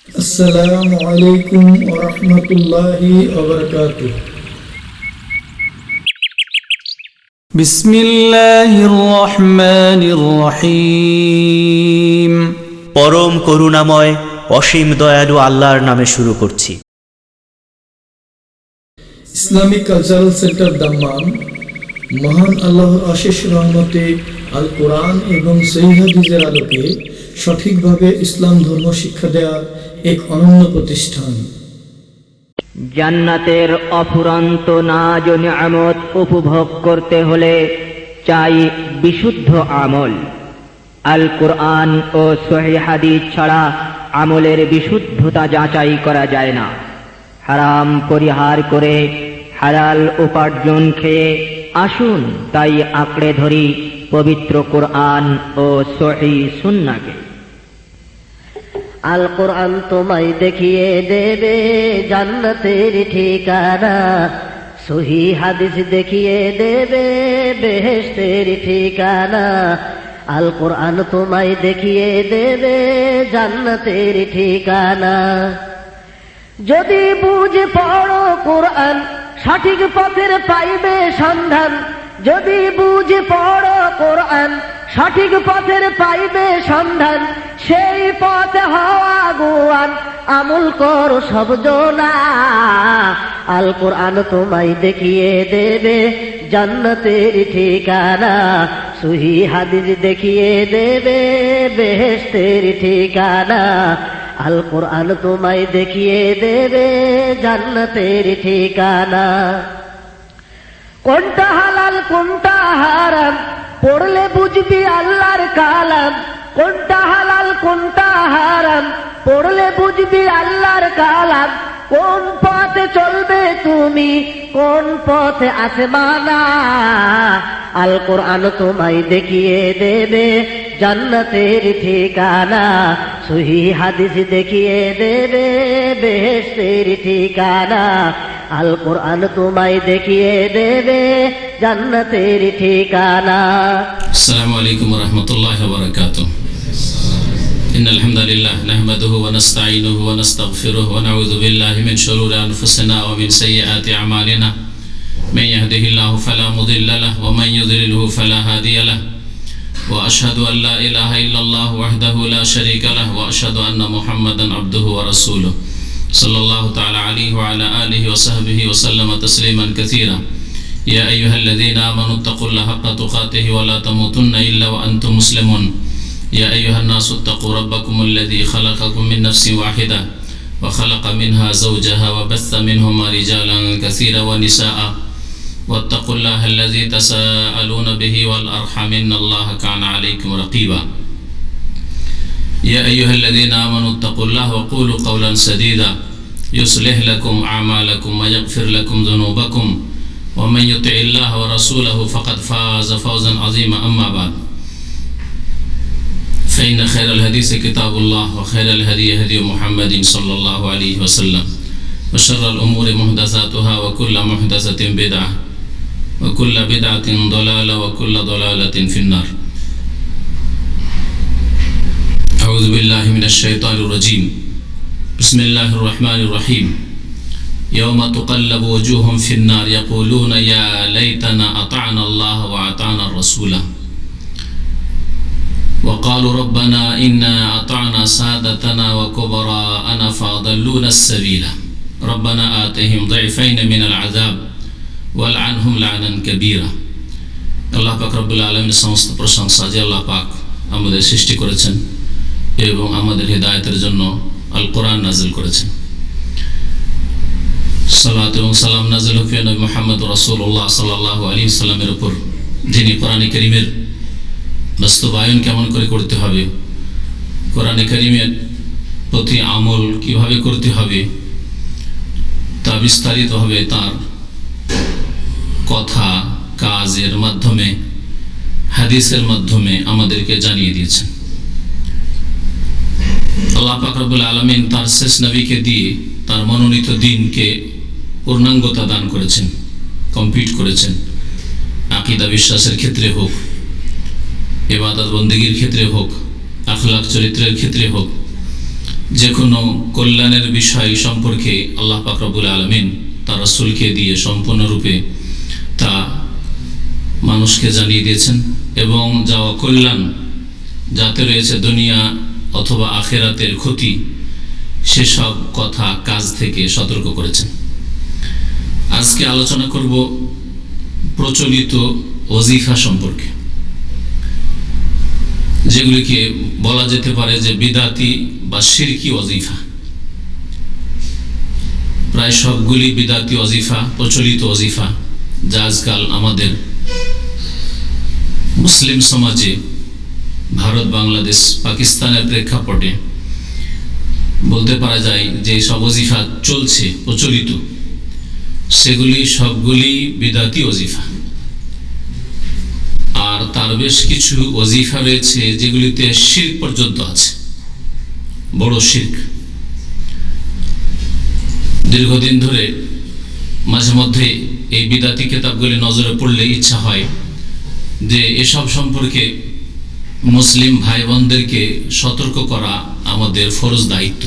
আসসালামু আলাইকুম ওয়া রাহমাতুল্লাহি ওয়া বারাকাতুহু। বিসমিল্লাহির রহমানির রহিম। পরম করুণাময় অসীম দয়ালু আল্লাহর নামে শুরু করছি। ইসলামিক কালচারাল সেন্টার দাম্মাম মহান আল্লাহর অশেষ রহমতে আল কোরআন এবং সহিহ হাদিসের আলোকে সঠিকভাবে ইসলাম ধর্ম শিক্ষা দেওয়ার এক অনন্য প্রতিষ্ঠান। জান্নাতের অফুরন্ত নাজ ও নিয়ামত উপভোগ করতে হলে চাই বিশুদ্ধ আমল। আল কোরআন ও সহিহ হাদিস ছাড়া আমলের বিশুদ্ধতা যাচাই করা যায় না। হারাম পরিহার করে হালাল উপার্জন খেয়ে আসুন তাই আঁকড়ে ধরি পবিত্র কোরআন ও সহিহ সুন্নাহকে। আল কোরআন তোমায় দেখিয়ে দেবে জান্নাতের ঠিকানা, সহিহ হাদিস দেখিয়ে দেবে বেহেশতের ঠিকানা। আল কোরআন তোমায় দেখিয়ে দেবে জান্নাতের ঠিকানা। যদি বুঝে পড়ো কোরআন সঠিক পথের পাইবে সন্ধান। যদি বুঝে পড়ো কোরআন সঠিক পথের পাইবে সন্ধান। সেই পথে হওয়া গোয়ান আমল করো সব জনা। আল কোরআন তোমায় দেখিয়ে দেবে জান্নাতের ঠিকানা, সহিহ হাদিস দেখিয়ে দেবে বেহেশতের ঠিকানা। আল কোরআন তোমায় দেখিয়ে দেবে জান্নাতের ঠিকানা। কোনটা হালাল কোনটা হারাম পড়লে বুঝবি আল্লাহর কালাম। কোনটা হালাল কোনটা হারাম পড়লে বুঝবি আল্লাহর কালাম। কোন পথে চলবে তুমি কোন পথে আছে মানা। আল কোরআন তোমায় দেখিয়ে দেবে জান্নাতের ঠিকানা, সহিহ হাদিস দেখিয়ে দেবে বেহেশতের ঠিকানা। আল কোরআন তোমায় দেখিয়ে দেবে জান্নাতের ঠিকানা। আসসালামু আলাইকুম ওয়া রাহমাতুল্লাহি ওয়া বারাকাতুহু। ইন্নাল হামদালিল্লাহ নাহমাদুহু ওয়া নাস্তাঈনুহু ওয়া নাস্তাগফিরুহু ওয়া নাউযু বিল্লাহি মিন শুরুরি আনফুসিনা ওয়া মিন সাইয়্যাতি আ'মালিনা। মান ইয়াহদিহিল্লাহু ফালা মুদিল্লা লাহু ওয়া মান ইউদ্লিলহু ফালা হাদিয়া লাহু। ওয়া আশহাদু আল লা ইলাহা ইল্লাল্লাহু ওয়াহদাহু লা শারীকা লাহু ওয়া আশহাদু আন্না মুহাম্মাদান আবদুহু ওয়া রাসূলুহু সাল্লাল্লাহু তাআলা আলাইহি ওয়া আলা আলিহি ওয়া সাহবিহি ওয়া সাল্লামা তাসলিমান কাসীরা। ইয়া আইয়ুহাল্লাযীনা আমানুত্তাকুল্লাহা হাক্কা তুকাতিহি ওয়া লা তামুতুন্না ইল্লা ওয়া আনতুম মুসলিমুন। ইয়া আইয়ুহান নাসু ইত্তাকু রাব্বাকুমুল্লাযী খালাকাকুম মিন নাফসিন ওয়াহিদা ওয়া খালাকা মিনহা যাওজাহা ওয়া বাসসা মিনহুমা রিজালান কাসীরা ওয়া নিসাআ ওয়াত্তাকুল্লাহা আল্লাযী তাসাআলুনা বিহি ওয়াল আরহাম ইন্নাল্লাহা কানা আলাইকুম রাকীবা। ইয়া আইয়ুহাল্লাযীনা আমানুত্তাকুল্লাহা ওয়া কুলু কাওলান সাদীদা ইউসলিহ লাকুম আ'মালাকুম ওয়া ইয়াগফির লাকুম যুনুবাকুম ওয়া মান ইউতি'ইল্লাহা ওয়া রাসূলাহু ফাকাদ ফাযা ফাওজান আযীমা। আম্মা বা'দ, فإن خير الحديث كتاب الله وخير الهدي هدي محمد صلى الله عليه وسلم وشر الأمور محدثاتها وكل محدثة بدعة وكل بدعة ضلالة وكل ضلالة في النار. أعوذ بالله من الشيطان الرجيم. بسم الله الرحمن الرحيم. يوم تقلب وجوههم في النار يقولون يا ليتنا أطعنا الله وأطعنا الرسول وقالوا ربنا إنا أطعنا سادتنا وكبراءنا فأضلونا السبيل ربنا آتهم ضعفين من العذاب والعنهم لعنا كبيرا. আল্লাহ পাক রব্বুল আলামিনের সমস্ত প্রশংসা যে আল্লাহ পাক আমাদের সৃষ্টি করেছেন এবং আমাদের হিদায়াতের জন্য আল কোরআন নাযিল করেছেন। সালাত এবং সালাম নাযিল হোক নবী মুহাম্মদ রাসূলুল্লাহ সাল্লাল্লাহু আলাইহি ওয়াসাল্লামের উপর, যিনি কোরআনে কারীমের বাস্তবায়ন কেমন করে করতে হবে, কোরআনে কারীমের প্রতি আমল কিভাবে করতে হবে তা বিস্তারিতভাবে তার কথা কাজের মাধ্যমে হাদিসের মাধ্যমে আমাদেরকে জানিয়ে দিয়েছেন। আল্লাহ পাক রব্বুল আলামিন তার শেষ নবীকে দিয়ে তার মনোনীত দ্বীনকে পূর্ণাঙ্গতা দান করেছেন, কমপ্লিট করেছেন। আকীদা বিশ্বাসের ক্ষেত্রে হোক, ইবাদত বন্দেগীর ক্ষেত্রে হোক, আখলাক চরিত্রের ক্ষেত্রে হোক, যে কোনো কল্যাণের বিষয় সম্পর্কে আল্লাহ পাক রব্বুল আলামিন তার রাসূলকে দিয়ে সম্পূর্ণরূপে তা মানুষকে জানিয়ে দিয়েছেন, এবং যা অকল্যাণ যাতে রয়েছে দুনিয়া অথবা আখিরাতের ক্ষতি, সেসব কথা কাজ থেকে সতর্ক করেছেন। আজকে আলোচনা করব প্রচলিত ওজিফা সম্পর্কে, যেগুলিকে বলা যেতে পারে যে বিদাতি বা শিরকি ওজিফা। প্রায় সবগুলি বিদাতি ওজিফা, প্রচলিত ওজিফা, যা আজকাল আমাদের মুসলিম সমাজে ভারত, বাংলাদেশ, পাকিস্তানের প্রেক্ষাপটে বলতে পারা যায় যে সব ওজিফা চলছে প্রচলিত, সেগুলি সবগুলি বিদাতি ওজিফা। আর তার বেশ কিছু ওজিফা রয়েছে যেগুলিতে শিরক পর্যন্ত আছে, বড় শিরক। দীর্ঘদিন ধরে মাঝে মধ্যে এই বিদাতি কিতাবগুলি নজরে পড়লে ইচ্ছা হয় যে এসব সম্পর্কে মুসলিম ভাই বোনদেরকে সতর্ক করা আমাদের ফরজ দায়িত্ব,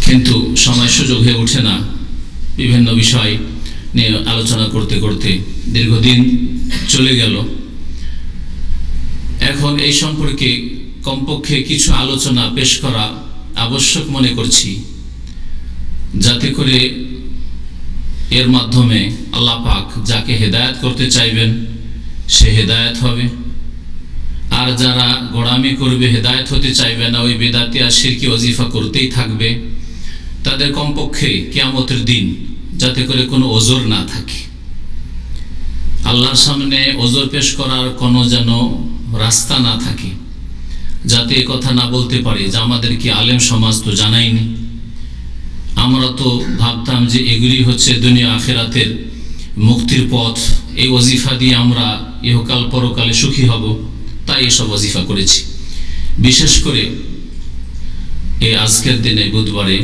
কিন্তু সময় সুযোগ হয়ে ওঠে না। বিভিন্ন বিষয় নিয়ে আলোচনা করতে করতে দীর্ঘদিন চলে গেল। এখন এই সম্পর্কে কমপক্ষে কিছু আলোচনা পেশ করা আবশ্যক মনে করছি, যাতে করে এর মাধ্যমে আল্লাহ পাক যাকে হেদায়েত করতে চাইবেন সে হেদায়েত হবে, আর যারা গোড়ামি করবে, হেদায়েত হতে চাইবে না, ওই বিদাতি আর শিরকি ওজিফা করতেই থাকবে, তাদের কমপক্ষে কিয়ামতের দিন যাতে করে কোনো ওজর না থাকে, আল্লাহর সামনে ওজর পেশ করার কোনো যেন রাস্তা না থাকে, যাতে এ কথা না বলতে পারে যে আমাদের কি আলেম সমাজ তো জানায়নি, আমরা তো ভাবতাম যে এগুলি হচ্ছে দুনিয়া আখিরাতের মুক্তির পথ, এই ওজিফা দিয়ে আমরা ইহকাল পরকালে সুখী হব, তাই এসব ওজিফা করেছি। বিশেষ করে এই আজকের দিনে বুধবারে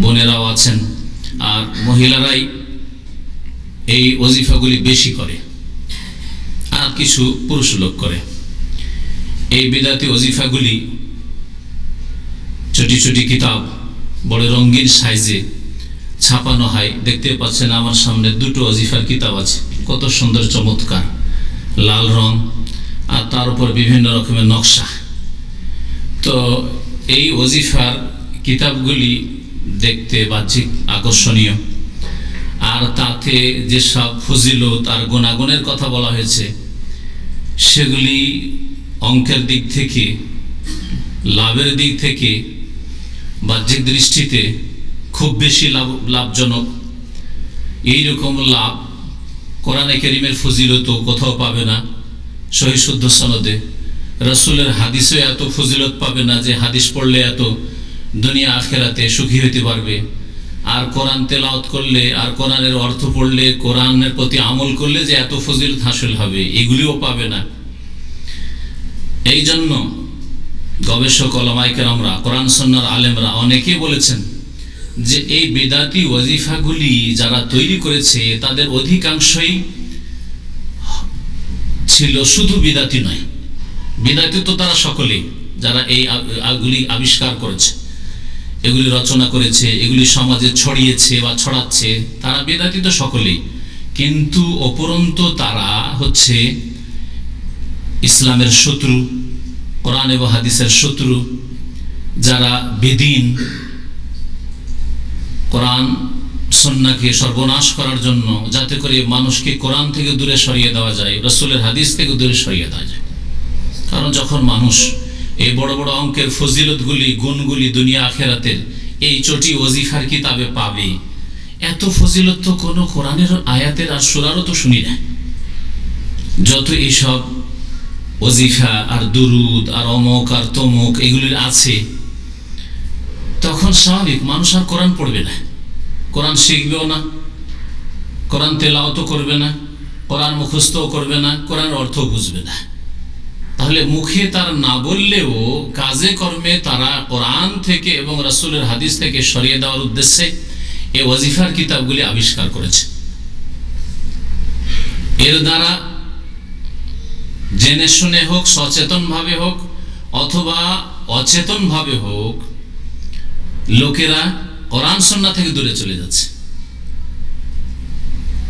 বোনেরাও আছেন, আর মহিলারাই এই ওজিফাগুলি বেশি করে, আর কিছু পুরুষ লোক করে। এই বিদাতি ওজিফাগুলি ছোটি ছোটি কিতাব বড় রঙিন সাইজে ছাপানো হয়। দেখতে পাচ্ছেন আমার সামনে দুটো ওজিফার কিতাব আছে, কত সুন্দর চমৎকার লাল রং, আর তার উপর বিভিন্ন রকমের নকশা। তো এই ওজিফার কিতাবগুলি দেখতে বাহ্যিক আকর্ষণীয়, আর তাতে যেসব ফজিলত আর গুণাগুণের কথা বলা হয়েছে সেগুলি অঙ্কের দিক থেকে, লাভের দিক থেকে বাহ্যিক দৃষ্টিতে খুব বেশি লাভজনক। এইরকম লাভ কোরআনে কারীমের ফজিলতও কোথাও পাবে না সহিহ শুদ্ধ সনদে, রাসূলের হাদিসে এত ফজিলত পাবে না যে হাদিস পড়লে এত দুনিয়া আখিরাতে সুখী হতে পারবে, আর কোরআন তেলাওয়াত করলে আর কোরআনের অর্থ পড়লে, কোরআনের প্রতি আমল করলে যে এত ফজিলত হাসিল হবে, এগুলিও পাবে না। এই জন্য গবেষক ওলামায়ে কেরামরা, কোরআন সুন্নাহর আলেমরা অনেকেই বলেছেন যে এই বিদাতি ওয়াজিফাগুলি যারা তৈরি করেছে তাদের অধিকাংশই ছিল শুধু বিদাতি নয়, বিদাতি তো তারা সকলেই, যারা এইগুলি আবিষ্কার করেছে, এগুলি রচনা করেছে, এগুলি সমাজে ছড়িয়েছে বা ছড়াচ্ছে, তারা বিদাতি তো সকলেই, কিন্তু অপরন্ত তারা হচ্ছে ইসলামের শত্রু, কোরআন এবং হাদিসের শত্রু, যারা বেদিন, কোরআন সুন্নাহকে সর্বনাশ করার জন্য, যাতে করে মানুষকে কোরআন থেকে দূরে সরিয়ে দেওয়া যায়, রাসূলের হাদিস থেকে দূরে সরিয়ে দেওয়া যায়। কারণ যখন মানুষ এই বড় বড় অঙ্কের ফজিলতগুলি, গুণগুলি দুনিয়া আখিরাতের এই চটি ওজিফার কিতাবে পাবে, এত ফজিলত তো কোনো কোরআনের আয়াতের আর সূরারও তো শুনি না। যত এইসব ওজিফা আর দুরুদ আর অমক আর তমক এগুলির আছে, তখন স্বাভাবিক মানুষ আর কোরআন পড়বে না, কোরআন শিখবেও না, কোরআন তেলাওয়াতও করবে না, কোরআন মুখস্থও করবে না, কোরআন অর্থ বুঝবে না। তাহলে মুখে তার না বললেও কাজে কর্মে তারা কোরআন থেকে এবং রাসূলের হাদিস থেকে সরিয়ে দেওয়ার উদ্দেশ্যে এই ওয়াজিফার কিতাবগুলি আবিষ্কার করেছে। এর দ্বারা জেনে শুনে হোক, সচেতনভাবে হোক, অথবা অচেতনভাবে হোক, লোকেরা কোরআন সুন্নাহ থেকে দূরে চলে যাচ্ছে।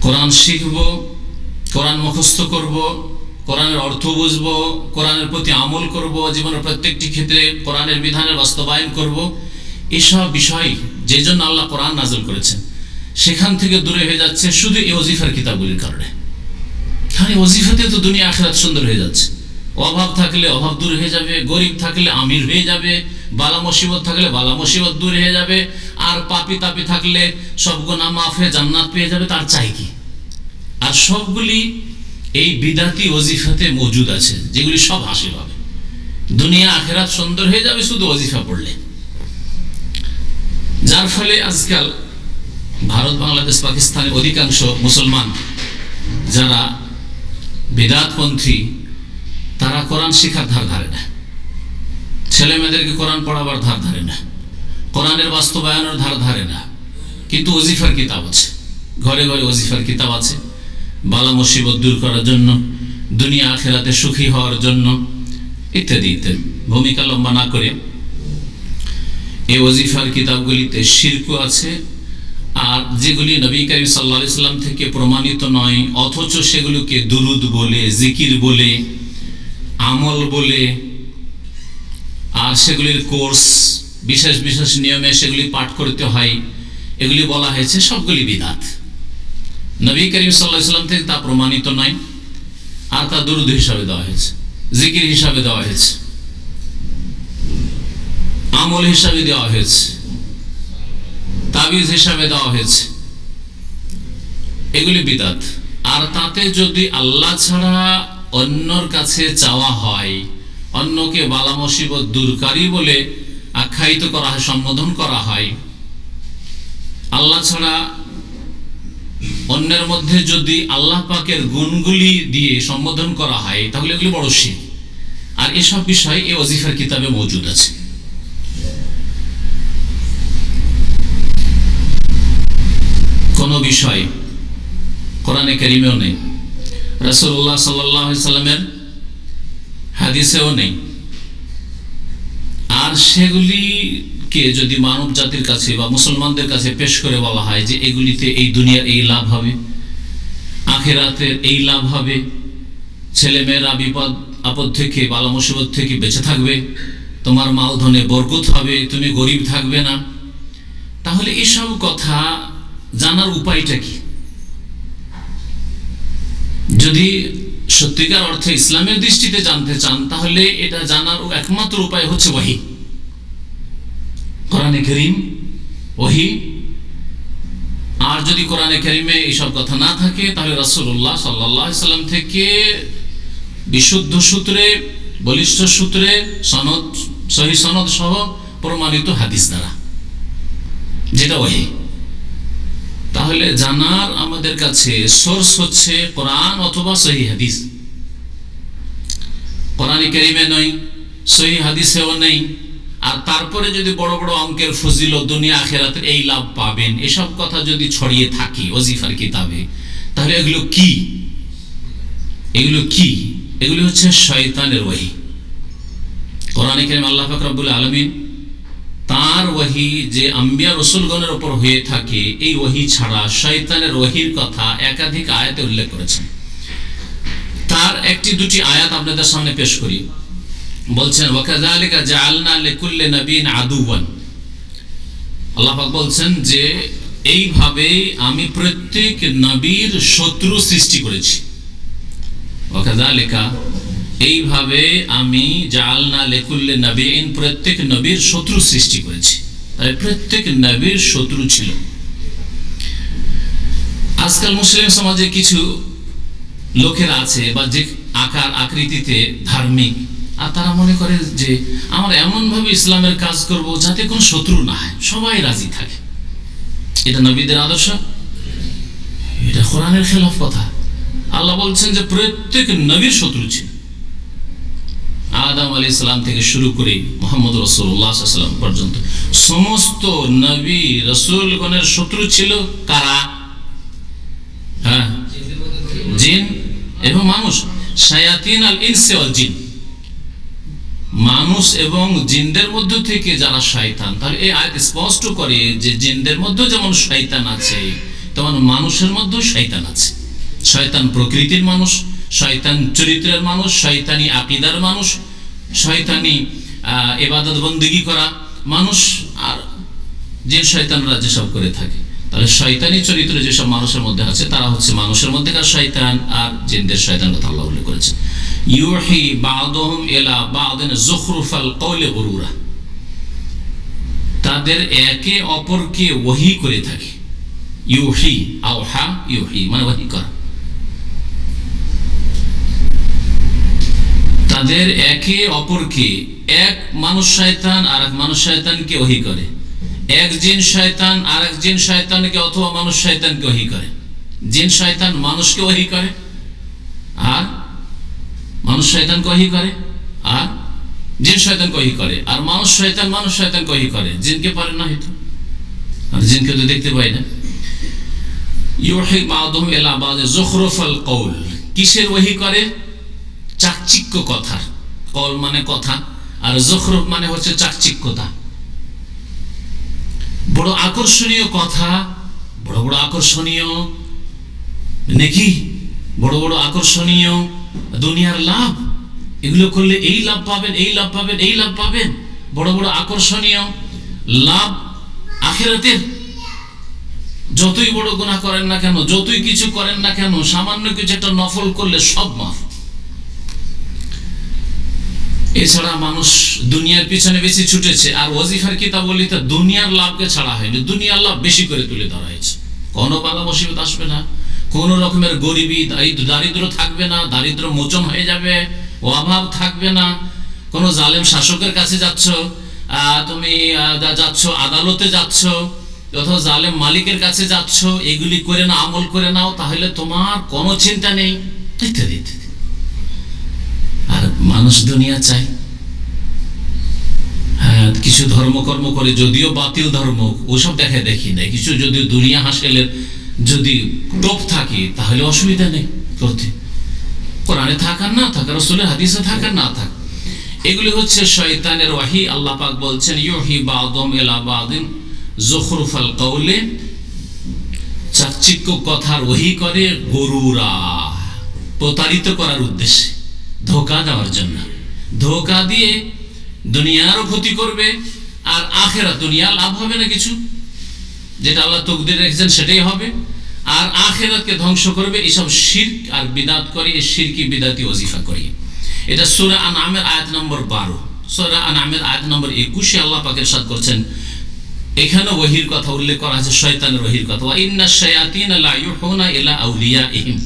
কোরআন শিখব, কোরআন মুখস্থ করব, কোরআনের অর্থ বুঝব, কোরআনের প্রতি আমল করব, জীবনের প্রত্যেকটি ক্ষেত্রে কোরআনের বিধানের বাস্তবায়ন করব, এসব বিষয় যে জন্য আল্লাহ কোরআন নাযিল করেছেন সেখান থেকে দূরে হয়ে যাচ্ছে শুধু এই ওজিফার কিতাবগুলির কারণে। কারণ ওজিফাতে তো দুনিয়া আখিরাত সুন্দর হয়ে যাচ্ছে। অভাব থাকলে অভাব দূর হয়ে যাবে, গরিব থাকলে আমির হয়ে যাবে, বালা মুসিবত থাকলে বালা মুসিবত দূর হয়ে যাবে, আর পাপি তাপি থাকলে সব গুনাহ মাফ হয়ে জান্নাত পেয়ে যাবে। তার চাই কি? আর সবগুলি এই বিদাতি ওজিফাতে মজুদ আছে, যেগুলি সব হাসিল হবে। দুনিয়া আখিরাত সুন্দর হয়ে যাবে শুধু ওজিফা পড়লে। যার ফলে আজকাল ভারত, বাংলাদেশ, পাকিস্তানের অধিকাংশ মুসলমান যারা বিদাতপন্থী, তারা কোরআন শিখার ধার ধারে না, ছেলে মেয়েদেরকে কোরআন পড়াবার ধার ধারে না, কোরআনের বাস্তবায়নের ধার ধারে না। কিন্তু ওজিফার কিতাব আছে, ঘরে ঘরে ওজিফার কিতাব আছে, বালা মুসিবত দূর করার জন্য, দুনিয়া আখিরাতে সুখী হওয়ার জন্য, ইত্যাদি ইত্যাদি। ভূমিকা লম্বা না করে, এই ওজিফার কিতাবগুলিতে শিরকও আছে, আর যেগুলি নবী করিম সাল্লাল্লাহু আলাইহি সাল্লাম থেকে প্রমাণিত নয়, অথচ সেগুলোকে দুরুদ বলে, জিকির বলে, আমল বলে, আর সেগুলির কোর্স বিশেষ বিশেষ নিয়মে সেগুলি পাঠ করতে হয়, এগুলি বলা হয়েছে সবগুলি বিদাত। নবী করিম সাল্লাল্লাহু আলাইহি সাল্লাম থেকে তা প্রমাণিত নয়, আর তা দুরুদ হিসাবে দেওয়া হয়েছে, জিকির হিসাবে দেওয়া হয়েছে, আমল হিসাবে দেওয়া হয়েছে, তাবিজ হিসাবে দেওয়া হয়েছে। এগুলি বিদাত। আর তাতে যদি আল্লাহ ছাড়া অন্যর কাছে চাওয়া হয়, অন্যকে বালা মুসিবত দূরকারী বলে আখ্যায়িত করা হয়, সম্বোধন করা হয়, আল্লাহ ছাড়া অন্যের মধ্যে যদি আল্লাহ পাকের গুণগুলি দিয়ে সম্বোধন করা হয়, তাহলে এগুলি বড় শিরক। আর এসব বিষয় এই ওজিফার কিতাবে মজুদ আছে। কোন বিষয় কোরআনে কারীমেও নেই, রাসূলুল্লাহ সাল্লাল্লাহু আলাইহি সাল্লামের হাদিসেও নেই। আর সেগুলিকে যদি মানব জাতির কাছে বা মুসলমানদের কাছে পেশ করে বলা হয় যে এগুলিতে এই দুনিয়ার এই লাভ হবে, আখিরাতের এই লাভ হবে, ছেলেমেয়েরা বিপদ আপদ থেকে, বালা মুসিবত থেকে বেঁচে থাকবে, তোমার মাল ধনে বরকত হবে, তুমি গরিব থাকবে না, তাহলে এসব কথা জানার উপায়টা কি? যদি সত্যিকার অর্থে ইসলামের দৃষ্টিতে জানতে চান, তাহলে এটা জানার একমাত্র উপায় হচ্ছে ওহী, কোরআনে কারীম, ওহী। আর যদি কোরআনে কারীমে এইসব কথা না থাকে, তাহলে রাসূলুল্লাহ সাল্লাল্লাহু আলাইহি সাল্লাম থেকে বিশুদ্ধ সূত্রে, বলিষ্ঠ সূত্রে, সনদ, সহিহ সনদ সহ প্রমাণিত হাদিস দ্বারা, যেটা ওহী। তাহলে জানার আমাদের কাছে সোর্স হচ্ছে কোরআন অথবা সহিহ হাদিস। কোরআনে কারীমে নয়, সহিহ হাদিসেও নেই। আর তারপরে যদি বড় বড় অঙ্কের ফজিলত, দুনিয়া আখিরাতের এই লাভ পাবেন, এসব কথা যদি ছড়িয়ে থাকে ওজিফার কিতাবে, তাহলে এগুলো কি? এগুলো কি? এগুলো হচ্ছে শয়তানের ওহী। কোরআনে কারীম আল্লাহ পাক রব্বুল আলামিন তার ওহী যে আম্বিয়া রাসূলগণের উপর হয়ে থাকে, এই ওহী ছাড়া শয়তানের ওহীর কথা একাধিক আয়াতে উল্লেখ করেছেন। তার একটি দুটি আয়াত আপনাদের সামনে পেশ করি। বলছেন ওয়াকাযালিকা জাআলনা লিকুল্লি নাবিয়্যিন আদুওয়ান, আল্লাহ পাক বলছেন যে এইভাবে আমি প্রত্যেক নবীর শত্রু সৃষ্টি করেছি। ওয়াকাযালিকা, এইভাবে আমি জাআলনা লিকুল্লি নাবিয়্যিন, প্রত্যেক নবীর শত্রু সৃষ্টি করেছি। তাই প্রত্যেক নবীর শত্রু ছিল। আজকাল মুসলিম সমাজে কিছু লোকেরা আছে বা যে আকার আকৃতিতে ধার্মিক, আর তারা মনে করে যে আমরা এমন ভাবে ইসলামের কাজ করব যাতে কোনো শত্রু না হয়, সবাই রাজি থাকে। এটা নবীদের আদর্শ? এটা কোরআনের খেলাফ কথা। আল্লাহ বলছেন যে প্রত্যেক নবীর শত্রু ছিল। আদম আলাইহিস সালাম থেকে শুরু করে মুহাম্মদ রাসূলুল্লাহ সাল্লাল্লাহু আলাইহি ওয়াসাল্লাম পর্যন্ত সমস্ত নবী রাসূলগণের শত্রু ছিল কারা? হ্যাঁ, জিন এবং মানুষ, শায়াতিন আল ইনস ওয়াল জিন। মানুষ এবং জিনদের মধ্য থেকে যারা শয়তান, তাহলে এই আয়াত স্পষ্ট করে যে জিনদের মধ্যে যেমন শয়তান আছে তেমন মানুষের মধ্যেও শয়তান আছে। শয়তান প্রকৃতির মানুষ, শয়তান চরিত্রের মানুষ, শয়তানি আকীদার মানুষ, শয়তানি ইবাদত বন্দেগী করা মানুষ, আর জিন শয়তানরা যেসব করে থাকে। তাহলে শয়তানি চরিত্র যেসব মানুষের মধ্যে আছে তারা হচ্ছে মানুষের মধ্যেকার শয়তান, আর জিনদের শয়তান কথা আল্লাহ উল্লেখ করেছে। ইউহি বা'দুহুম ইলা বা'দিন যুখরুফাল কওলি গুরুরা, তাদের একে অপরকে ওহী করে থাকে। ইউহি, আওহা ইউহি মানে ওহী করা। তাদের একে অপরকে, এক মানুষ শয়তান আর এক মানুষ শয়তানকে ওহী করে, এক জিন শয়তান আর এক জিন শয়তানকে অথবা মানুষ শয়তানকে ওহী করে। জিন শয়তান মানুষকে ওহী করে, আর মানুষ শয়তানকে ওহী করে, আর জিন শয়তানকে ওহী করে, আর মানুষ শয়তানকে ওহী করে। জিনকে পারে না হয়তো, আর জিনকে তো দেখতে পাই না। ইউহি বা'দুহুম ইলা বা'দিন যুখরুফাল কওল, কিসের ওহী করে? চাকচিক্য কথার। কল মানে কথা, আর যুখরুফ মানে হচ্ছে চাকচিক্যতা। বড় আকর্ষণীয় কথা, বড় বড় আকর্ষণীয় নাকি, বড় বড় আকর্ষণীয় দুনিয়ার লাভ, এগুলো করলে এই লাভ পাবেন, এই লাভ পাবেন, এই লাভ পাবেন। বড় বড় আকর্ষণীয় লাভ আখিরাতের। যতই বড় গুনাহ করেন না কেন, যতই কিছু করেন না কেন, সামান্য কিছু একটা নফল করলে সব মাফ। এছাড়া মানুষ দুনিয়ার পিছনে বেশি ছুটেছে, আর ওয়াজিফার কিতাব বলি তা দুনিয়ার লাভকে ছাড়া হয়নি, দুনিয়ার লাভ বেশি করে তুলে ধরা হয়েছে। কোনো বালা মুসিবত আসবে না, কোন রকমের গরিবী দারিদ্র থাকবে না, দারিদ্র মোচন হয়ে যাবে, অভাব থাকবে না। কোন জালেম শাসকের কাছে যাচ্ছ, তুমি যাচ্ছ আদালতে যাচ্ছ, অথবা জালেম মালিকের কাছে যাচ্ছ, এগুলি করে না, আমল করে নাও, তাহলে তোমার কোনো চিন্তা নেই, ইত্যাদি ইত্যাদি। আর মানুষ দুনিয়া চাই। হ্যাঁ, কিছু ধর্মকর্ম করে, যদিও বাতিল ধর্ম, ওসব দেখা দেখি নাই, কিছু যদি দুনিয়া হাসিলের যদি টোপ থাকে তাহলে অসুবিধা নেই করতে। কোরআনে থাক আর না থাক, রাসূলের হাদিসে থাক আর না থাক, এগুলি হচ্ছে শয়তানের ওয়াহি। আল্লাহ পাক বলছেন ইউহি বা'দুহুম ইলা বা'দিন যুখরুফাল কওলি, চাকচিক্য কথার ওহী করে, গরুরা, প্রতারিত করার উদ্দেশ্যে, ধোঁকা দেওয়ার জন্য। ধোঁকা দিয়ে দুনিয়ারও ক্ষতি করবে, আর আখিরাত, দুনিয়া লাভ হবে না কিছু, যেটা আল্লাহ তকদির রেখেছেন সেটাই হবে, আর আখিরাতকে ধ্বংস করবে। এসব শিরক আর বিদআত করে, এই শিরকি বিদআতি ওয়াজিফা করে। এটা সূরা আনআমের আয়াত নম্বর 12। সূরা আনআমের আয়াত নম্বর 21 আল্লাহ পাক ইরশাদ করছেন, এখানে ওহীর কথা উল্লেখ করা আছে, শয়তানের ওহীর কথা। ওয়া ইন্নাশ শায়াতিনা লা ইউহুনা ইলা আউলিয়াইহিম,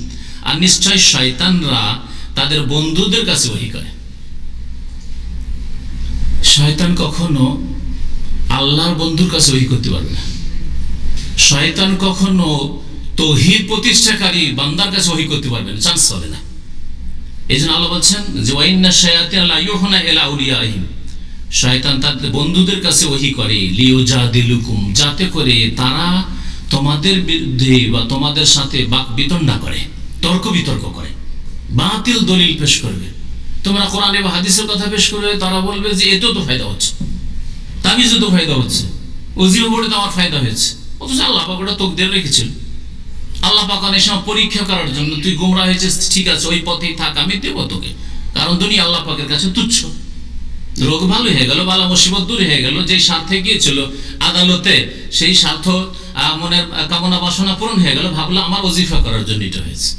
আর নিশ্চয় শয়তানরা তাদের বন্ধুদের কাছে ওহী করে। শয়তান কখনো আল্লাহর বন্ধুর কাছে ওহী করতে পারবে না। শয়তান কখনো তাওহীদ প্রতিষ্ঠাকারী বান্দার কাছে ওহী করতে পারবে না, চান্স হবে না। এইজন্য আল্লাহ বলছেন যে ওয়া ইন্নাশ শায়াতিনা লা ইউহুনা ইলা আউলিয়াইহিম, শয়তান তাদের বন্ধুদের কাছে ওহী করে, লিউজাদিলুকুম, যাতে করে তারা তোমাদের বিরুদ্ধে বা তোমাদের সাথে বাক বিতণ্ডা করে, তর্ক বিতর্ক করে, বাতিল দলিল পেশ করবে। তোমরা কোরআনে বা হাদিসের কথা পেশ করবে, তারা বলবে যে এতেও তো ফায়দা হচ্ছে, তাবিজে তো ফায়দা হচ্ছে, ওজিও পড়ে তো আমার ফায়দা হয়েছে। অথচ আল্লাহ পাক ওটা তকদিরে রেখেছিল। আল্লাহ পাক অনেক সময় পরীক্ষা করার জন্য, তুই গোমরা হয়েছিস, ঠিক আছে ওই পথেই থাক, আমি দেবো তোকে, কারণ দুনিয়া আল্লাহ পাকের কাছে তুচ্ছ। রোগ ভালো হয়ে গেল, বালা মুসিবত দূর হয়ে গেল, যেই স্বার্থে গিয়েছিল আদালতে, সেই স্বার্থ মনের কামনা বাসনা পূরণ হয়ে গেল, ভাবলো আমার ওজিফা করার জন্য এটা হয়েছে।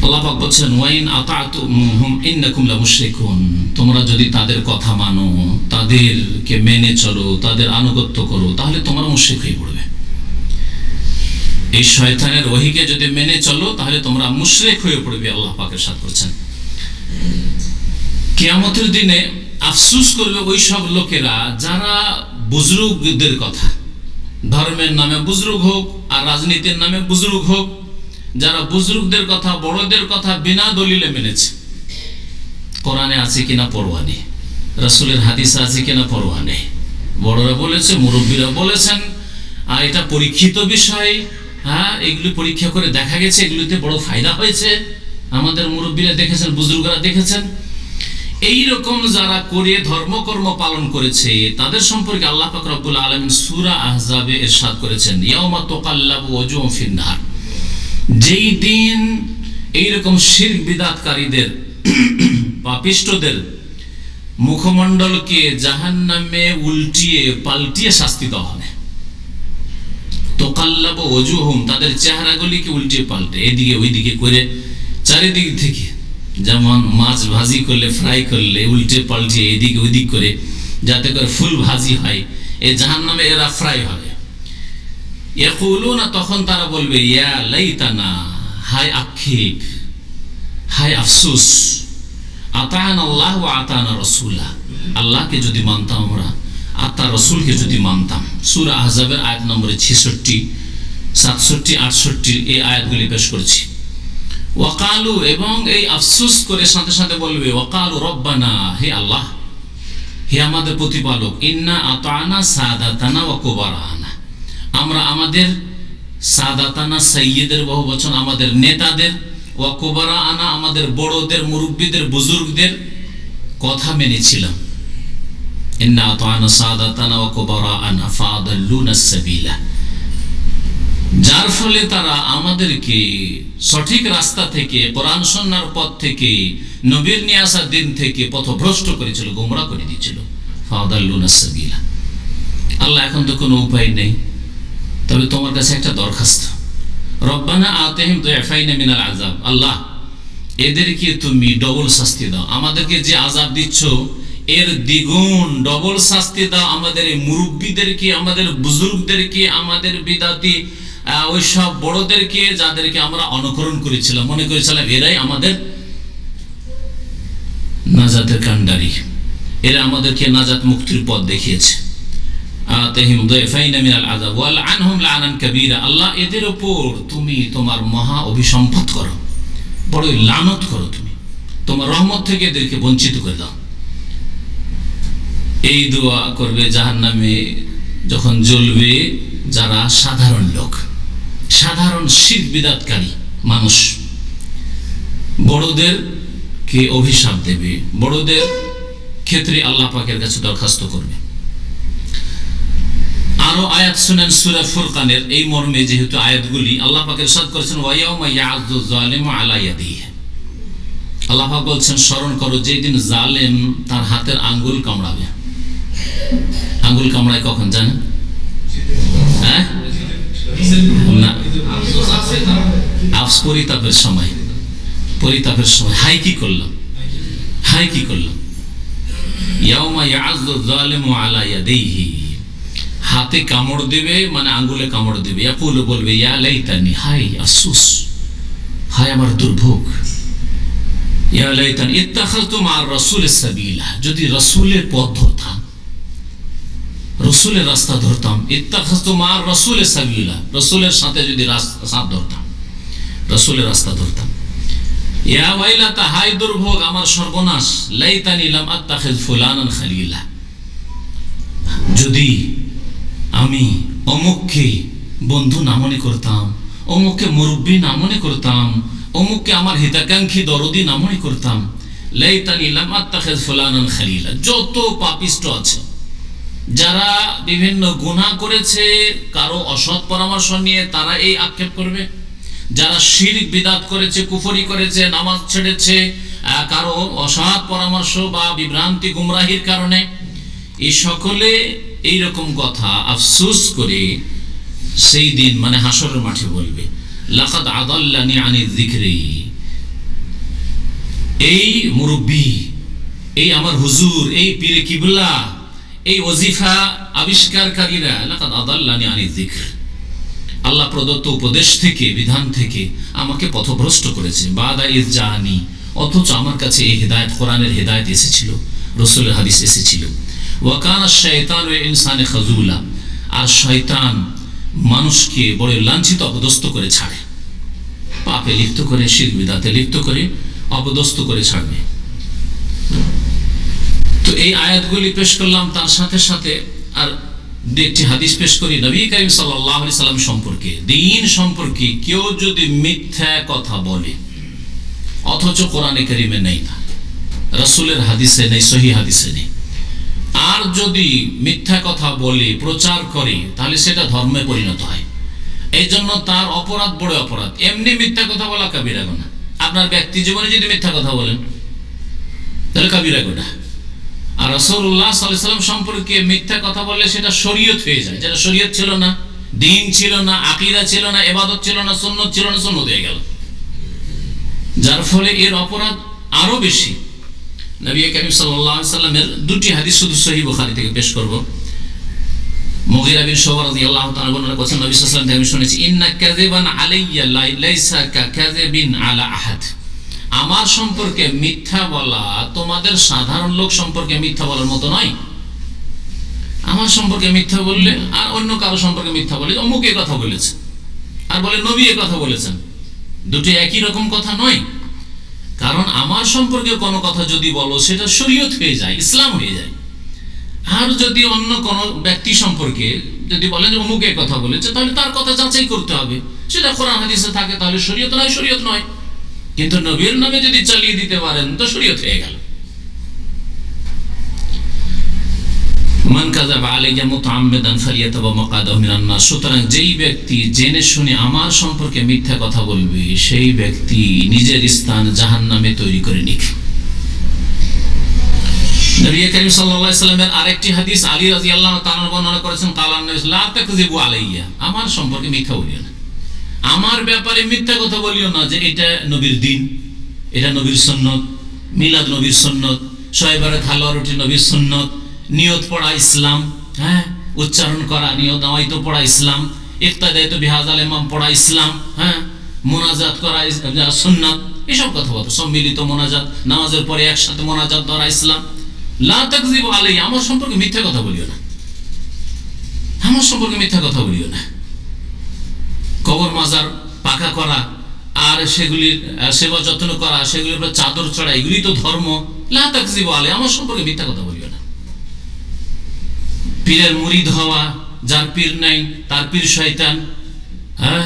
আল্লাহ পাক বলছেন ওয়াইন আতাতুহুম ইন্নাকুম লামুশরিকুন, তোমরা যদি তাদের কথা মানো, তাদেরকে মেনে চলো, তাদের আনুগত্য করো, তাহলে তোমরা মুশরিক হয়ে পড়বে। এই শয়তানের ওহীকে যদি মেনে চলো তাহলে তোমরা মুশরিক হয়ে পড়বে, আল্লাহ পাক ইরশাদ করছেন। কিয়ামতের দিনে আফসোস করবে ওই সব লোকেরা যারা বুজরুগদের কথা, ধর্মের নামে বুজরুগ হোক আর রাজনীতির নামে বুজরুগ হোক, যারা বুজরুগদের কথা, বড়দের কথা বিনা দলিলে মেনেছে। কোরআনে আছে কিনা পরোয়া নেই, রাসূলের হাদিসে আছে কিনা পরোয়া নেই। বড়রা বলেছে, মুরব্বীরা বলেছেন, আর এটা পরীক্ষিত বিষয়। হ্যাঁ, এগুলি পরীক্ষা করে দেখা গেছে এগুলিতে বড় ফায়দা হয়েছে। আমাদের মুরব্বীরা দেখেছেন, বুজুর্গরা দেখেছেন। এই রকম যারা করে ধর্মকর্ম পালন করেছে তাদের সম্পর্কে আল্লাহ পাক রব্বুল আলামিন সূরা আহজাবে ইরশাদ করেছেন, ইয়াউমা তুকাল্লাবু ওয়াজুহুম ফিন-নার। যেই দিন এইরকম শিরক বিদআতকারীদের পাপিষ্ঠদের মুখমণ্ডলকে জাহান্নামে উল্টিয়ে পাল্টিয়ে শাস্তি দেওয়া হবে। তুকাল্লাবু ওয়াজুহুম, তাদের চেহারাগুলিকে উল্টিয়ে পাল্টে এদিকে ওইদিকে করে চারিদিক থেকে, যেমন মাছ ভাজি করলে ফ্রাই করলে উল্টে পাল্টে এদিকে ওইদিক করে যাতে করে ফুল ভাজি হয়, এই জাহান্নামে এরা ফ্রাই হবে। ইয়াকুলুনা, তখন তারা বলবে, ইয়া লাইতানা, হায় আক্ষেপ, হায় আফসোস, আতানা আল্লাহ ওয়া আতানা রাসূলা, আল্লাহকে যদি মানতাম আমরা, আর তার রাসূলকে যদি মানতাম। সূরা আহজাবের আয়াত নম্বর 66, 67, 68 এই আয়াতগুলি পেশ করেছি। ওয়াকালু, এবং এই আফসোস করে সাথে সাথে বলবে, ওয়াকালু রব্বানা, হে আল্লাহ, হে আমাদের প্রতিপালক, ইন্না আতানা সাদাতানা ওয়া কুবারানা, আমরা আমাদের সাদাতানা, সাইয়্যিদের বহু বচন, আমাদের নেতাদের, ওয়া কুবারানা, আমাদের বড়দের, মুরব্বীদের, বুজুর্গদের কথা মেনেছিলাম। ইন্না আতানা সাদাতানা ওয়া কুবারানা ফাআদাল্লুনা সাবিলা, যার ফলে তারা আমাদেরকে সঠিক রাস্তা থেকে, কোরআন সুন্নাহর পথ থেকে, নবীর নিয়ে আসার দিন থেকে পথভ্রষ্ট করেছিল, গোমরাহ করে দিয়েছিল। ফাআদাল্লুনা সাবিলা। আল্লাহ, এখন তো কোনো উপায় নেই, তবে তোমার কাছে একটা দরখাস্ত, রব্বানা আতিহিম দুইফাইন মিনাল আযাব, আল্লাহ এদেরকে তুমি ডবল শাস্তি দাও, আমাদেরকে যে আযাব দিচ্ছ এর দ্বিগুণ ডবল শাস্তি দাও, আমাদের এই মুরব্বীদেরকে, আমাদের বুজুর্গদেরকে, আমাদের বিদাতি ওই সব বড়দেরকে, যাদেরকে আমরা অনুকরণ করেছিলাম, মনে করেছিলাম এরাই আমাদের নাজাতের কান্ডারি, এরা আমাদেরকে নাজাত মুক্তির পথ দেখিয়েছে। আতিহিম দুইফাইন মিনাল আযাব ওয়াল আনহুম লানান কাবীরা, আল্লাহ এদের উপর তুমি তোমার মহা অভিসম্পাত করো, বড় লানত করো, তুমি তোমার রহমত থেকে এদেরকে বঞ্চিত করে দাও। এই দোয়া করবে জাহান্নামে যখন জ্বলবে যারা সাধারণ লোক, সাধারণ শিরক বিদআতকারী মানুষ, বড়দেরকে অভিশাপ দেবে, বড়দের ক্ষেত্রে আল্লাহ পাকের কাছে দরখাস্ত করবে। আরো আয়াত শুনেন সূরা ফুরকানের এই মর্মে, যেহেতু আয়াতগুলি আল্লাহ পাক ইরশাদ করেছেন, ওয়া ইয়াউমা ইয়া'যু যালিমু আলা ইয়াদিহি, আল্লাহ পাক বলছেন স্মরণ করো যেই দিন জালেম তার হাতের আঙ্গুল কামড়াবে। আঙ্গুল কামড়ায় কখন জানেন? হ্যাঁ, না, আফস পরিতাপের সময়, পরিতাপের সময়। হাই কি করলাম, হাই কি করলাম। ইয়াউমা ইয়া'যু যালিমু আলা ইয়াদিহি, হাতে কামড় দেবে, মানে আঙ্গুলে কামড় দেবে। ইয়াকুলু, বলবে, ইয়া লাইতানি, হাই আফসোস, হায় আমার দুর্ভোগ, ইয়া লাইতানি ইত্তাখাযতু মা'আর রাসূলি সাবিলা, যদি রাসূলের পথ ধরতাম, রাসূলের রাস্তা ধরতাম। ইত্তাখাযতু মা'আর রাসূলি সাবিলা, রাসূলের সাথে যদি সাথ ধরতাম, রাসূলের রাস্তা ধরতাম। ইয়া ওয়াইলাতা, হায় দুর্ভোগ, আমার সর্বনাশ, লাইতানি লাম আত্তাখিয ফুলানান খালিলা, যদি আমি অমুককে বন্ধু না মনে করতাম, অমুককে মুরব্বী না মনে করতাম, অমুককে আমার হিতাকাঙ্ক্ষী দরদি না মনে করতাম। লাইতানি লাম আত্তাখিয ফুলানান খালিলা, যত পাপিষ্ট আছে, যারা বিভিন্ন গুনাহ করেছে, কারো অসৎ পরামর্শ নিয়ে তারা এই আক্ষেপ করবে, যারা শিরক বিদআত করেছে, কুফরি করেছে, নামাজ ছেড়েছে, কারো অসৎ পরামর্শ বা বিভ্রান্তি গুমরাহির কারণে, এই সকলে এইরকম কথা আফসোস করে সেই দিন, মানে হাসরের মাঠে বলবে, লাকাদ আদাল্লানি আনি যিকরি, এই মুরব্বী, এই আমার হুজুর, এই পীরে কিবলা, এই ওজিফা আবিষ্কারকারীরা, লাকাদ আদাল্লানি আনি যিকর, আল্লাহ প্রদত্ত উপদেশ থেকে, বিধান থেকে আমাকে পথভ্রষ্ট করেছে। বাদা ইজ জানি, অথচ আমার কাছে এই হেদায়েত, কোরআনের হেদায়েত এসেছিল, রাসূলের হাদিস এসেছিল। ওয়া কানা শাইতানু লিল ইনসানি খাযুলা, আর শয়তান মানুষকে বড় লাঞ্ছিত অপদস্থ করে ছাড়ে, পাপে লিপ্ত করে, শিরক বিদআতে লিপ্ত করে, অপদস্থ করে ছাড়বে। তো এই আয়াতগুলি পেশ করলাম, তার সাথে সাথে আর একটি হাদিস পেশ করি নবী করিম সাল্লাল্লাহু আলাইহি সাল্লাম সম্পর্কে, দ্বীন সম্পর্কে। কেউ যদি মিথ্যা কথা বলে, অথচ কোরআনে কারিমে নেই না, রাসূলের হাদিসে নেই, সহিহ হাদিসে নেই। আর যদি মিথ্যা কথা বলে প্রচার করে তাহলে সেটা ধর্মে পরিণত হয়। এই জন্য তার অপরাধ বড় অপরাধ। এমনি মিথ্যা কথা বলা কাবিরা গুনাহ। আপনার ব্যক্তি জীবনে যদি মিথ্যা কথা বলেন তাহলে কাবিরা গুনাহ। আর রাসূলুল্লাহ সাল্লাল্লাহু আলাইহি ওয়াসাল্লাম সম্পর্কে মিথ্যা কথা বললে সেটা শরীয়ত হয়ে যায়। যেটা শরীয়ত ছিল না, দ্বীন ছিল না, আকীদা ছিল না, ইবাদত ছিল না, সুন্নাত ছিল না, সুন্নাত হয়ে গেল। যার ফলে এর অপরাধ আরো বেশি। নবী করিম সাল্লাল্লাহু আলাইহি ওয়াসাল্লামের দুটি হাদিস শুধু সহিহ বুখারী থেকে পেশ করব। মুগীরা বিন শুবা রাদিয়াল্লাহু তাআলা বর্ণনা করেছেন, নবী সাল্লাল্লাহু আলাইহি ওয়াসাল্লাম থেকে আমি শুনেছি, ইন্না কাযিবান আলাইয়া লাইসা কাযিবিন আলা আহাদ। আমার সম্পর্কে মিথ্যা বলা তোমাদের সাধারণ লোক সম্পর্কে মিথ্যা বলার মতো নয়। আমার সম্পর্কে মিথ্যা বললে আর অন্য কারো সম্পর্কে মিথ্যা বলে, অমুক এই কথা বলেছে, আর বলে নবী এই কথা বলেছেন, দুটো একই রকম কথা নয়। কারণ আমার সম্পর্কে কোনো কথা যদি বলো সেটা শরীয়ত হয়ে যায়, ইসলাম হয়ে যায়। আর যদি অন্য কোনো ব্যক্তি সম্পর্কে যদি বলেন যে অমুক এই কথা বলেছে, তাহলে তার কথা যাচাই করতে হবে। সেটা কোরআন হাদিসে থাকে তাহলে শরীয়ত নয়, শরীয়ত নয়। কিন্তু নবীর নামে যদি চালিয়ে দিতে পারেন তো শরীয়ত হয়ে গেল। মান কাযাবা আলাইয়া মুতাআম্মিদান ফালিয়াতাবা মাকাদাহু মিনান নার। সুতরাং যেই ব্যক্তি জেনে শুনে আমার সম্পর্কে মিথ্যা কথা বলবে সেই ব্যক্তি নিজের স্থান জাহান্নামে তৈরি করে নিক। নবী করিম সাল্লাল্লাহু আলাইহি ওয়াসাল্লামের আরেকটি হাদিস আলী রাদিয়াল্লাহু তাআলা বর্ণনা করেছেন, কালান নবী লা তাকযিবু আলাইয়া, আমার সম্পর্কে মিথ্যা বলিও না, আমার ব্যাপারে মিথ্যা কথা বলিও না যে এটা নবীর দিন, এটা নবীর সুন্নত, মিলাদ নবীর সুন্নত, শবে বরাত হালুয়া রুটি নবীর সুন্নত, নিয়ত পড়া ইসলাম, হ্যাঁ, উচ্চারণ করা নিয়ত নওয়াইতো পড়া ইসলাম, ইক্তাদাইতু বিহাযাল ইমাম পড়া ইসলাম, হ্যাঁ, মুনাজাত করা সুন্নাত, এসব কথা বলতো। সম্মিলিত মুনাজাত, নামাজের পরে একসাথে মুনাজাত ধরা ইসলাম। লা তাকযিবু আলাইয়া, আমার সম্পর্কে মিথ্যা কথা বলিও না, আমার সম্পর্কে মিথ্যা কথা বলিও না। কবর মাজার পাকা করা আর সেগুলির সেবা যত্ন করা, সেগুলির উপর চাদর চড়া, এগুলি তো ধর্ম। লা তাকযিবু আলাইয়া, আমার সম্পর্কে মিথ্যা কথা বলিও না। পীরের মুরিদ হওয়া, যার পীর নাই তার পীর শয়তান, হ্যাঁ,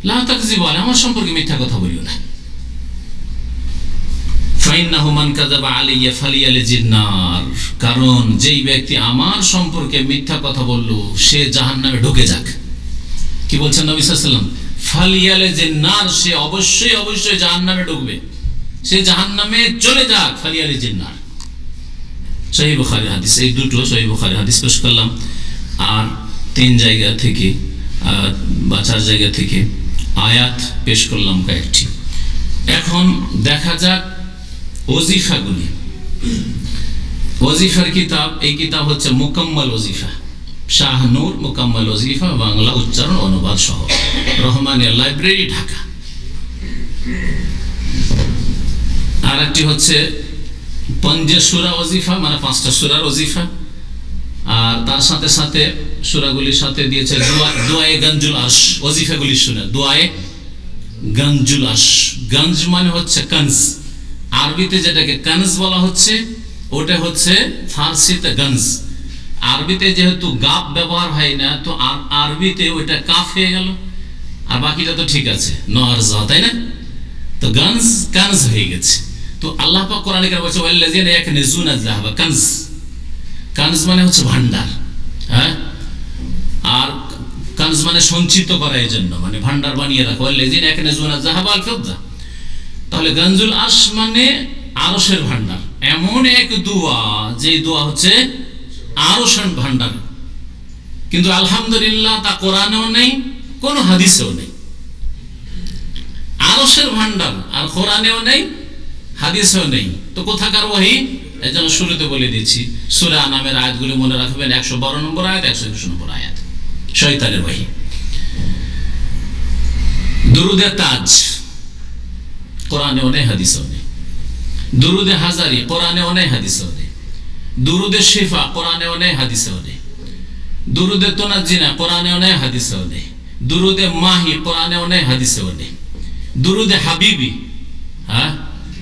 লা তাকযিবু আলাইয়া, আমার সম্পর্কে মিথ্যা কথা বলিও না। ফাইন্নাহু মান কাযাবা আলাইয়া ফালিয়ালিজিন নার, কারণ যেই ব্যক্তি আমার সম্পর্কে মিথ্যা কথা বলল সে জাহান্নামে ঢুকে যাক। কি বলছেন নবী সাল্লাল্লাহু আলাইহি ওয়াসাল্লাম? ফালিয়ালিজিন নার, সে অবশ্যই অবশ্যই জাহান্নামে ঢুকবে, সে জাহান্নামে চলে যাক। ফালিয়ালিজিন নার, সহিহ বুখারী হাদিস। এই দুটো সহিহ বুখারী হাদিস পেশ করলাম। আর 3 জায়গা থেকে বা 4 জায়গা থেকে আয়াত পেশ করলাম কয়েকটি। এখন দেখা যাক ওজিফাগুলি। ওজিফার কিতাব, এই কিতাব হচ্ছে মুকাম্মাল ওজিফা, শাহ নূর মুকাম্মাল ওজিফা, বাংলা উচ্চারণ অনুবাদ সহ, রহমানিয়া লাইব্রেরি, ঢাকা। আর একটি হচ্ছে পঞ্জে সূরা ওজিফা, মানে 5টা সূরার ওজিফা। আর তার সাথে সাথে সূরাগুলির সাথে দিয়েছে দোয়ায়ে গঞ্জুল আরশ। ওজিফাগুলি শুনে, দোয়ায়ে গঞ্জুল আরশ। গঞ্জ মানে হচ্ছে কনজ, আরবিতে যেটাকে কনজ বলা হচ্ছে ওটা হচ্ছে ফার্সিতে গঞ্জ। আরবিতে যেহেতু গাপ ব্যবহার হয় না, তো আরবিতে ওইটা কাফ হয়ে গেল, আর বাকিটা তো ঠিক আছে, নরজা, তাই না? তো গঞ্জ কনজ হয়ে গেছে। তো আল্লাহ পাক কোরআনে কারিমে বলছে ওয়াল্লাযিনা ইয়াকনিজুনা যাহাবা, কনজ, কনজ মানে হচ্ছে ভান্ডার, হ্যাঁ, আর কনজ মানে সঞ্চিত করা, এই জন্য মানে ভান্ডার বানিয়ে রাখা। ওয়াল্লাযিনা ইয়াকনিজুনা যাহাবা আল ফিদ্দা, তাহলে গঞ্জুল আরশ মানে আরশের ভান্ডার। এমন এক দোয়া যে দোয়া হচ্ছে আরশের ভান্ডার, কিন্তু আলহামদুলিল্লাহ তা কোরআনেও নেই, কোন হাদিসেও নেই। আরশের ভান্ডার আর কোরআনেও নেই, হাদিসেও নেই, তো কোথাকার ওহী? এই জন্য শুরুতে বলে দিচ্ছি, সূরা নামের আয়াতগুলি মনে রাখবেন। 112 নম্বর আয়াত, 121 নম্বর আয়াত, শয়তানের ওহী। দুরুদে তাজ কোরআনেও নেই, হাদিসেও নেই। দুরুদে হাজারি কোরআনেও নেই, হাদিসেও নেই। দুরুদে শিফা কোরআনেও নেই, হাদিসেও নেই। দুরুদে তুনাজ্জিনা কোরআনেও নেই, হাদিসেও নেই। দুরুদে মাহি কোরআনেও নেই, হাদিসেও নেই। দুরুদে হাবিবি, হ্যাঁ,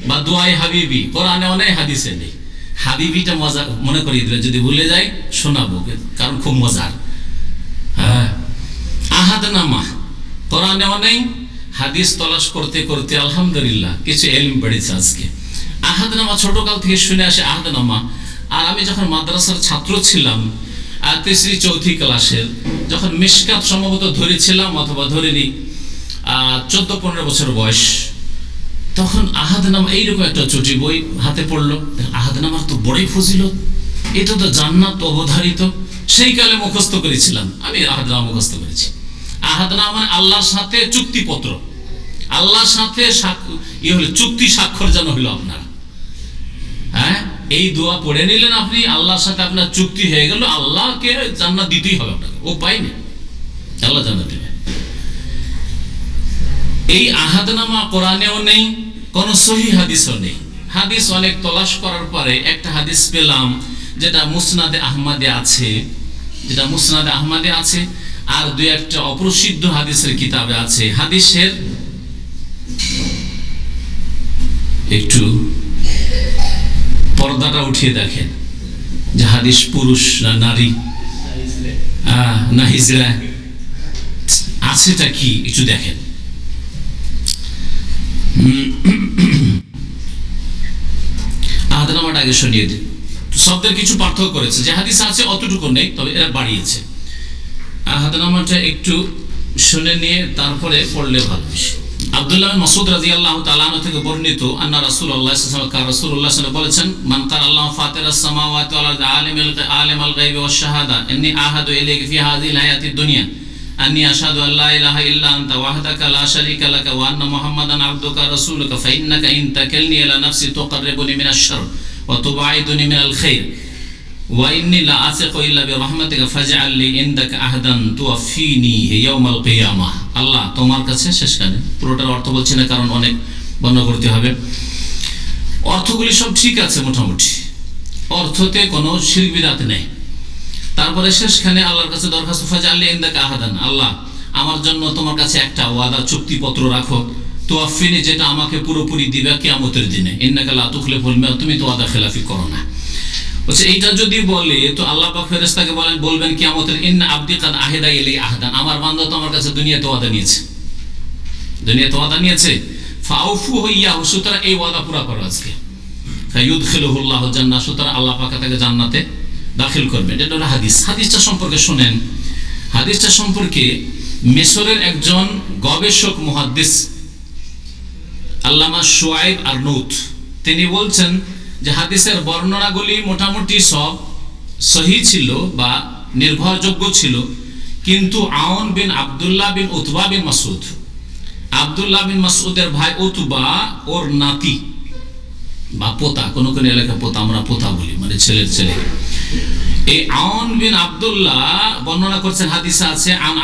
বা দোয়ায়ে হাবিবি কোরআনেও নেই, হাদিসে নেই। হাবিবিটা মজা মনে করিয়ে দিলে, যদি ভুলে যাই শোনাবো, কারণ খুব মজার। হ্যাঁ, আহাদ নামা কোরআনেও নেই, হাদিস তলাশ করতে করতে আলহামদুলিল্লাহ কিছু এলম বেড়েছে আজকে। আহাদনামা ছোটকাল থেকে শুনে আসে আহাদনামা। আর আমি যখন মাদ্রাসার ছাত্র ছিলাম, তেসরি চৌথি ক্লাসের, যখন মিশকাত সম্ভবত ধরেছিলাম অথবা ধরিনি, 14-15 বছর বয়স, তখন আহাদনামা এইরকম একটা চটি বই হাতে পড়লো। আহাদনামার তো বড়ই ফজিলত, এটা তো জান্নাত অবধারিত। সেই কালে মুখস্থ করেছিলাম আমি, আহাদনামা মুখস্থ করেছি। আহাদনামা মানে আল্লাহর সাথে চুক্তিপত্র, আল্লাহর সাথে চুক্তি স্বাক্ষর যেন হইল আপনার। হ্যাঁ, এই দোয়া পড়ে নিলেন আপনি, আল্লাহর সাথে আপনার চুক্তি হয়ে গেল, আল্লাহকে জান্নাত দিতেই হবে আপনাকে, উপায় নেই, আল্লাহ জান্নাত দিবেন। এই আহাদনামা কোরআনেও নেই, কোন সহিহ হাদিসও নেই। হাদিস অনেক তলাশ করার পরে একটা হাদিস পেলাম যেটা মুসনাদে আহমদে আছে, আর দুই একটা অপ্রসিদ্ধ হাদিসের কিতাবে আছে। হাদিসের একটু পর্দাটা উঠিয়ে দেখেন যে হাদিস পুরুষ না নারী না হিজড়া আছেটা কি একটু দেখেন। আহাদনামাটা আগে শুনিয়ে দিন। শব্দের কিছু পার্থক্য করেছে, যে হাদিস আছে অতটুকু নেই, তবে এরা বাড়িয়েছে। আহাদনামাটা একটু শুনে নিয়ে তারপরে পড়লে ভালো বেশি। আব্দুল্লাহ বিন মাসউদ রাদিয়াল্লাহু তাআলা আনহু থেকে বর্ণিত, আন্না রাসূলুল্লাহ সাল্লাল্লাহু আলাইহি ওয়াসাল্লাম বলেছেন, মান কারা আল্লাহু ফাতিরাস সামাওয়াতি ওয়াল আরদি আলিমাল গায়বি ওয়াশ শাহাদা ইন্নী আহাদু ইলাইকা ফি হাযিহিল হায়াতিদ দুনিয়া আন্নী আশহাদু আল্লা ইলাহা ইল্লা আনতা ওয়াহদাকা লা শারীকা লাকা ওয়া আন্না মুহাম্মাদান আবদুকা রাসূলুকা ফাইন্নাকা ইন তাকালনি ইলা নাফসি তুকাররিবুনি মিনাশ শারর ওয়া তুবাইদুনি মিনাল খাইর ওয়া ইন্নী লা আসিকু ইল্লা বিরহমাতিকা ফাজআল লি ইনদাকা আহদান তুওয়াফিনি ইয়াউমাল কিয়ামাহ। আল্লাহ তোমার কাছে, শেষখানে পুরোটার অর্থ বলছি না কারণ অনেক বর্ণনা করতে হবে। অর্থগুলি সব ঠিক আছে মোটামুটি, অর্থতে কোনো শিরক বিদআত নেই। তারপরে শেষখানে আল্লাহর কাছে দরখাস্ত, ফাজআল লি ইনদাকা আহদান, আল্লাহ আমার জন্য তোমার কাছে একটা ওয়াদা চুক্তিপত্র রাখো, তুওয়াফিনি, যেটা আমাকে পুরোপুরি দিবে কিয়ামতের দিনে, ইন্নাকা লা তুখলিফুল মিয়াদ, তুমি তো ওয়াদা খেলাফি করো না। বলছে এইটা যদি বলে তো আল্লাহ পাক ফেরেশতাকে বলবেন কিয়ামতের, ইন্না আবদি কাদ আহাদা ইলাই আহদান, আমার বান্দা তো আমার কাছে দুনিয়াতে ওয়াদা নিয়েছে, ফাউফু ইয়াহু, সুতরাং এই ওয়াদা পুরা করো আজকে। ফায়ুদখিলুহুল্লাহু জান্নাহ, সুতরাং আল্লাহ পাক তাকে জান্নাতে দাখিল করবেন। এটা হলো হাদিস। হাদিসটা সম্পর্কে শুনেন। হাদিসটা সম্পর্কে মিশরের একজন গবেষক মুহাদ্দিস আল্লামা শুআইব আরনুত তিনি বলছেন যে হাদিসের বর্ণনাগুলি মোটামুটি সব সহিহ ছিল বা নির্ভরযোগ্য ছিল, কিন্তু আউন বিন আব্দুল্লাহ বিন উতবা বিন মাসউদ, আব্দুল্লাহ বিন মাসউদের ভাই উতবা, ওর নাতি বা পোতা, কোন কোন এলাকায় পোতা, আমরা পোতা বলি, মানে ছেলের ছেলে, এই আউন বিন আব্দুল্লাহ বর্ণনা করছেন, হাদিসে আছে আন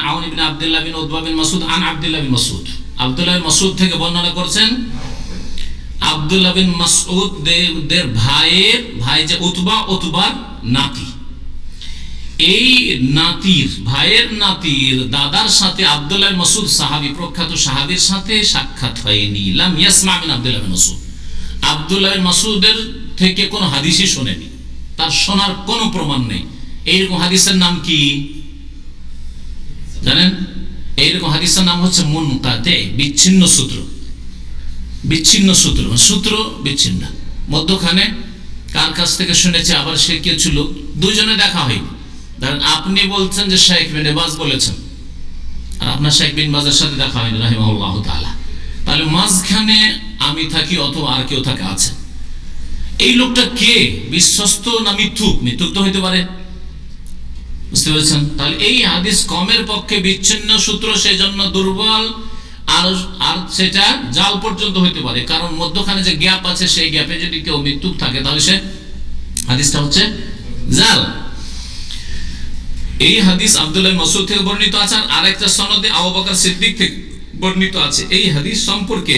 আউন বিন আব্দুল্লাহ বিন উতবা বিন মাসউদ আন আব্দুল্লাহ বিন মাসউদ, আব্দুল্লাহ বিন মাসউদ থেকে বর্ণনা করছেন আব্দুল্লাহ বিন মাসউদ দের ভাই যে উতবার নাতি, এই ভাইয়ের নাতির দাদার সাথে আব্দুল্লাহ বিন মাসউদ সাহাবী, প্রখ্যাত সাহাবীর সাথে সাক্ষাৎ হয়নি। লাম ইয়াসমা মিন আব্দুল্লাহ বিন মাসউদ, আব্দুল্লাহ বিন মাসউদের থেকে কোনো হাদিসই শোনেনি, তার শোনার কোনো প্রমাণ নেই। এইরকম হাদিসের নাম কি জানেন? এইরকম হাদিসের নাম হচ্ছে মুনকাতে, বিচ্ছিন্ন সূত্র, সূত্র বিচ্ছিন্ন। মধ্যখানে কার কাছ থেকে শুনেছে, আবার সে কে ছিল, দুজনে দেখা হয়নি। ধরেন আপনি বলছেন যে শাইখ বিন বাজ বলেছেন, আর আপনার শাইখ বিন বাজের সাথে দেখা হয়নি রাহিমাহুল্লাহ তাআলা, তাহলে মাঝখানে আমি থাকি অথবা আর কেউ থাকে আছে। এই লোকটা কে, বিশ্বস্ত না মিথ্যুক? মিথ্যুক তো হইতে পারে, বুঝতে পেরেছেন? তাহলে এই হাদিস কমের পক্ষে বিচ্ছিন্ন সূত্র, সেই জন্য দুর্বল, আর সেটা জাল পর্যন্ত হইতে পারে, কারণ মধ্যখানে যে গ্যাপ আছে সেই গ্যাপে যদি কেউ মিথ্যুক থাকে তাহলে সে হাদিসটা হচ্ছে জাল। এই হাদিস আব্দুল্লাহ বিন মাসউদ থেকে বর্ণিত আছে, আর আরেকটা সনদে আবু বকর সিদ্দিক থেকে বর্ণিত আছে। এই হাদিস সম্পর্কে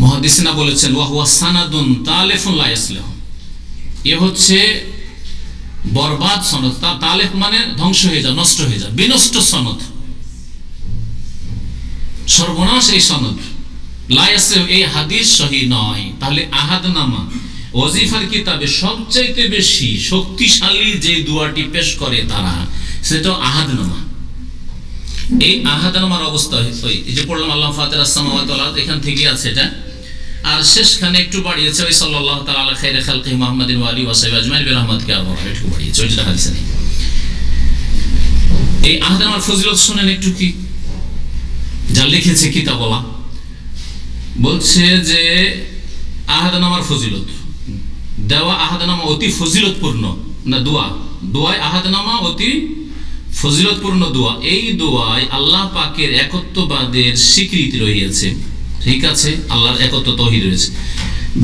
মুহাদ্দিসিনা বলেছেন, ওয়া হুয়া সানাদুন তালিফুন লা ইয়াসলিহু, এ হচ্ছে বরবাদ সনদ। তালিফ মানে ধ্বংস হয়ে যায়, নষ্ট হয়ে যায়, বিনষ্ট সনদ, সর্বনাশ এই সনদ। লা ইয়াসলিহু, এই হাদিস সহিহ নয়। তাহলে আহাদনামা ওয়াজিফার কিতাবে সবচাইতে বেশি শক্তিশালী যে দুয়াটি পেশ করে তারা, সেটা আহাদনামা। এই আহাদানামার অবস্থা ওই এই যে পড়লাম আল্লাহ ফাতিরাস সামাওয়াতি ওয়াল আরদ, এখান থেকে আছে এটা। আর শেষখানে একটু বাড়িয়েছে ওই সাল্লাল্লাহু তাআলা আলা খাইরি খালকিহি মুহাম্মাদিন ওয়া আলিহি ওয়া সাহবিহি আজমাইন বিরহমাতিকা ইয়া আরহামার রাহিমিন, একটু বাড়িয়েছে, ওইটা হাদিসে নেই। এই আহাদানামার ফজিলত শুনেন একটু, কি যা লিখেছে কিতাবওয়ালা বলছে যে আহাদানামার ফজিলত দেওয়া, আহাদানামা অতি ফজিলতপূর্ণ না দোয়ায় আহাদানামা অতি ফজিলতপূর্ণ দোয়া। এই দোয়ায় আল্লাহ পাকের একত্ববাদের স্বীকৃতি রহিয়াছে, ঠিক আছে, আল্লাহর একত্ব তৌহিদ রয়েছে,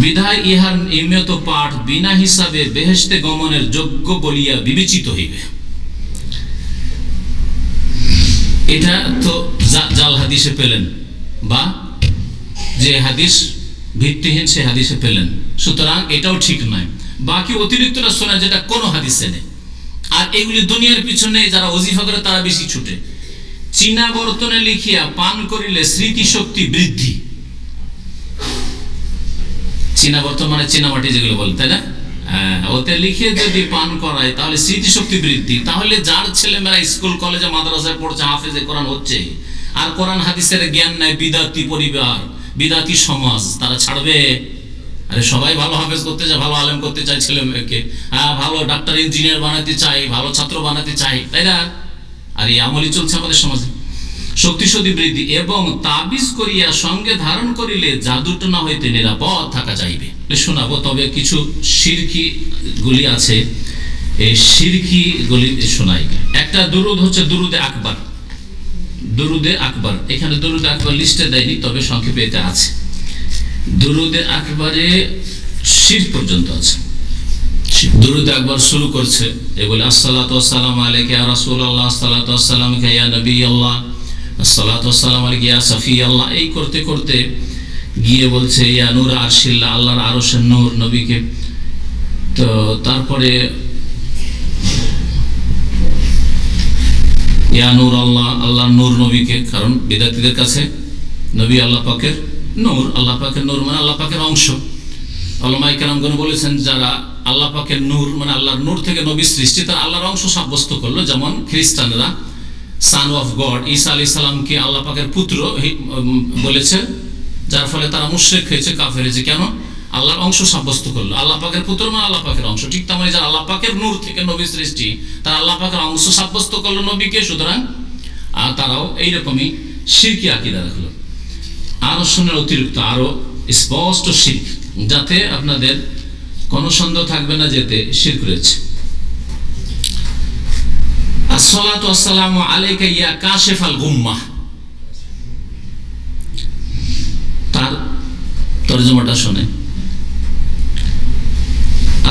বিধায় ইহার নিয়মিত পাঠ বিনা হিসাবে বেহেশতে গমনের যোগ্য বলিয়া বিবেচিত হইবে। এটা তো জাল হাদিসে পেলেন, বা যে হাদিস ভিত্তিহীন সে হাদিসে পেলেন, সুতরাং এটাও ঠিক নয়। বাকি অতিরিক্তটা শোনা যেটা কোনো হাদিসে নেই। আর এগুলি দুনিয়ার পিছনে যারা ওজিফা করে তারা বেশি ছুটে। চীনা বর্তনে লিখিয়া পান করিলে স্মৃতিশক্তি বৃদ্ধি। চীনা বর্তন মানে চীনা মাটি যেগুলো বলে, তাই না? ওতে লিখে যদি পান করায় তাহলে স্মৃতিশক্তি বৃদ্ধি। তাহলে যার ছেলেমেয়েরা স্কুল কলেজে মাদ্রাসায় পড়ছে, হাফেজে কোরআন হচ্ছে, আর কোরআন হাদিসের জ্ঞান নাই, বিদাতি পরিবার, বিদাতি সমাজ, তারা ছাড়বে? আরে সবাই ভালো হাফেজ করতে চায়, ভালো আলেম করতে চায় ছেলে মেয়েকে, ভালো ডাক্তার ইঞ্জিনিয়ার বানাতে চাই, ভালো ছাত্র বানাতে চাই, তাই না? আর এই আমলই চলছে আমাদের সমাজে। শক্তিশক্তি বৃদ্ধি এবং তাবিজ করিয়া সঙ্গে ধারণ করিলে জাদুটনা হইতে নিরাপদ থাকা যাইবে। শোনাবো, তবে কিছু শিরকি গুলি আছে, এই শিরকি গুলি শোনাই। একটা দুরুদ হচ্ছে দুরুদে আকবার। দুরুদে আকবার, এখানে দুরুদে আকবার লিস্টে দেয়নি, তবে সংক্ষেপে এটা আছে। দুরুদে আকবারে শির পর্যন্ত আছে। দুরুদে আকবার শুরু করছে এ বলে, আসসালাতু ওয়াসসালামু আলাইকা ইয়া রাসূলুল্লাহ, আসসালাতু ওয়াসসালামু আলাইকা ইয়া নবিয়াল্লাহ, আসসালাতু ওয়াসসালামু আলাইকা ইয়া সাফিয়াল্লাহ। এই করতে করতে গিয়ে বলছে ইয়া নূর আরশিল্লাহ, আল্লাহর আরশের নূর নবীকে। তো তারপরে ইয়া নূর আল্লাহ, আল্লাহর নূর নবীকে, কারণ বিদাতীদের কাছে নবী আল্লাহ পাকের নূর, আল্লাহ পাকের নূর মানে আল্লাহ পাকের অংশ। উলামায়ে কেরামগণ বলেছেন যারা আল্লাহ পাকের নূর মানে আল্লাহর নূর থেকে নবী সৃষ্টি, তারা আল্লাহর অংশ সাব্যস্ত করলো। যেমন খ্রিস্টানরা সান অফ গড ঈসা আলাইহিস সালামকে আল্লাহ পাকের পুত্র বলেছে, যার ফলে তারা মুশরিক হয়েছে, কাফের হয়েছে। কেন? আল্লাহর অংশ সাব্যস্ত করলো। আল্লাহ পাকের পুত্র মানে আল্লাহ পাকের অংশ। ঠিক তেমনি যারা আল্লাহ পাকের নূর থেকে নবী সৃষ্টি, তারা আল্লাহ পাকের অংশ সাব্যস্ত করলো নবীকে, সুতরাং তারাও এইরকমই শিরকি আকীদা রাখলো। আরো শুনে অতিরিক্ত আরো স্পষ্ট শিরক, যাতে আপনাদের কোনো সন্দেহ থাকবে না যেতে শিরক রয়েছে। আসসালাতু ওয়াসসালামু আলাইকা ইয়া কাশিফাল গুম্মাহ, তার তরজমাটা শুনে।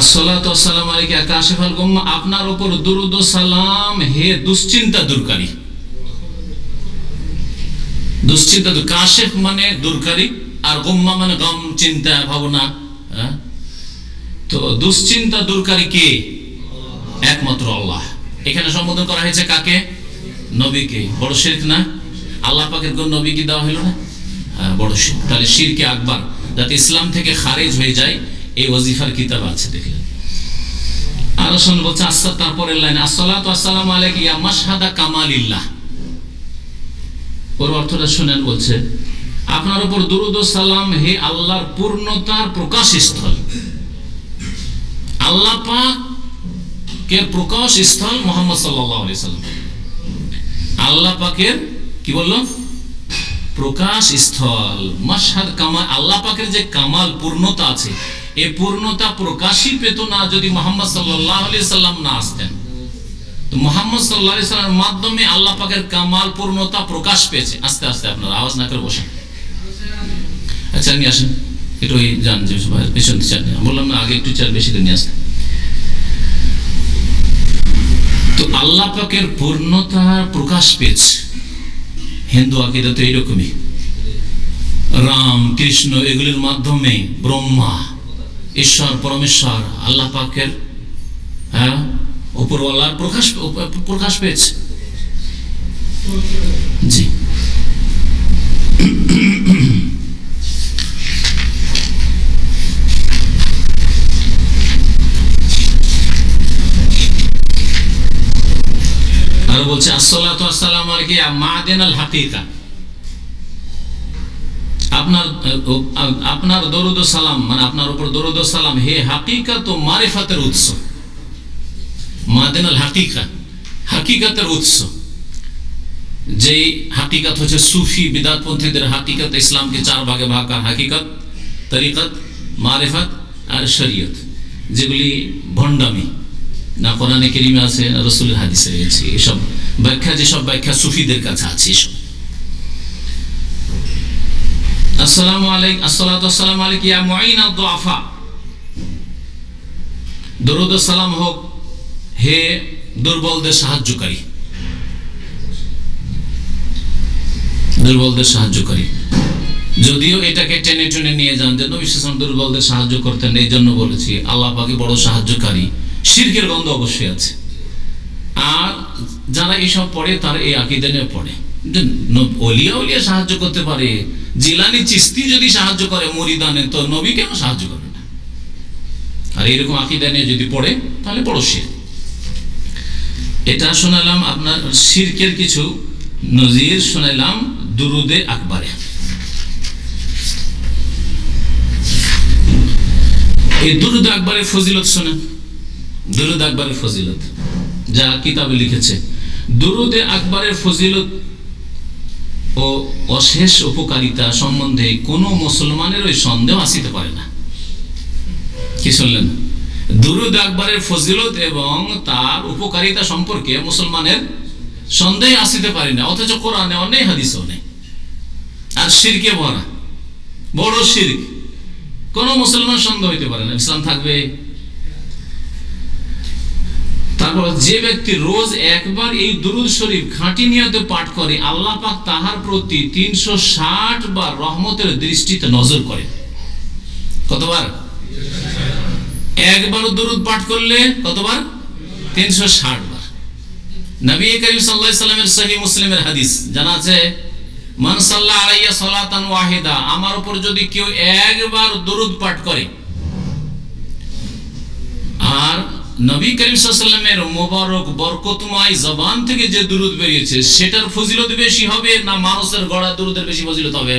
আসসালাতু ওয়াসসালামু আলাইকা ইয়া কাশিফাল গুম্মাহ, আপনার উপর দুরূদ ও সালাম হে দুশ্চিন্তা দূরকারী। দুশ্চিন্তা, কাশিফ মানে দূরকারী, আর গুম্মা মানে গম, চিন্তা, ভাবনা। তো দুশ্চিন্তা দূরকারী কে? একমাত্র আল্লাহ। এখানে সম্বোধন করা হয়েছে কাকে? নবীকে। বড় শিরক না? আল্লাহ পাকের কোন নবীকে দেওয়া হলো না? বড় শিরক। তাহলে শিরকে আকবার, যাতে ইসলাম থেকে খারিজ হয়ে যায়, এই ওয়াজিফার কিতাব আছে, দেখলেন। আর শুনুন বলছে তারপরের লাইন, আসসালাতু ওয়াসসালামু আলাইকা ইয়া মাশহাদা কামালিল্লাহ। ওর অর্থটা শুনেন, বলছে আপনার উপর দুরূদ ও সালাম হে আল্লাহর পূর্ণতার প্রকাশ স্থল। আল্লাহ পাকের প্রকাশ স্থল মুহাম্মদ সাল্লাল্লাহু আলাইহি সাল্লাম। আল্লাহ পাকের কি বলল? প্রকাশ স্থল। মাশহাদ কামাল, আল্লাহ পাকের যে কামাল পূর্ণতা আছে, এই পূর্ণতা প্রকাশই পেত না যদি মুহাম্মদ সাল্লাল্লাহু আলাইহি সাল্লাম না আসতেন। তো মুহাম্মদ সাল্লাল্লাহু আলাইহি সাল্লামের মাধ্যমে আল্লাহ পাকের কামাল পূর্ণতা প্রকাশ পেয়েছে। আস্তে আস্তে আপনারা আওয়াজ না করে বসেন। আচ্ছা নিয়ে আসেন একটু, ওই যান যে পেছন চার, বললাম না আগে একটু চার বেশি করে নিয়ে আসতেন। তো আল্লাহ পাকের পূর্ণতা প্রকাশ পেয়েছে। হিন্দু আকীদা তো এইরকমই, রাম কৃষ্ণ এগুলির মাধ্যমে ব্রহ্মা, ঈশ্বর পরমেশ্বর আল্লাহ পাকের উপরওয়ালার প্রকাশ পেয়েছে। জি আর বলছে আসসালাতু আসসালামু আলাইকা ইয়া মাদিনাল হাকিকা, আপনার দরুদ ও সালাম, মানে আপনার উপর দরুদ ও সালাম হে হাকিকাত ও মারিফাতের উৎস। মাদিনাল হাকিকা, হাকিকাতের উৎস। যেই হাকিকাত হচ্ছে সুফি বিদাতপন্থীদের হাকিকাত, ইসলামকে 4 ভাগে ভাগ করা, হাকিকাত, তরিকত, মারিফাত আর শরীয়ত, যেগুলি ভণ্ডামি, না কোরআনে কারীমে আছে না রাসূলের হাদিসে রয়েছে। এসব ব্যাখ্যা, যেসব ব্যাখ্যা সুফিদের কাছে আছে, এসব। আসসালামু আলাইকুম, আসসালাতু ওয়াসসালামু আলাইকা ইয়া মুঈন আদ-দুআফা, দরুদ ও সালাম হোক হে দুর্বলদের সাহায্যকারী, দুর্বলদের সাহায্যকারী। যদিও এটাকে টেনে টেনে নিয়ে যান যে নবী সাল্লাল্লাহু আলাইহি ওয়াসাল্লাম দুর্বলদের সাহায্য করতেন, এই জন্য বলেছি আল্লাহ পাকই বড় সাহায্যকারী। শিরকের গন্ধ অবশ্যই আছে। আর যারা এসব পড়ে তারা এই আকীদা নিয়ে পড়ে যে ওলিয়া ওলিয়া সাহায্য করতে পারে, জিলানি চিস্তি যদি সাহায্য করে মুরিদানে, তো নবী কেন সাহায্য করবে না? আর এরকম আকীদা নিয়ে যদি পড়ে তাহলে বড় শিরক। এটা শোনালাম আপনার শিরকের কিছু নজির, শোনালাম দুরুদে আকবারে। এই দুরুদ আকবরের ফজিলত শোনেন। দুরুদ আকবরের ফজিলত যা কিতাবে লিখেছে, দুরুদে আকবরের ফজিলত ও অশেষ উপকারিতা সম্বন্ধে কোনো মুসলমানের ওই সন্দেহ আসিতে পারে না। কি শুনলেন? দুরুদ আকবরের ফজিলত এবং তার উপকারিতা সম্পর্কে মুসলমানের সন্দেহ আসিতে পারে না, অথচ কোরআনে অনেক হাদিসও নেই। আর শিরকে ভরা, বড় শিরক, কোন মুসলমান সন্দেহ হইতে পারে না ইসলাম থাকবে। তারপর যে ব্যক্তি রোজ একবার এই দুরূদ শরীফ খাঁটি নিয়তে পাঠ করে, আল্লাহ পাক তাহার প্রতি 360 বার রহমতের দৃষ্টিতে নজর করে। কতবার? একবার দুরূদ পাঠ করলে কতবার? 360 বার। নবী করিম সাল্লাল্লাহু আলাইহি সাল্লামের সহিহ মুসলিমের হাদিস জানা আছে, মান সাল্লা আলাইয়া সালাতান ওয়াহিদা, আমার উপর যদি কেউ একবার দুরূদ পাঠ করে, আর নবী করিম সাল্লাল্লাহু আলাইহি সাল্লামের মোবারক বরকতময় জবান থেকে যে দুরূদ বেরিয়েছে সেটার ফজিলত বেশি হবে না মানুষের গড়া দুরূদের বেশি ফজিলত হবে?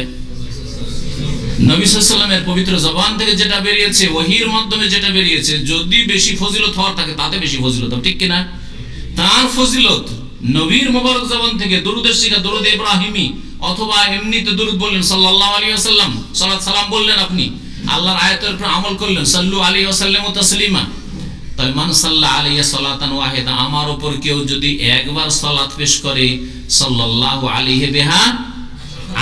নবী সাল্লাল্লাহু আলাইহি সাল্লামের পবিত্র জবান থেকে যেটা বেরিয়েছে, ওহীর মাধ্যমে যেটা বেরিয়েছে, যদি বেশি ফজিলত হওয়ার থাকে তাতে বেশি ফজিলত হবে, ঠিক কিনা? তার ফজিলত নবীর মোবারক জবান থেকে দুরূদের শিখা, দুরূদ ইব্রাহিমী, অথবা এমনিতে দুরূদ বললেন সাল্লাল্লাহু আলাইহি ওয়াসাল্লাম, সালাত সালাম বললেন, আপনি আল্লাহর আয়াতের উপর আমল করলেন, সাল্লু আলাইহি ওয়াসাল্লামু তাসলিমা। তাই মান সাল্লা আলাইহি সালাতান ওয়াহিদা, আমার উপর কেউ যদি একবার সালাত পেশ করে, সাল্লাল্লাহু আলাইহি বিহা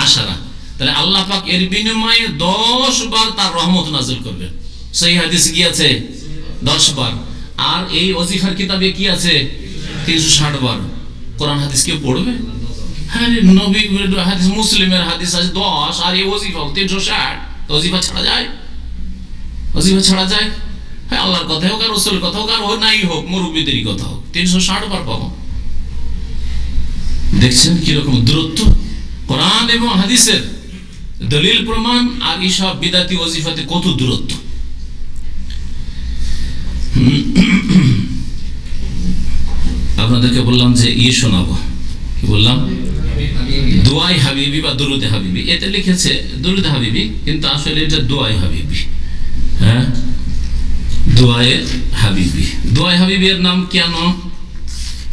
আশারা, তাহলে আল্লাহ পাক এর বিনিময়ে 10 বার তার রহমত নাযিল করবেন। সেই হাদিস কি আছে? 10 বার। আর এই ওজিফার কিতাবে কি আছে? 360 বার। কোরআন হাদিস কেউ পড়বে? হ্যাঁ, নবী হাদিস, মুসলিমের হাদিস আছে 10, আর এই ওজিফা 360। ওজিফা ছাড়া যায়? ওজিফা ছাড়া যায়? হ্যাঁ, আল্লাহর কথা হোক আর রাসূলের কথা হোক আর নাই হোক মুরব্বিদেরই কথা হোক, 360 বার পাবো। দেখছেন কিরকম দূরত্ব কোরআন এবং হাদিসের দলিল প্রমাণ আর এইসব বিদাতি ওজিফাতে কত দূরত্ব। আপনাদেরকে বললাম যে শোনাবো, কি বললাম? দোয়াই হাবিবি বা দুরুদে হাবিবি, এতে লিখেছে দুরুদে হাবিবি, কিন্তু আসলে এটা দোয়াই হাবিবি। হ্যাঁ, দোয়ায়ে হাবিবি। দোয়াই হাবিবির নাম কেন?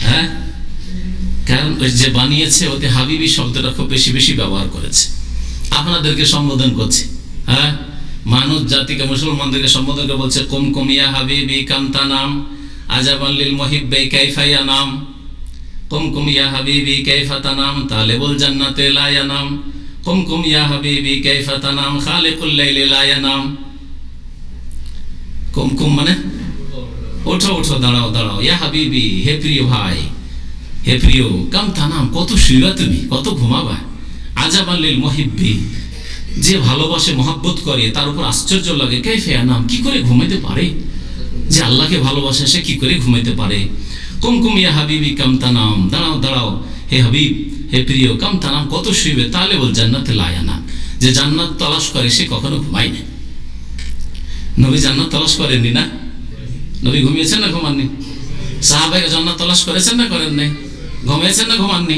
হ্যাঁ, কারণ ওই যে বানিয়েছে ওতে হাবিবি শব্দটা খুব বেশি বেশি ব্যবহার করেছে। আপনাদেরকে সম্বোধন করছে, হ্যাঁ, মানব জাতিকে, মুসলমানদেরকে সম্বোধন করে বলছে কুমকুম ইয়া হাবিবি কামতা নাম আজাবান লিল মুহিব্বি কাইফা ইয়ানাম, কুমকুম ইয়া হাবিবি কাইফা তানাম তালিবুল জান্নাতি লা ইয়ানাম, কুমকুম ইয়া হাবিবি কাইফা তানাম খালিকুল লাইলি লা ইয়ানাম। কুমকুম মানে ওঠো ওঠো, দাঁড়াও দাঁড়াও, ইয়া হাবিবি, হে প্রিয় ভাই, হে প্রিয়, কামতা নাম, কত শুইবা তুমি, কত ঘুমাবা, আজাবান লিল মুহিব্বি, যে ভালোবাসে মহব্বত করে তার উপর আশ্চর্য লাগে, কাইফা ইয়ানাম, কি করে ঘুমাইতে পারে, যে আল্লাহকে ভালোবাসে সে কি করে ঘুমাইতে পারে। কুমকুম ইয়া হাবিবি কামতা নাম, দাঁড়াও দাঁড়াও, হে হাবিব, হে প্রিয়, কামতা নাম, কত শুইবে, তালিবুল জান্নাতি লা ইয়ানাম, যে জান্নাত তালাশ করে সে কখনো ঘুমায় না। নবী জান্নাত তালাশ করেননি না? নবী ঘুমিয়েছেন না ঘুমাননি? সাহাবায়ে জান্নাত তালাশ করেছেন না করেন নাই? ঘুমিয়েছেন না ঘুমাননি?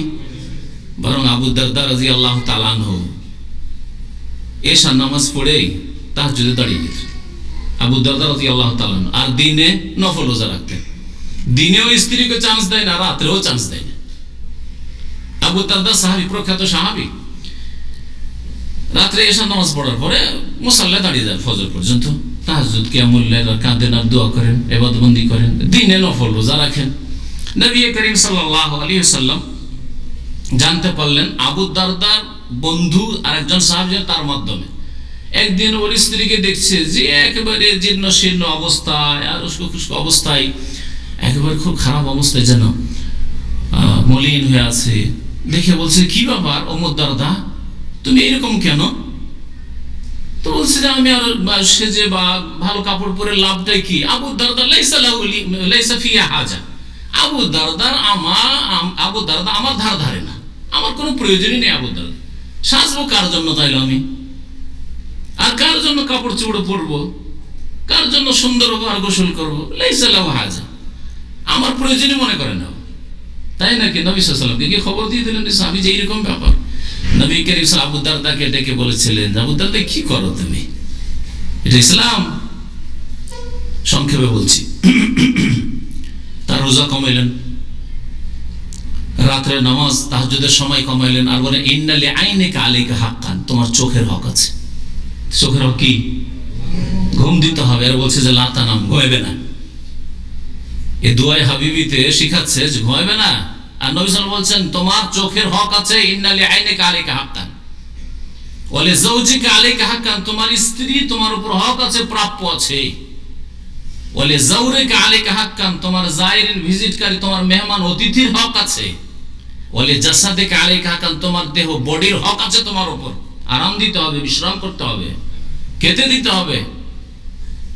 বরং আবু দারদা রাদিয়াল্লাহু তাআলা আনহু এশার নামাজ পড়েই তাহাজ্জুদে দাঁড়িয়ে গেছেন। আবু দারদা রাদিয়াল্লাহু তাআলা আনহু আর দিনে নফল রোজা রাখতেন। দিনেও স্ত্রীকে চান্স দেয় না, রাত্রেও চান্স দেয় না। আবু দারদা সাহাবী, প্রখ্যাত সাহাবী। রাত্রে এশার নামাজ পড়ার পরে মুসাল্লায় দাঁড়িয়ে যান ফজর পর্যন্ত, তাহাজ্জুদ কিয়ামুল লাইল কাঁদেন আর দোয়া করেন, ইবাদতবন্দি করেন, দিনে নফল রোজা রাখেন। নবী করিম সাল্লাল্লাহু আলাইহি ওয়াসাল্লাম জানতে পারলেন আবু দারদার বন্ধু আরেকজন সাহাবী তার মাধ্যমে। একদিন ওর স্ত্রীকে দেখছে যে একেবারে জীর্ণ শীর্ণ অবস্থায় আর উস্কো অবস্থায়, একেবারে খুব খারাপ অবস্থায়, যেন মলিন হয়ে আছে। দেখে বলছে, কি ব্যাপার ওমর দারদা, তুমি এরকম কেন? তো বলছে যে আমি আর সেজে বা ভালো কাপড় পরে লাভটাই কি? আবু দারদা লাইসা ফিয়া হাজা, আবু দারদা আমার ধার ধারে না, আমার কোনো প্রয়োজনই নেই। আবু দারদা সাজবো কার জন্য তাইলে আমি? আর কার জন্য কাপড় চোপড় পরবো? কার জন্য সুন্দর আর গোসল করবো? লাইসা লাহু হাজা, আমার প্রয়োজনই মনে করে না। তাই নাকি? নবী সাল্লাল্লাহু আলাইহি ওয়াসাল্লামকে কি খবর দিয়ে দিলেন যে সাহাবী যে এরকম ব্যাপার? নবী করিম সাল্লাল্লাহু আবু দারদাকে ডেকে বলেছিলেন, আবু দারদা কি করো তুমি? এটা ইসলাম? সংক্ষেপে বলছি। তার রোজা কমাইলেন, রাত্রে নামাজ তাহাজ্জুদের সময় কমাইলেন, আর বলেন ইন্না লিআইনিকা আলাইকা হাক্কান, তোমার চোখের হক আছে। চোখের হক কি? ঘুম দিতে হবে। আর বলছে যে লা তানাম, ঘুমাইবে না। এই দুয়ায়ে হাবিবিতে শিখাচ্ছে যে ঘুমাইবে না। আর নবী সাল্লাল্লাহু আলাইহি ওয়াসাল্লাম বলছেন তোমার চোখের হক আছে, ইন্না লিআইনিকা আলাইকা হাক্কান ওয়া লিজাওজিকা আলাইকা হাক্কান, তোমার স্ত্রী তোমার উপর হক আছে, প্রাপ্য আছে। ওয়া লিজাওরিকা আলাইকা হাক্কান, তোমার জায়রিন ভিজিটকারী, তোমার মেহমান অতিথির হক আছে। ওয়া লিজাসাদিকা আলাইকা হাক্কান, তোমার দেহ বডির হক আছে তোমার উপর। আরাম দিতে হবে, বিশ্রাম করতে হবে, খেতে দিতে হবে।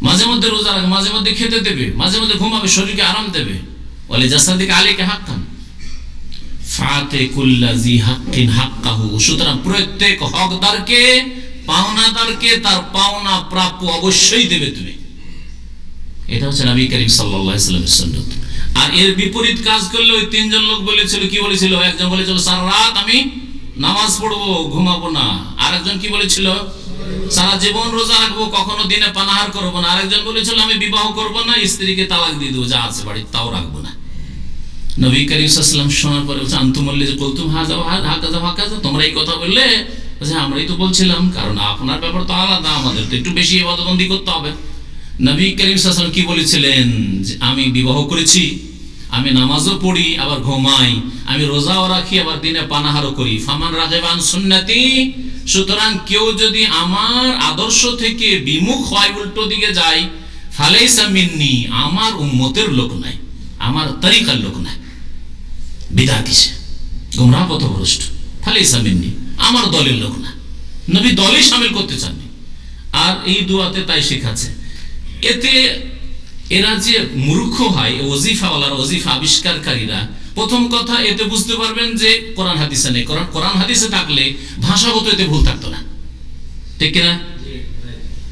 মাঝে মধ্যে রোজা রাখবে, মাঝে মধ্যে খেতে দেবে, মাঝে মধ্যে ঘুমাবে, শরীরকে আরাম দেবে। ওয়া লিজাসাদিকা আলাইকা হাক্কান ফাতে কুল্লাজি হাক্কিন হাক্কাহু, সুতরাং প্রত্যেক হকদারকে, পাওনাদারকে তার পাওনা প্রাপ্য অবশ্যই দেবে তুমি। এটা হচ্ছে নবী করিম সাল্লাল্লাহু আলাইহি ওয়াসাল্লামের সুন্নাত। আর এর বিপরীত কাজ করলে ওই তিনজন লোক বলেছিল, কি বলেছিল? একজন বলেছিল সারা রাত আমি নামাজ পড়বো, ঘুমাবো না। আরেকজন কি বলেছিল? সারা জীবন রোজা রাখবো, কখনো দিনে পানাহার করবো না। আরেকজন বলেছিল আমি বিবাহ করবো না, স্ত্রীকে তালাক দিয়ে দেবো, যা আছে বাড়ি তাও রাখবো না। নবী করিম সাল্লাল্লাহু আলাইহি ওয়াসাল্লাম শোনার পরে বলছে আনতুমুল্লি যে কুলতুম হাযা হাকাযা হাকাযা, তোমরা এই কথা বললে? বলছে আমরাই তো বলছিলাম, কারণ আপনার ব্যাপার তো আলাদা, আমাদের তো একটু বেশি ইবাদতবন্দি করতে হবে। নবী করিম সাল্লাল্লাহু আলাইহি ওয়াসাল্লাম কি বলেছিলেন? যে আমি বিবাহ করেছি, আমি নামাজও পড়ি, আবার ঘুমাই, আমি রোজাও রাখি, আবার দিনে পানাহারও করি। ফামান রাগিবা আন সুন্নতি, সুতরাং কেউ যদি আমার আদর্শ থেকে বিমুখ হয়, উল্টো দিকে যায়, ফালাইসা মিন্নি, আমার উম্মতের লোক নাই, আমার তরিকার লোক নাই, বিদআতি সে, গোমরাহ পথভ্রষ্ট। ফালাইসা মিন্নি, আমার দলের লোক না। নবী দলে শামিল করতে চাননি। আর এই দোয়াতে তাই শেখাচ্ছে। এতে এরা যে মূর্খ হয়, ওজিফাওয়ালার, ওজিফা আবিষ্কারকারীরা, প্রথম কথা এতে বুঝতে পারবেন যে কোরআন হাদিসে নেই। কোরআন হাদিসে থাকলে ভাষাগত এতে ভুল থাকতো না, ঠিক কিনা?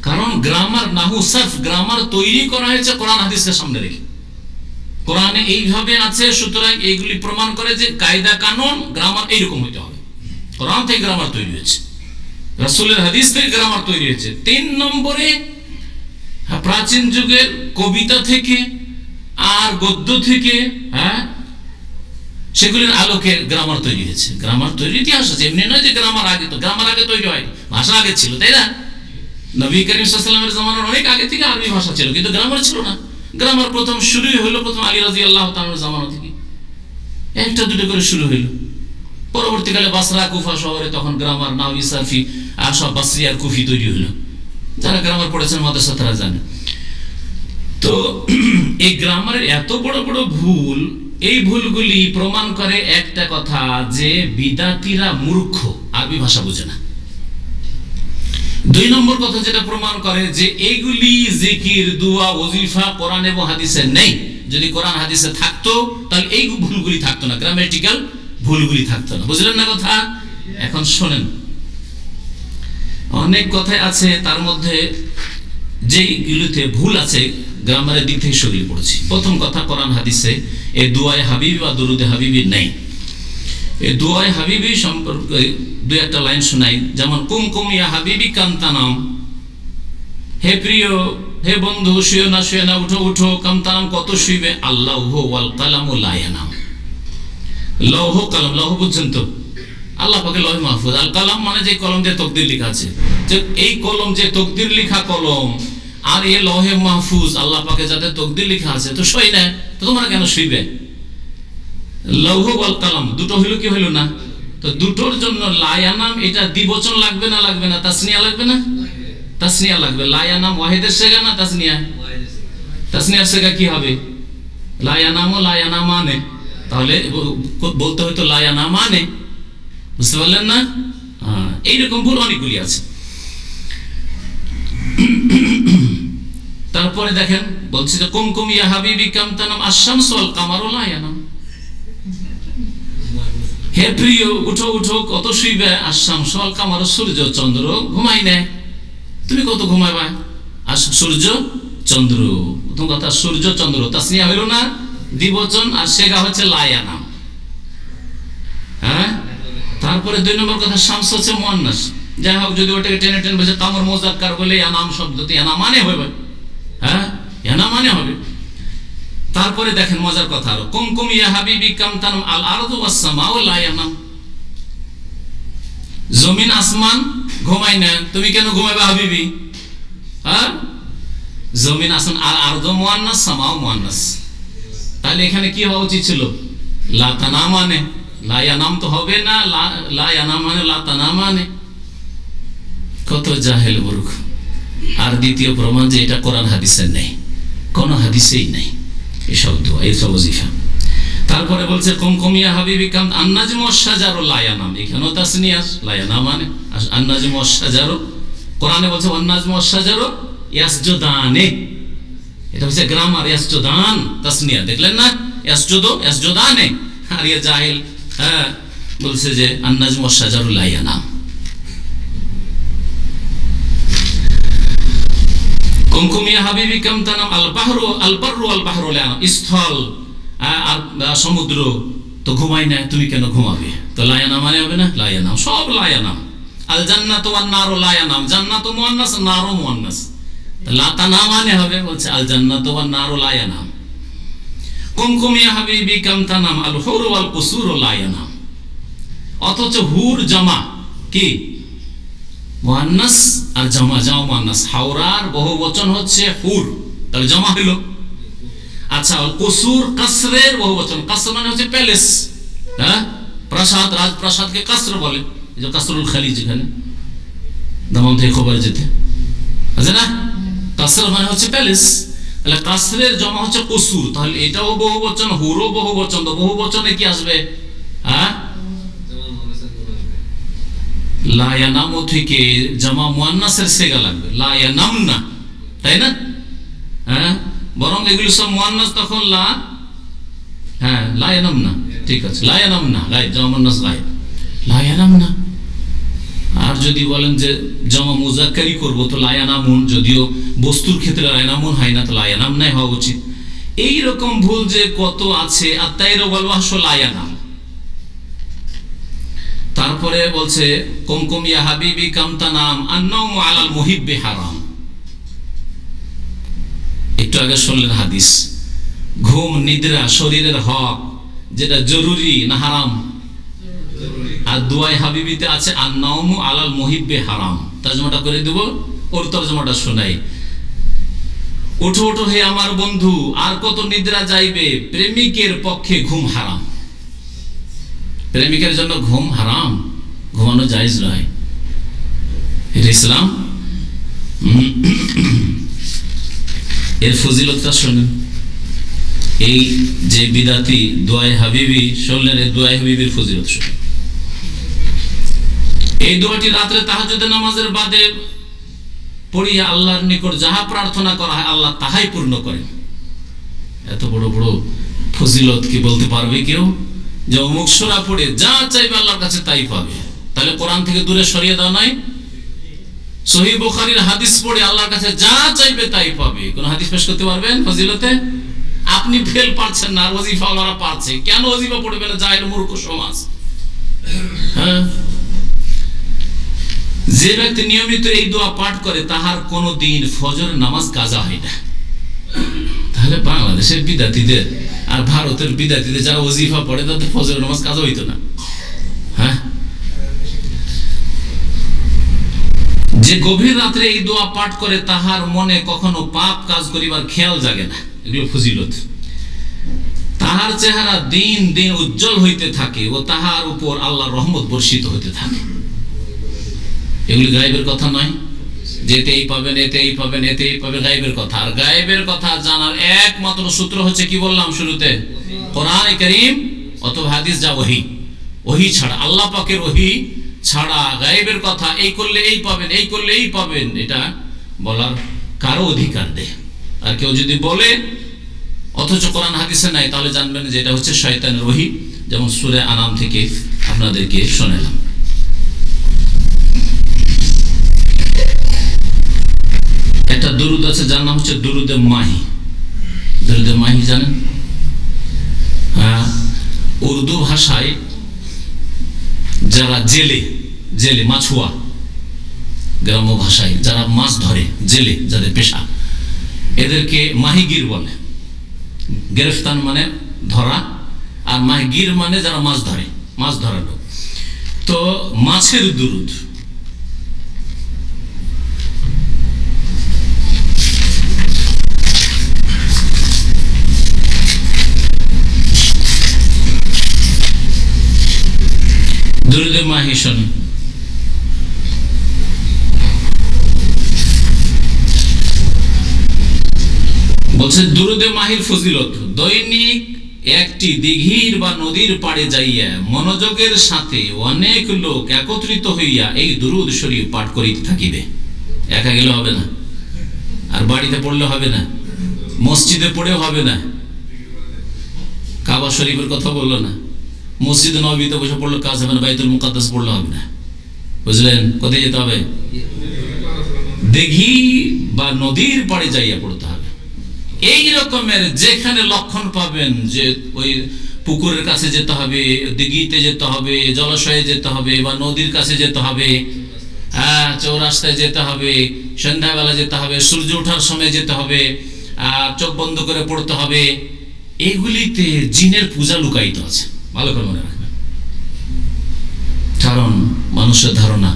কারণ গ্রামার, নাহু, সারফ, গ্রামার তৈরি করা হয়েছে কোরআন হাদিসকে সামনে রেখে। কোরআনে এইভাবে আছে, সুতরাং এইগুলি প্রমাণ করে যে কায়দা কানুন গ্রামার এইরকম হইতে হবে। কোরআন থেকে গ্রামার তৈরি হয়েছে, রাসূলের হাদিস থেকে গ্রামার তৈরি হয়েছে। 3 নম্বরে প্রাচীন যুগের কবিতা থেকে আর গদ্য থেকে, সেগুলির আলোকে গ্রামার তৈরি হয়েছে। গ্রামার তৈরি ইতিহাস আছে, এমনি নয় যে গ্রামার আগে। তো গ্রামার আগে তৈরি হয়, ভাষা আগে ছিল, তাই না? নবী করিম সাল্লাল্লাহু আলাইহি ওয়াসাল্লামের জামানার অনেক আগে থেকে আরবি ভাষা ছিল, কিন্তু গ্রামার ছিল না। গ্রামার প্রথম শুরুই হলো প্রথম আলী রাদিয়াল্লাহু তাআলার জামানা থেকে, একটা দুটো করে শুরু হইলো। পরবর্তীকালে বাসরা, কুফা শহরে তখন গ্রামার, নাহবি, সারফি আর সব বাসরি আর কুফি তৈরি হলো। যারা গ্রামার পড়েছেন মাদ্রাসা তারা জানে। তো এই গ্রামারের এত বড় বড় ভুল, এই ভুলগুলি প্রমাণ করে একটা কথা, যে বিদাতিরা মূর্খ, আরবি ভাষা বোঝে না। 2 নম্বর কথা যেটা প্রমাণ করে যে এইগুলি জিকির, দোয়া, ওজিফা কোরআন এবং হাদিসে নেই। যদি কোরআন হাদিসে থাকতো তাহলে এই ভুলগুলি থাকতো না, গ্রামাটিক্যাল ভুলগুলি থাকতো না। বুঝলেন না কথা? এখন শোনেন, অনেক কথাই আছে, তার মধ্যে যেগুলিতে ভুল আছে গ্রামারের দিক থেকে সেগুলি পড়েছি। প্রথম কথা, কোরআন হাদিসে এই দুআয়ে হাবিবি বা দরুদে হাবিবি নেই। এই দুআয়ে হাবিবি সম্পর্কে দুই একটা লাইন শোনাই। যেমন কুমকুম ইয়া হাবিবি কামতানাম, হে প্রিয়, হে বন্ধু, শুয়ে না উঠো উঠো, কামতানাম কত শুইবে, আল্লাহু ওয়াল কালামু লা ইয়ানাম। লৌহ কলম, লৌহ বুঝছেন তো, আল্লাহ পাকে লৌহ মাহফুজ। আল কালাম মানে যে কলম দিয়ে তকদির লেখা আছে, যে এই কলম যে তকদির লেখা কলম, আর এই লৌহে মাহফুজ আল্লাহ পাকে যাতে তকদির লেখা আছে, তো শুই না, তো তোমরা কেন শুইবে? লৌহ ওয়াল কালাম দুটো হইল কি হইল না? তো দুটোর জন্য লা ইয়ানাম, এটা দ্বিবচন লাগবে না লাগবে না? তাসনিয়া লাগবে না? তাসনিয়া লাগবে। লা ইয়ানাম ওয়াহিদের সেগা না তাসনিয়া? তাসনিয়ার সেগা কি হবে? লা ইয়ানাম ও লা ইয়ানামানে, তাহলে বলতে হয়তো লা ইয়ানামানে। বুঝতে পারলেন না? এইরকম ভুল অনেকগুলি আছে। তারপরে দেখেন বলছে যে কুমকুম ইয়া হাবিবি কামতানাম আশ-শামসু ওয়াল কামারু লা ইয়ানাম, হে প্রিয় উঠো উঠো কত শুইবে, আশ-শামসু ওয়াল কামারু সূর্য চন্দ্র ঘুমাই না, তুমি কত ঘুমাইবা? সূর্য চন্দ্র, প্রথম কথা সূর্য চন্দ্র তাসনিয়া হইল না, দ্বিবচন, আর সেগা হচ্ছে লা ইয়ানাম। হ্যাঁ, তারপরে দুই নম্বর কথা শামস হচ্ছে মুয়ান্নাস। যাই হোক, যদি ওটাকে টেনে টেনে বলছে কামর মুযাক্কার বলে ইয়ানাম শব্দটি ইয়ানামানে হবে। হ্যাঁ, ইয়ানামানে হবে। তারপরে দেখেন মজার কথা আরো, কুমকুম ইয়া হাবিবি কামতানাম আল আরদু ওয়াস সামাউ লা ইয়ানাম, জমিন আসমান ঘুমাই না, তুমি কেন ঘুমাইবা হাবিবি? হ্যাঁ, জমিন আসমান, আর আরদু মুয়ান্নাস সামাউ মুয়ান্নাস, তাহলে এখানে কি হওয়া উচিত ছিল? লা তানামানে, লা ইয়ানাম তো হবে না, লা ইয়ানাম মানে লা তানামানে। কত জাহেল মূর্খ। আর দ্বিতীয় প্রমাণ যে এটা কোরআন হাদিসের নেই, কোন হাদিসেই নেই এসব দোয়া, এইসব ওজিফা। তারপরে বলছে কুমকুম ইয়া হাবিবি কাম আন-নাজমু ওয়াশ-শাজারু লা ইয়ানাম, এখানেও তাসনিয়া লা ইয়ানাম মানে আন-নাজমু ওয়াশ-শাজারু, কোরআনে বলছে ওয়ান-নাজমু ওয়াশ-শাজারু ইয়াসজুদানে, এটা হচ্ছে গ্রামার, ইয়াসজুদান তাসনিয়া, দেখলেন না? ইয়াসজুদানে, আর ইয়া জাহিল হ্যাঁ বলছে যে আন-নাজমু ওয়াশ-শাজারু লা ইয়ানাম। কুমকুম ইয়া হাবিবি কামতানাম আল বাহরু ওয়াল বাহরু লা ইয়ানাম, স্থল আর সমুদ্র তো ঘুমাই না, তুমি কেন ঘুমাবে? তো লা ইয়ানাম মানে হবে না? লা ইয়ানাম, সব লা ইয়ানাম। আল জান্নাতু ওয়ান নারু লা ইয়ানাম, জান্নাতু মুয়ান্নাস নারু মুয়ান্নাস, লা তানাম মানে হবে, বলছে আল জান্নাতু ওয়ান নারু লা ইয়ানাম। কুমকুম ইয়া হাবিবি কামতানাম আল হুর ওয়াল কুসুরু লা ইয়ানাম, অথচ হুর জামা কি? মুয়ান্নাস, আর জামা মুয়ান্নাস। হাওরার বহুবচন হচ্ছে হুর, তাহলে জামা হলো। আচ্ছা, কুসুর কাসরের বহুবচন, কাসর মানে হচ্ছে প্যালেস, হ্যাঁ, প্রাসাদ, রাজপ্রাসাদকে কাসর বলে, এই যে কাসরুল খালিজ, এখানে দামাম থেকে খবর যেতে আছে না, কাসর মানে হচ্ছে প্যালেস, তাহলে কাসরের জমা হচ্ছে কুসুর, তাহলে এটাও বহুবচন, হুরও বহুবচন, তো বহুবচনে কি আসবে? হ্যাঁ, লা ইয়ানাম থেকে জামা মুয়ান্নাসের সেগা লাগবে, লা ইয়ানাম না, তাই না? হ্যাঁ, বরং এগুলো সব মুয়ান্নাস, তখন লা, হ্যাঁ লা ইয়ানাম না, ঠিক আছে, লা ইয়ানাম না, গায়েব, জামা মুয়ান্নাস গায়েব, লা ইয়ানাম না। আর যদি বলেন যে জামা মুযাক্কারি করব, তো লা ইয়ানামুন, যদিও বস্তুর ক্ষেত্রে লা ইয়ানামুন হয় না, তো লা ইয়ানাম নাই হওয়া উচিত। এই রকম ভুল যে কত আছে। আত-তায়রু ওয়াল ওয়াহশু লা ইয়ানাম। তারপরে বলছে কুমকুম ইয়া হাবিবি কামতানাম আন-নাওমু আলাল মুহিব্বি হারাম, একটু আগে শুনলেন হাদিস, ঘুম নিদ্রা শরীরের হক, যেটা জরুরি না হারাম? আর দুআয়ে হাবিবিতে আছে আন-নাওমু আলাল মুহিব্বি হারাম। তরজমাটা করে দেব, ওর তরজমাটা শোনাই। ওঠো ওঠো হে আমার বন্ধু, আর কত নিদ্রা যাইবে, প্রেমিকের পক্ষে ঘুম হারাম। প্রেমিকের জন্য ঘুম হারাম, ঘুমানো জায়েজ নয়, এটা ইসলাম। এর ফজিলতটা শোনেন। এই যে বিদাতি দুআয়ে হাবিবি শুনলেন, এই দুআয়ে হাবিবির ফজিলত শুনেন। এই দোয়াটি রাত্রে তাহাজ্জুদের নামাজের বাদে পড়িয়া আল্লাহর নিকট যাহা প্রার্থনা করা হয় আল্লাহ তাহাই পূর্ণ করেন। এত বড় বড় ফজিলত কি বলতে পারবে কেউ? যে অমুক সূরা পড়ে যা চাইবে আল্লাহর কাছে তাই পাবে, তাহলে কোরআন থেকে দূরে সরিয়ে দেওয়া নয়? সহিহ বুখারীর হাদিস পড়ে আল্লাহর কাছে যা চাইবে তাই পাবে, কোন হাদিস পেশ করতে পারবেন ফজিলতে? আপনি ফেল পারছেন না, আর ওজিফা ওয়ালারা পারছে, কেন ওজিফা পড়বে না? জাহেল মূর্খ সমাজ, হ্যাঁ, যে ব্যক্তি নিয়মিত এই দোয়া পাঠ করে তাহার কোনো দিন ফজর নামাজ কাজা হয় না। তাহলে বাংলাদেশের বিদ্যার্থীদের আর ভারতের বিদ্যার্থীদের যারা ওজিফা পড়ে তাদের ফজর নামাজ কাজা হইতো না। হ্যাঁ, যে গভীর রাত্রে এই দোয়া পাঠ করে তাহার মনে কখনো পাপ কাজ করিবার খেয়াল জাগে না, এগুলো ফজিলত। তাহার চেহারা দিন দিন উজ্জ্বল হইতে থাকে ও তাহার উপর আল্লাহর রহমত বর্ষিত হইতে থাকে। এগুলি গায়েবের কথা নয়, যেতেই পাবেন, এতেই পাবেন, এতেই পাবেন, গায়েবের কথা। আর গায়েবের কথা জানার একমাত্র সূত্র হচ্ছে কি বললাম শুরুতে, কোরআন কারীম অথবা হাদিস, যা ওহী। ওহী ছাড়া, আল্লাহ পাকের ওহী ছাড়া গায়েবের কথা এই করলে এই পাবেন, এই করলে এই পাবেন, এটা বলার কারো অধিকার নেই। আর কেউ যদি বলে অথচ কোরআন হাদিসে নাই, তাহলে জানবেন যে এটা হচ্ছে শয়তানের ওহী। যেমন সূরা আনাম থেকে আপনাদেরকে শোনালাম। একটা দুরুদ আছে যার নাম হচ্ছে দুরুদে মাহি। দুরুদে মাহি জানেন? হ্যাঁ, উর্দু ভাষায় যারা জেলে জেলে মাছুয়া, গ্রাম্য ভাষায় যারা মাছ ধরে, জেলে যাদের পেশা, এদেরকে মাহিগির বলে। গ্রেফতার মানে ধরা, আর মাহিগির মানে যারা মাছ ধরে, মাছ ধরা লোক। তো মাছের দুরুদ, দুরুদে মাহি শোনেন। বলছে দুরুদে মাহির ফজিলত, দৈনিক একটি দিঘির বা নদীর পাড়ে যাইয়া মনোযোগের সাথে অনেক লোক একত্রিত হইয়া এই দুরুদ শরীফ পাঠ করিতে থাকিবে। একা গেলে হবে না, আর বাড়িতে পড়লে হবে না, মসজিদে পড়েও হবে না। কাবা শরীফের কথা বললো না, মসজিদে নববীতে বসে পড়লে কাজ হবে না, বাইতুল মুকাদ্দাস পড়লে হবে না। বুঝলেন? কোথায় যেতে হবে? দিঘি বা নদীর পাড়ে যাইয়া পড়তে হবে। এই রকমের যেখানে লক্ষণ পাবেন যে ওই পুকুরের কাছে যেতে হবে, দিঘিতে যেতে হবে, জলাশয়ে যেতে হবে, বা নদীর কাছে যেতে হবে, চৌরাস্তায় যেতে হবে, সন্ধ্যাবেলা যেতে হবে, সূর্য ওঠার সময় যেতে হবে, চোখ বন্ধ করে পড়তে হবে, এগুলিতে জিনের পূজা লুকায়িত আছে। ভালো করে মনে রাখবেন। কারণ মানুষের ধারণা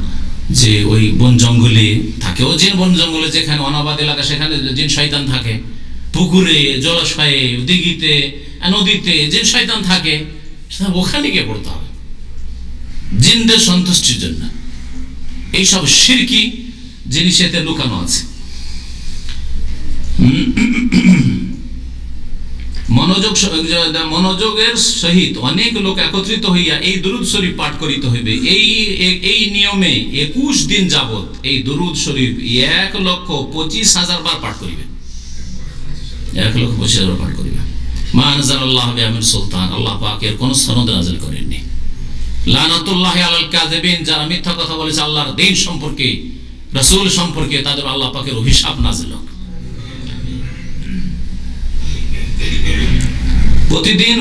যে ওই বন জঙ্গলে থাকে, ও জিন বন জঙ্গলে, যেখানে অনাবাদ এলাকা সেখানে জিন শয়তান থাকে, পুকুরে, জলাশয়ে, দিঘিতে, নদীতে জিন শয়তান থাকে, ওখানে গিয়ে পড়তে হবে জিনদের সন্তুষ্টির জন্য। এইসব শিরকি জিনিসেতে লুকানো আছে। মনোযোগের সহিত অনেক লোক একত্রিত হইয়া এই দুরুদ শরীফ পাঠ করিতে হইবে। এই নিয়মে 21 দিন যাবত এই দুরুদ শরীফ 1,25,000 বার পাঠ করিবে। 1,25,000 পাঠ করিবে। মা আনজালাল্লাহু বিহা মিন সুলতান, আল্লাহ পাক এর কোন সনদ নাযিল করেননি। লানাতুল্লাহি আলাল কাযিবিন, যারা মিথ্যা কথা বলেছে আল্লাহর দ্বীন সম্পর্কে, রাসূল সম্পর্কে, তাদের আল্লাহ পাকের অভিশাপ নাযিল হোক। প্রতিদিন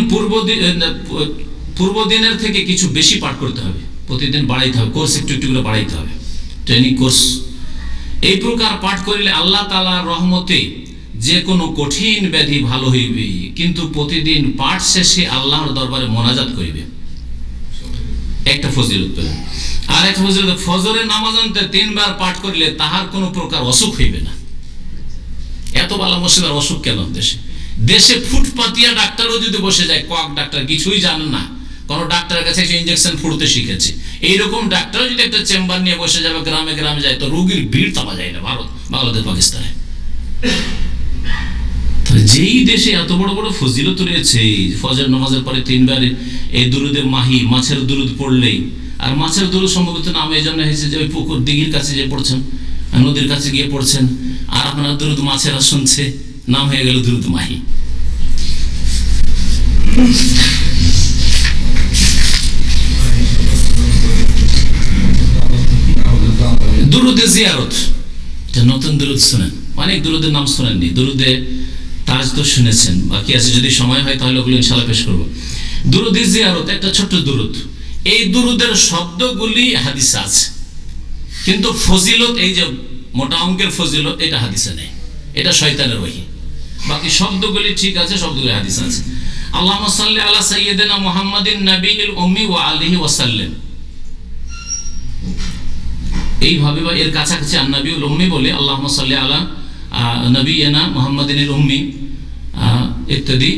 পূর্ব দিনের থেকে কিছু বেশি পাঠ করতে হবে, প্রতিদিন বাড়াইতে হবে, কোর্স একটু একটু করে বাড়াইতে হবে, ট্রেনিং কোর্স। এই প্রকার পাঠ করিলে আল্লাহ তাআলার রহমতে যে কোনো কঠিন ব্যাধি ভালো হইবে। কিন্তু প্রতিদিন পাঠ শেষে আল্লাহর দরবারে মোনাজাত করিবে, একটা ফজিলত পেলেন। আর এক ফজিলত, ফজরের নামাজ অন্তরে 3 বার পাঠ করিলে তাহার কোনো প্রকার অসুখ হইবে না। এত বালা মুসিবত অসুখ কেন দেশে? দেশে ফুটপাতিয়া ডাক্তারও যদি বসে যায়, কক ডাক্তার কিছুই জানে না, কোন ডাক্তারের কাছে ইঞ্জেকশন ফুটতে শিখেছে, এইরকম ডাক্তার যদি একটা চেম্বার নিয়ে বসে যাবে, গ্রামে গ্রামে যায়, তো রোগীর ভিড় থামা যায় না। ভারত, বাংলাদেশ, পাকিস্তানে, যেই দেশে এত বড় বড় ফজিলত রয়েছে, ফজর নামাজের পরে 3 বার এই দুরুদে মাহি, মাছের দুরুদ পড়লেই। আর মাছের দুরুদ সম্ভবত নাম এই জন্য হয়েছে যে ওই পুকুর দিঘির কাছে যে পড়ছেন, নদীর কাছে গিয়ে পড়ছেন, আর আপনার দুরুদ মাছেরা শুনছে, নাম হয়ে গেল দুরুদ মাহি। দুরুদে জিয়ারত, নতুন দুরুদ শুনেন, অনেক দুরুদের নাম শুনেননি, দুরুদে তাজ তো শুনেছেন, বাকি আছে যদি সময় হয় তাহলে ওগুলো ইনশাআল্লাহ পেশ করবো। দুরুদে জিয়ারত একটা ছোট্ট দুরুদ, এই দুরুদের শব্দগুলি হাদিসে আছে, কিন্তু ফজিলত, এই যে মোটা অঙ্কের ফজিলত, এটা হাদিসে নেই, এটা শয়তানের ওহী। বাকি শব্দগুলি ঠিক আছে, শব্দগুলি হাদিসে আছে। আল্লাহুম্মা সাল্লি আলা সাইয়্যিদিনা মুহাম্মাদিন নাবিয়িল উম্মি ওয়া আলিহি ওয়া সাল্লাম, এইভাবে বা এর কাছাকাছি আন-নাবিয়ুল উম্মি বলে আল্লাহুম্মা সাল্লি আলা নবিয়িনা মুহাম্মাদিনিল উম্মি ইত্যাদি,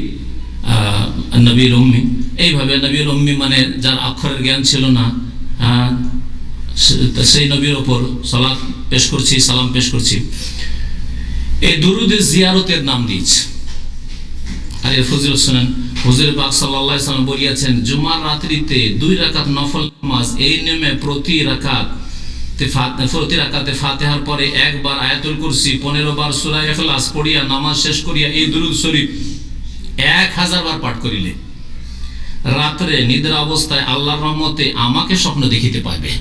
নবীর উম্মি, এইভাবে নবীর উম্মি মানে যার অক্ষরের জ্ঞান ছিল না, সেই নবীর ওপর সালাত পেশ করছি, সালাম পেশ করছি। এই দুরুদে জিয়ারতের নাম দিয়েছে। আর এর ফজিলত শুনেন, হুজুর পাক সাল্লাল্লাহু আলাইহি ওয়াসাল্লাম বলিয়াছেন, জুমার রাত্রিতে 2 রাকাত নফল নামাজ, এই নিয়মে প্রতি রাকাতে ফাতিহার পরে একবার আয়াতুল কুরসি, 15 বার সূরা ইখলাস পড়িয়া নামাজ শেষ করিয়া এই দুরূদ শরীফ 1000 বার পাঠ করিলে রাত্রে নিদ্রা অবস্থায় আল্লাহর রহমতে আমাকে স্বপ্ন দেখিতে পাইবে।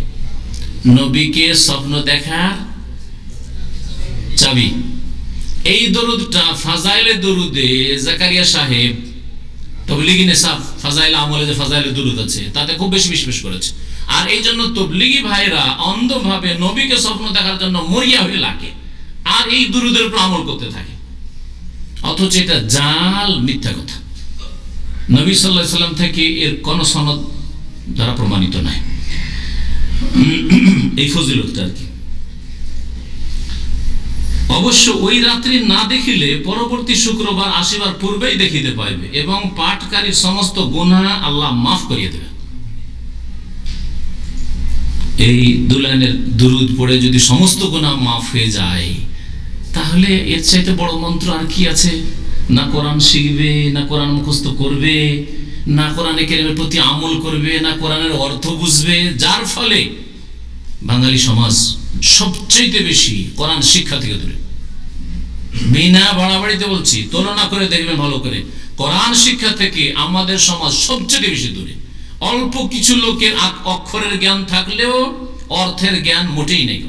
নবীকে স্বপ্ন দেখার চাবি। এই দরুদটা ফাজাইলে দরুদে জাকারিয়া সাহেব তাবলীগী নিসাব ফাজাইল আমলে যে ফাজাইলে দরুদ আছে তাতে খুব বেশি বিশ্বাস করেছে। আর এই জন্য তাবলীগী ভাইরা অন্ধভাবে নবীকে স্বপ্ন দেখার জন্য মরিয়া হয়ে লাগে আর এই দরুদের উপর আমল করতে থাকে, অথচ এটা জাল, মিথ্যা কথা। নবী সাল্লাল্লাহু আলাইহি সাল্লাম থেকে এর কোন সনদ দ্বারা প্রমাণিত নাই। এই ফজিলতটা আর কি। অবশ্য ওই রাত্রি না দেখিলে পরবর্তী শুক্রবার আসিবার পূর্বেই দেখিতে পাইবে এবং পাঠকারীর সমস্ত গুনাহ আল্লাহ মাফ করিয়ে দেবে। এই দুলাইনের দুরুদ পড়ে যদি সমস্ত গুনাহ মাফ হয়ে যায়, তাহলে এর চাইতে বড় মন্ত্র আর কি আছে? না কোরআন শিখবে, না কোরআন মুখস্থ করবে, না কোরআনে কারীমের প্রতি আমল করবে, না কোরআনের অর্থ বুঝবে, যার ফলে বাঙালি সমাজ সবচেয়ে বেশি কোরআন শিক্ষা থেকে দূরে। বিনা বাড়াবাড়িতে বলছি, তুলনা করে দেখবেন ভালো করে, কোরআন শিক্ষা থেকে আমাদের সমাজ সবচেয়ে বেশি দূরে। অল্প কিছু লোকের অক্ষরের জ্ঞান থাকলেও অর্থের জ্ঞান মোটেই নেই,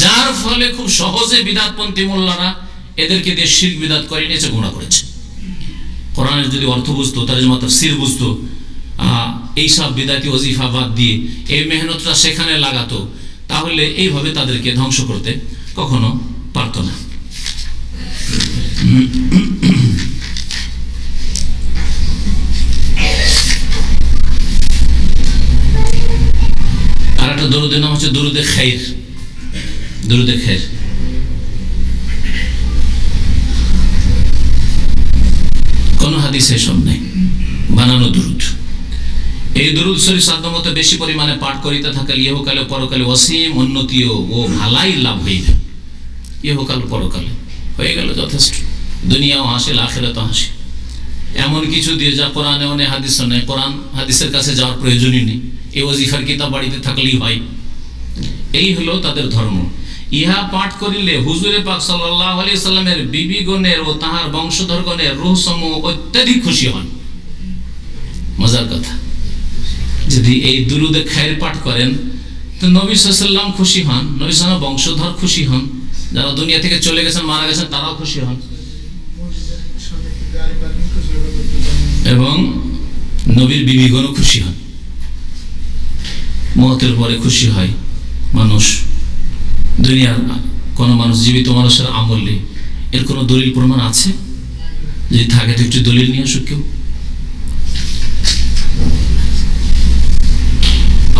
যার ফলে খুব সহজে বিদআতপন্থী মোল্লারা এদেরকে দিয়ে শিরক বিদআত করে নিয়েছে, গুনাহ করেছে। কোরআনের যদি অর্থ বুঝতো, তরজমা তাফসীর বুঝতো, এইসব বিদআতি ওজিফা বাদ দিয়ে এই মেহনতটা সেখানে লাগাতো, তাহলে এইভাবে তাদেরকে ধ্বংস করতে কখনো পারত না। আর একটা দরুদের নাম হচ্ছে দরুদে খাইর। দরুদে খাইর কোন হাদিসে সব নেই, বানানো দরুদ। এই দরুদ শরীফ সাধ্যমতো বেশি পরিমাণে পাঠ করিতে থাকলে ইহকালে পরকালে অসীম উন্নতি ও ভালাই লাভ হইবে। ইহকাল পরকালে হয়ে গেল যথেষ্ট, দুনিয়াও হাসিল, আখিরাতও হাসিল। এমন কিছু দিয়ে যা কোরআনে অনেক হাদিস নেই, কোরআন হাদিসের কাছে যাওয়ার প্রয়োজনই নেই, এই ওজিফার কিতাব বাড়িতে থাকলেই হয়। এই হলো তাদের ধর্ম। ইহা পাঠ করিলে হুজুরে পাক সাল্লাল্লাহু আলাইহি সাল্লামের বিবিগণের ও তাহার বংশধরগণের রূহ সমূহ অত্যাধিক খুশি হন। মজার কথা, যদি এই দুরুদে খায়ের পাঠ করেন তো নবী সাল্লাল্লাহু আলাইহি সাল্লাম খুশি হন, নবী সাল্লাল্লাহু আলাইহি বংশধর খুশি হন, যারা দুনিয়া থেকে চলে গেছেন, মারা গেছেন, তারাও খুশি হন, এবং নবীর বিবিগণও খুশি হন। মওতের পরে খুশি হয় মানুষ। দুনিয়ার কোন মানুষ, জীবিত মানুষের আমলে এর কোন দলিল প্রমাণ আছে? যদি থাকে তো একটু দলিল নিয়ে আসুক কেউ।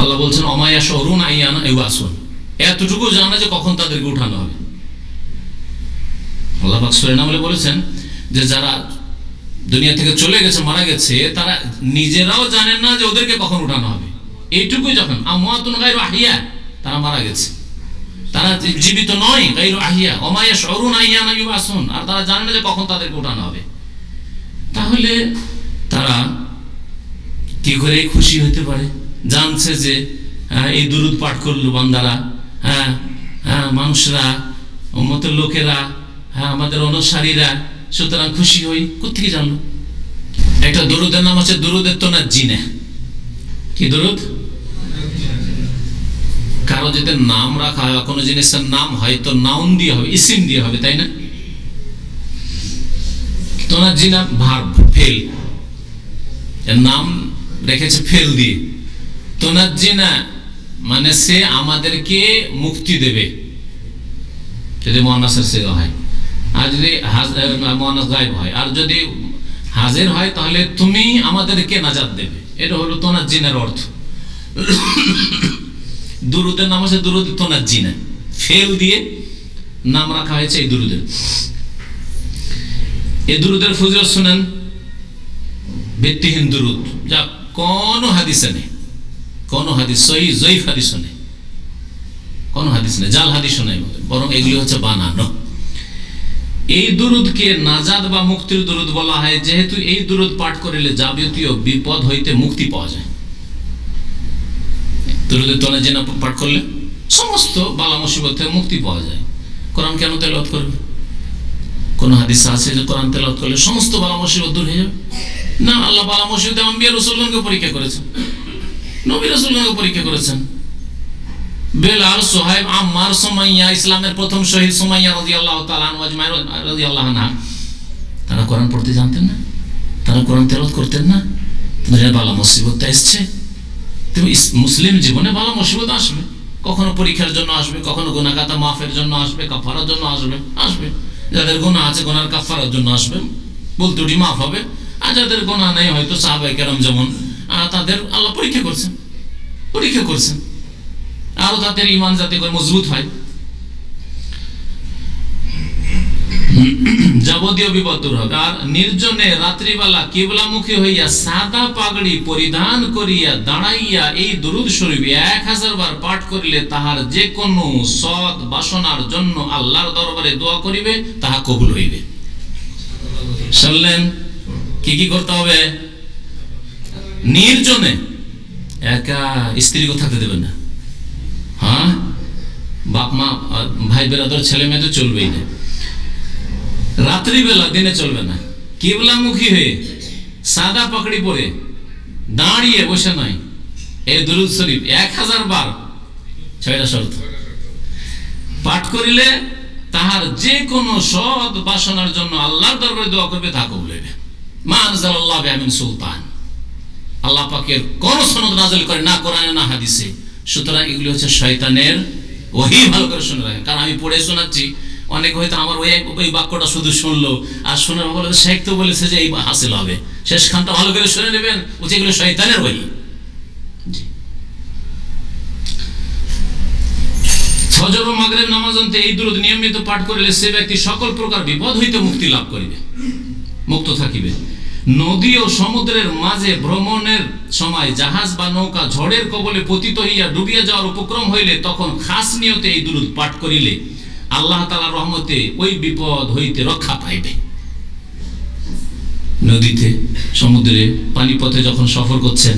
আল্লাহ বলছেন অমায়া শহরুন আইয়ানা ইউবাসুন, এতটুকু জানা যে কখন তাদেরকে উঠানো হবে। আল্লাহ পাক সূরা নামলে বলেছেন যে যারা দুনিয়া থেকে চলে গেছে, মারা গেছে, তারা নিজেরাও জানেন না যে ওদেরকে কখন উঠানো হবে। এইটুকুই যখন আমওয়াতুন গায়রু আহিয়া, তারা মারা গেছে, তারা জীবিত নয়, গায়রু আহিয়া, ওমায়া শহরুন আইয়ানা ইউবাসুন, আর তারা জানে না যে কখন তাদেরকে উঠানো হবে। তাহলে তারা কি করে খুশি হতে পারে? জানছে যে এই দুরুদ পাঠ করলো বান্দারা, মানুষরা, উম্মতের লোকেরা, আমাদের অনুসারীরা, সুতরাং খুশি হই। কোথেকে জানলো? একটা দরুদের নাম আছে দরুদে তুনাজ্জিনা। কি দরুদ? কারো যদি নাম রাখা হয়, কোনো জিনিসের নাম হয় তো নাউন দিয়ে হবে, ইসিম দিয়ে হবে, তাই না? তুনাজ্জিনা ভার্ব, ফেল। এর নাম রেখেছে ফেল দিয়ে। তুনাজ্জিনা মানে সে আমাদেরকে মুক্তি দেবে, যদি মুআন্নাসের সিগা হয়, আর যদি মুআন্নাস গায়েব হয়, আর যদি হাজির হয় তাহলে তুমি আমাদেরকে নাজাত দেবে। এটা হলো তুনাজ্জিনার অর্থ। দুরুদের নাম আছে দুরুদ তুনাজ্জিনা, ফেল দিয়ে নাম রাখা হয়েছে এই দুরুদের। এই দুরুদের ফজিলত শুনেন, ভিত্তিহীন দুরুদ, যা কোনো হাদিসে নেই, কোনো হাদিস সহিহ জয়ীফ হাদিসও নেই, কোনো হাদিস নেই, জাল হাদিসও নেই, বরং এগুলি হচ্ছে বানানো। এই দুরুদকে নাজাত বা মুক্তির দুরুদ বলা হয়, যেহেতু এই দুরুদ পাঠ করিলে যাবতীয় বিপদ হইতে মুক্তি পাওয়া যায়। দুরুদে তুনাজ্জিনা পাঠ করলে সমস্ত বালা মুসিবত থেকে মুক্তি পাওয়া যায়। কোরআন কেন তেলাওয়াত করবে? কোন হাদিস আছে যে কোরআন তেলাওয়াত করলে সমস্ত বালা মুসিবত দূর হয়ে যাবে? না, আল্লাহ বালা মুসিবত আম্বিয়া রাসূলগণকে পরীক্ষা করেছেন, নবী রাসূলগণকে পরীক্ষা করেছেন। বেলাল, সোহাইব, আম্মার, সুমাইয়া, ইসলামের প্রথম শহীদ সুমাইয়া রাদিয়াল্লাহু তাআলা আনহা আজমাইন রাদিয়াল্লাহু আনহা, তারা কোরআন পড়তে জানতেন না, তারা কোরআন তেলাওয়াত করতেন না। বালা মুসিবতটা এসছে, তুমি মুসলিম জীবনে বালা মুসিবত আসবে, কখনো পরীক্ষার জন্য আসবে, কখনো গুনাহ খাতা মাফের জন্য আসবে, কাফারার জন্য আসবে। যাদের গুনাহ আছে গুনার কাফারার জন্য আসবে, ভুল ত্রুটি মাফ হবে। আর যাদের গুনাহ নেই, হয়তো সাহাবায়ে কেরাম যেমন, তাদের আল্লাহ পরীক্ষা করছেন, আরো তাদের ঈমান যাতে করে মজবুত হয়। যাবতীয় বিপদ দূর হবে। আর নির্জনে রাত্রিবেলা কিবলামুখী হইয়া সাদা পাগড়ি পরিধান করিয়া দাঁড়াইয়া এই দুরূদ শরীফ 1000 বার পাঠ করিলে তাহার যে কোনো সৎ বাসনার জন্য আল্লাহর দরবারে দোয়া করিবে, তাহা কবুল হইবে। শুনলেন? কি কি করতে হবে? নির্জনে, একা স্ত্রীকে থাকতে দেবেন না, হ্যাঁ, বাপ মা ভাই বেরাদর ছেলে মেয়ে তো চলবেই না। রাত্রিবেলা, দিনে চলবে না। কিবলামুখী হয়ে সাদা পাগড়ি পরে দাঁড়িয়ে বসে নয়, এই দুরূদ শরীফ 1000 বার, 6টা শর্ত পাঠ করিলে তাহার যে কোনো সৎ বাসনার জন্য আল্লাহর দরবারে দোয়া করবে, তা কবুল হইবে। মা আনজালাল্লাহু বিহা মিন সুলতান, আল্লাহ পাকের কোন সনদ নাযিল করে না কোরআনে না হাদিসে। সুতরাং এগুলি হচ্ছে শয়তানের ওহী। ভালো করে শুনে রাখেন, কারণ আমি পড়ে শোনাচ্ছি, অনেক হয়তো আমার ওই বাক্যটা শুধু শুনলো, আর শোনার বলে শেখ তো বলেছে যে এই হাসিল হবে, শেষ খানটা ভালো করে শুনে নেবেন, এগুলো শয়তানের ওহী। ফজর ও মাগরিব নামাজ অন্তে এই দুরূদ নিয়মিত পাঠ করিলে সে ব্যক্তি সকল প্রকার বিপদ হইতে মুক্তি লাভ করিবে, মুক্ত থাকিবে। নদী ও সমুদ্রের মাঝে ভ্রমণের সময় জাহাজ বা নৌকা ঝড়ের কবলে পতিত হইয়া ডুবিয়া যাওয়ার উপক্রম হইলে তখন খাস নিয়তে এই দুরূদ পাঠ করিলে আল্লাহ তাআলার রহমতে ওই বিপদ হইতে রক্ষা পাইবে। নদীতে, সমুদ্রে, পানিপথে যখন সফর করছেন,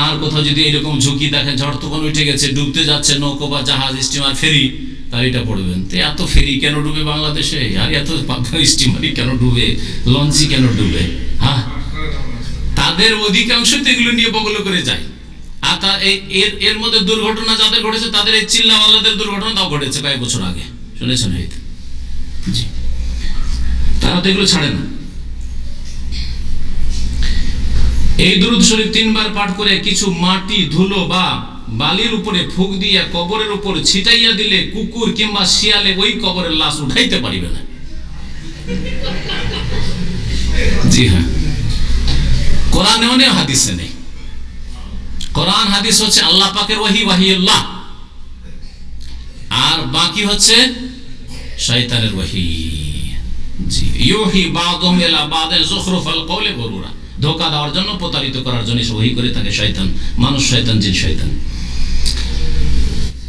আর কোথাও যদি এরকম ঝুঁকি দেখেন, ঝড় তুফান উঠে গেছে, ডুবতে যাচ্ছে নৌকা বা জাহাজ, স্টিমার, ফেরি, তার এটা পড়বেন। তো এত ফেরি কেন ডুবে বাংলাদেশে, আর এত স্টিমারই কেন ডুবে, লঞ্চই কেন ডুবে? হ্যাঁ, তাদের অধিকাংশ তো এগুলো নিয়ে বগল করে যায়। আর এর মধ্যে দুর্ঘটনা যাদের ঘটেছে, তাদের এই চিল্লাওয়ালাদের দুর্ঘটনা তাও ঘটেছে কয়েক বছর আগে, শুনেছেন হয়তো। জি, তারা তো এগুলো ছাড়ে না। এই দুরূদ শরীফ 3 বার পাঠ করে কিছু মাটি, ধুলো বা বালির উপরে ফুঁক দিয়া কবরের উপর ছিটাইয়া দিলে কুকুর কিংবা শিয়ালে ওই কবরের লাশ উঠাইতে পারিবে না। জি হ্যাঁ, কোরআনেও নেই, হাদিসে নেই। কোরআন হাদিস হচ্ছে আল্লাহ পাকের ওহী, ওয়াহিউল্লাহ, আর বাকি হচ্ছে শয়তানের ওহী। জি, ইউহি বাযুহুম ইলা বাযিন যুখরুফাল কওলি গুরুরা, ধোঁকা দেওয়ার জন্য, প্রতারিত করার জন্য ওহী করে থাকে শয়তান, মানুষ শয়তান, জিন শয়তান।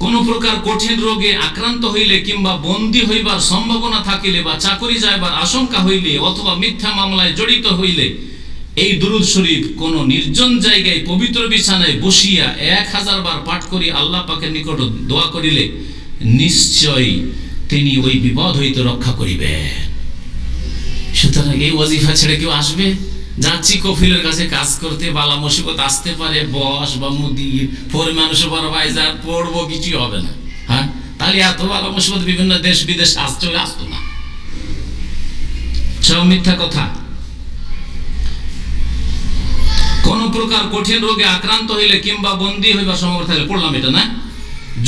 কোন প্রকার কঠিন রোগে আক্রান্ত হইলে কিংবা বন্দী হইবার সম্ভাবনা থাকিলে বা চাকরি যাইবার আশঙ্কা হইলে অথবা মিথ্যা মামলায় জড়িত হইলে এই দুরূদ শরীফ কোন নির্জন জায়গায় পবিত্র বিছানায় বসিয়া 1000 বার পাঠ করি আল্লাহ পাকের নিকট দোয়া করিলে নিশ্চয়ই তিনি ওই বিপদ হইতে রক্ষা করিবেন। সুতরাং এই ওয়াজিফা ছেড়ে কেউ আসবে? যাচ্ছি কফিলের কাছে কাজ করতে, বালা মুসিবত আসতে পারে, বস বা মুদির ফোর মানুষের বড় ভাইজার পড়বো, কিছুই হবে না। হ্যাঁ, তাহলে এত বালা মুসিবত বিভিন্ন দেশ বিদেশ চলে আসতো না। সব মিথ্যা কথা। কোন প্রকার কঠিন রোগে আক্রান্ত হইলে কিংবা বন্দী হইবার সম্ভাবনা থাকলে, পড়লাম এটা না,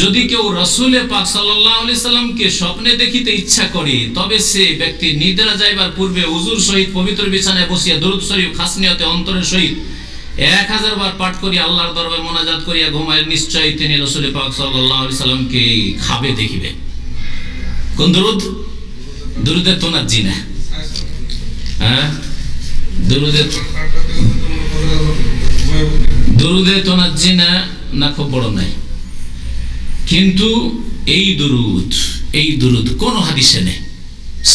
যদি কেউ রাসূলে পাক সাল্লাল্লাহু আলাইহি সাল্লামকে স্বপ্নে দেখিতে ইচ্ছা করে, তবে সে ব্যক্তি নিদ্রা যাইবার পূর্বে ওযুর সহিত পবিত্র বিছানায় বসিয়া দরুদ শরীফ খাস নিয়তে অন্তরের সহিত 1000 বার পাঠ করিয়া আল্লাহর দরবারে মোনাজাত করিয়া ঘুমায়, নিশ্চয়ই তিনি রাসূলে পাক সাল্লাল্লাহু আলাইহি সাল্লামকে খাবে দেখিবে। কোন দরুদ? দরুদে তোনাজ্জি না, হ্যাঁ, দরুদে তোনাজ্জি না, না খুব বড় নাই, কিন্তু এই দরুদ কোন হাদিসে নেই,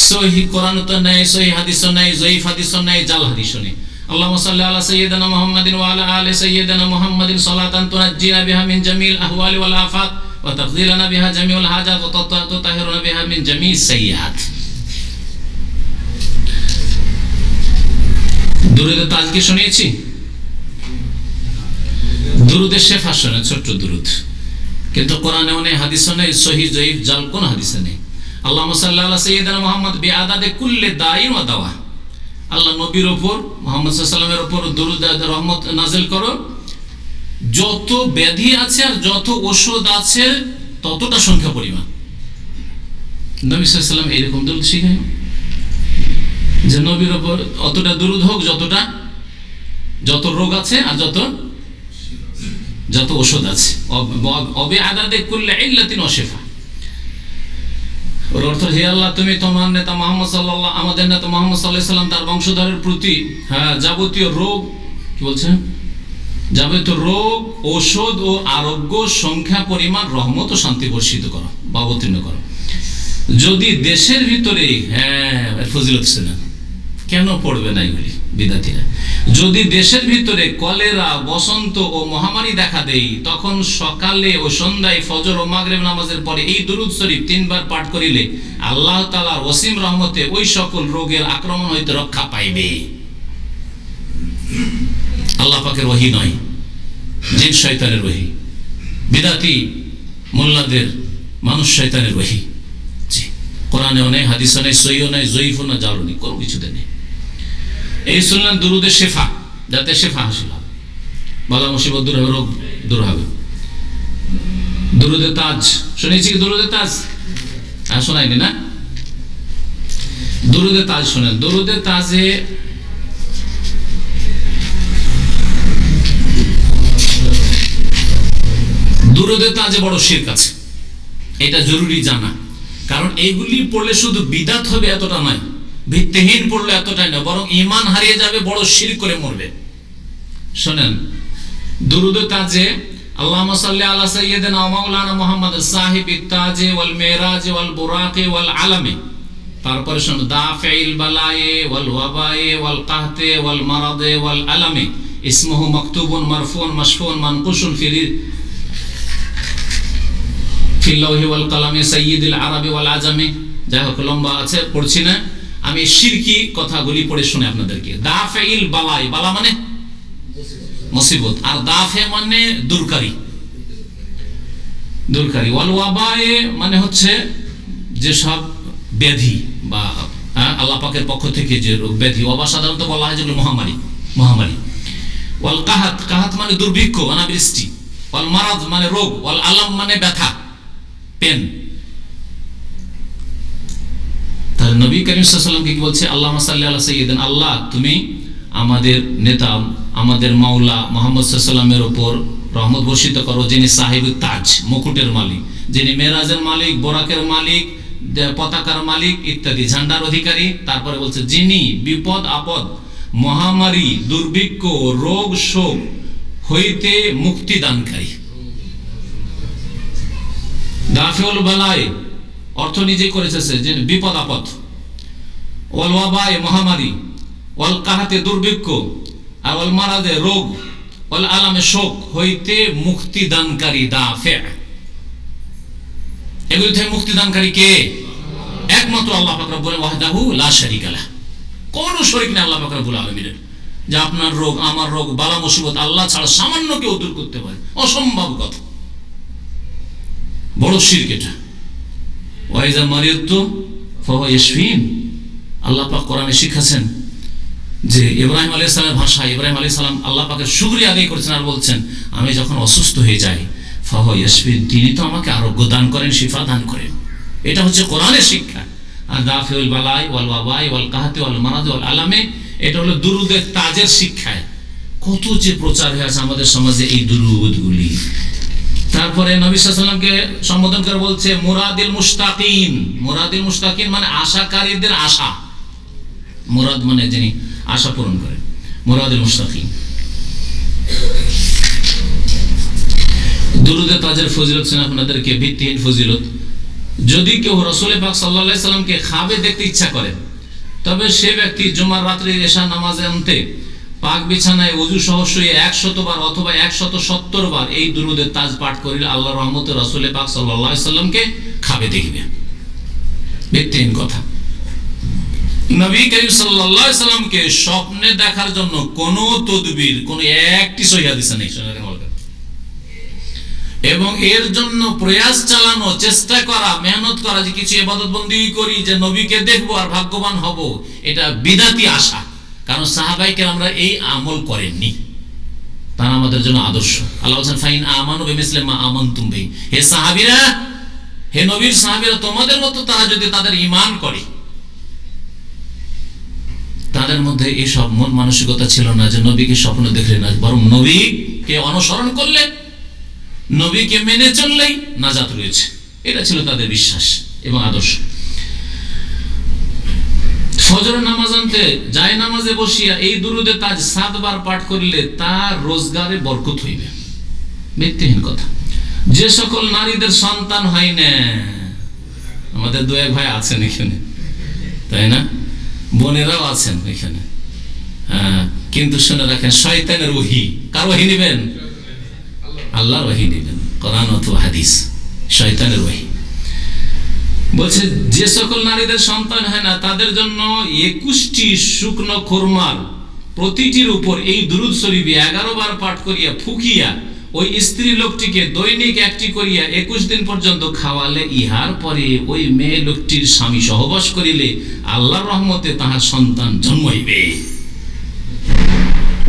সহিহ কোরআনে তো নেই, সহিহ হাদিসও নেই, জয়ীফ হাদিসও নেই, জাল হাদিসও নেই। আল্লাহুম্মা সাল্লি আলা সাইয়্যিদিনা মুহাম্মাদিন ওয়া আলা আলি সাইয়্যিদিনা মুহাম্মাদিন সালাতান তুনাজ্জিনা বিহা মিন জামিল আহওয়ালি ওয়াল আফাত ওয়া তাগফিরুনা বিহা জামিউল হাজাত ওয়া তুতাহহিরুনা বিহা মিন জামিস সাইয়্যাত। দুরুদে তাজ কি শুনিয়েছি? দুরুদে শেফা শুনে, ছোট্ট দুরুদ, কিন্তু কোরআনেও নেই, হাদিসও নেই, সহিহ জয়ীফ জাল কোন হাদিসে নেই। আল্লাহুম্মা সাল্লি আলা সাইয়্যিদিনা মুহাম্মাদ বিআদাদে কুল্লি দাইন ওয়া দাওয়া। আল্লাহ নবীর উপর, মুহাম্মদ সাল্লাল্লাহু আলাইহি ওয়াসাল্লামের উপর দরুদ রহমত নাযিল করো, যত ব্যাধি আছে আর যত ওষুধ আছে ততটা সংখ্যা পরিমাণ। নবী সাল্লাল্লাহু আলাইহি ওয়াসাল্লাম এরকম দরুদ শিখায় যে নবীর উপর অতটা দরুদ হোক যত রোগ আছে আর যত ওষুধ আছে। অবে আদাদে কুল্লি ইল্লাতিন ওয়া শিফা। ওর অর্থ, হে আল্লাহ, তুমি তোমার নেতা মুহাম্মদ সাল্লাল্লাহু, আমাদের নেতা মুহাম্মদ সাল্লাল্লাহু আলাইহি সাল্লাম তার বংশধরের প্রতি যাবতীয় রোগ, কি বলছেন, যাবতীয় রোগ, ঔষধ ও আরোগ্য সংখ্যা পরিমাণ রহমত ও শান্তি বর্ষিত করো বা অবতীর্ণ করো। যদি দেশের ভিতরে, ফজিলত ছিলেন, কেন পড়বে না এগুলি বিদাতীরা? যদি দেশের ভিতরে কলেরা, বসন্ত ও মহামারী দেখা দেয়, তখন সকালে ও সন্ধ্যায় ফজর ও মাগরিব নামাজের পরে এই দুরূদ শরীফ 3 বার পাঠ করিলে আল্লাহ তাআলার অসীম রহমতে ওই সকল রোগের আক্রমণ হইতে রক্ষা পাইবে। আল্লাহ পাকের ওহী নয়, জিন শয়তানের ওহী, বিদাতি মোল্লাদের মানুষ শয়তানের ওহী। জি, কোরআনেও নেই, হাদিসও নেই, সহিহও নেই, জয়ীফও না, জালও নেই, কোনো কিছুতে নেই। এই শুনলেন দুরুদে শেফা, যাতে শেফা হাসিল হবে, বালা মুসিবত দূর হবে, রোগ দূর হবে। দুরুদে তাজ শুনেছি কি? দুরুদে তাজ শোনায়নি না? দুরুদে তাজ শোনেন। দুরুদে তাজে বড় শিরক আছে, এটা জরুরি জানা। কারণ এইগুলি পড়লে শুধু বিদাত হবে এতটা নয়, ভিত্তিহীন পড়লে এতটাই না, বরং ঈমান হারিয়ে যাবে, বড় শিরক করে মরবে। শোনেন, দুরুদে তাজে আল্লাহুম্মা সাল্লি আলা সাইয়্যিদিনা ওয়া মাওলানা মুহাম্মদ সাহিবিত তাজে ওয়াল মিরাজ ওয়াল বুরাকে ওয়াল আলামে। তারপরে শুনুন, দাফিল বালায়ে ওয়াল ওয়াবায়ে ওয়াল কাহতে ওয়াল মারাদে ওয়াল আলামে ইসমুহু মাকতুবুন মারফুন মাশফুন মানকুশুন ফিল লাওহি ওয়াল কালামে সাইয়্যিদুল আরবি ওয়াল আজামি। যাই হোক, লম্বা আছে, পড়ছি না আমি। শিরকি কথাগুলি পড়ে শুনে আপনাদেরকে। দাফিল বালাই, বালা মানে মুসিবত, আর দাফে মানে দূরকারী। ওয়াল ওয়াবায়ে মানে হচ্ছে যে সব ব্যাধি বা আল্লাহ পাকের পক্ষ থেকে যে রোগ ব্যাধি, ওয়াবা সাধারণত বলা হয় যেগুলো মহামারী। ওয়াল কাহাত মানে দুর্ভিক্ষ, অনাবৃষ্টি। ওয়াল মারাদ মানে রোগ। ওয়াল আলাম মানে ব্যথা, পেন। তাহলে নবী করিম সাল্লাল্লাহু আলাইহি ওয়াসাল্লামকে কি বলছে? আল্লাহুম্মা সাল্লি আলা সাইয়্যিদিনা, আল্লাহ তুমি আমাদের নেতা, আমাদের মাওলা মুহাম্মদ সাল্লাল্লাহু আলাইহি ওয়াসাল্লামের উপর রহমত বর্ষিত করো, যিনি সাহিবুত তাজ, মুকুটের মালিক, যিনি মেরাজের মালিক, বোরাকের মালিক, পতাকার মালিক ইত্যাদি, ঝান্ডার অধিকারী। তারপরে বলছে যিনি বিপদ আপদ, মহামারী, দুর্ভিক্ষ, রোগ শোক হইতে মুক্তি দানকারী। দাফিউল বালাই অর্থ নিজেই করেছে যে বিপদ আপদ। ওয়াল ওয়াবায়ে মহামারী, ওয়াল কাহাতে দুর্ভিক্ষ, আর ওয়াল মারাদে রোগ, ওয়াল আলামে শোক হইতে মুক্তি দানকারী। দাফে, এগুলি থেকে মুক্তি দানকারী কে? একমাত্র আল্লাহ পাক রব্বুল ওয়াহদাহু লা শারীকা লাহ, কোন শরীক নেই আল্লাহ পাক রব্বুল আলামিনের। যে আপনার রোগ, আমার রোগ, বালা মুসিবত আল্লাহ ছাড়া সামান্য কেউ দূর করতে পারে, অসম্ভব কথা, বড় শিরক এটা। ওয়াইজা মারিয়তু ফাহুয়া ইয়াশফিন, আল্লাহ পাক কোরআনে শিখাছেন যে ইব্রাহিম আলাইহিস সালামের ভাষা, ইব্রাহিম আলাইহিস সালাম আল্লাহ পাকের শুকরিয়া আদায় করেছেন আর বলছেন, আমি যখন অসুস্থ হয়ে যাই ফাহুয়া ইয়াশফিন, তিনি তো আমাকে আরোগ্য দান করেন, শিফা দান করেন। এটা হচ্ছে কোরআনের শিক্ষা। আর দাফিউল বালাই ওয়াল ওয়াবাই ওয়াল কাহাতি ওয়াল মারাদ ওয়াল আলামে, এটা হলো দুরুদের তাজের শিক্ষায়। কত যে প্রচার হয়ে আছে আমাদের সমাজে এই দুরুদগুলি। তারপরে নবী সাল্লাল্লাহু আলাইহি ওয়াসাল্লামকে সম্বোধন করে বলছে মুরাদিল মুশতাকিন। মুরাদিল মুশতাকিন মানে আশাকারীদের আশা, মুরাদ মানে যিনি আশা পূরণ করেন, মুরাদিল মুশতাকিন। দুরুদে তাজের ফজিলত শুনে আপনাদেরকে ভিত্তিহীন ফজিলত। যদি কেউ রাসূল পাক সাল্লাল্লাহু আলাইহি সাল্লামকে খাবে দেখতে ইচ্ছা করে, তবে সে ব্যক্তি জুমার রাত্রে এশা নামাজে আনতে পাক বিছানায় ওযু সহ শুয়ে 100 বার অথবা 170 বার এই দুরুদের তাজ পাঠ করিলে আল্লাহর রহমতে রাসূল পাক সাল্লাল্লাহু আলাইহি সাল্লামকে খাবে দেখিবে। ভিত্তিহীন কথা। নবী করিম সাল্লাল্লাহু আলাইহি সাল্লামকে স্বপ্নে দেখার জন্য কোন তদবির, কোন একটি সহিহ হাদিসে নেই। এবং এর জন্য প্রয়াস চালানো, চেষ্টা করা, মেহনত করা যে কিছু ইবাদত বন্দেগী করি যে নবীকে দেখবো আর ভাগ্যবান হব, এটা বিদাতি আশা। কারণ সাহাবায়ে কেরামরা এই আমল করেননি, তারা আমাদের জন্য আদর্শ। আল্লাহ বলেন ফাইন আমানু বিমিসলি মা আমানতুম বিহি, হে সাহাবীরা, হে নবীর সাহাবীরা, তোমাদের মতো তারা যদি তাদের ঈমান করে। তাদের মধ্যে এই সব মন মানসিকতা ছিল না যে নবীকে স্বপ্ন দেখলে না, বরং নবীকে অনুসরণ করলে, নবীকে মেনে চললেই নাজাত রয়েছে। এটা ছিল তাদের বিশ্বাস এবং আদর্শ। ফজরের নামাজ আনতে যায় নামাজে বসিয়া এই দুরুদে তাজ 7 বার পাঠ করিলে তার রোজগারে বরকত হইবে। ভিত্তিহীন কথা। যে সকল নারীদের সন্তান হয় না, আমাদের 2-1 ভাই আছেন এখানে, তাই না? বোনেরাও আছেন এখানে। কিন্তু শুনে রাখেন, শয়তানের ওহী, কার ওহী নেবেন? আল্লাহর ওহী নেবেন, কোরআন অথবা হাদিস। শয়তানের ওহী বলছে যে সকল নারীদের সন্তান হয় না তাদের জন্য 21টি শুকনো খুরমার প্রতিটির উপর এই দুরূদ শরীফ 11 বার পাঠ করিয়া ফুকিয়া ওই স্ত্রী লোকটিকে দৈনিক একটি করিয়া 21 দিন পর্যন্ত খাওয়ালে, ইহার পরে ওই মেয়ে লোকটির স্বামী সহবাস করিলে আল্লাহর রহমতে তাহার সন্তান জন্ম হইবে।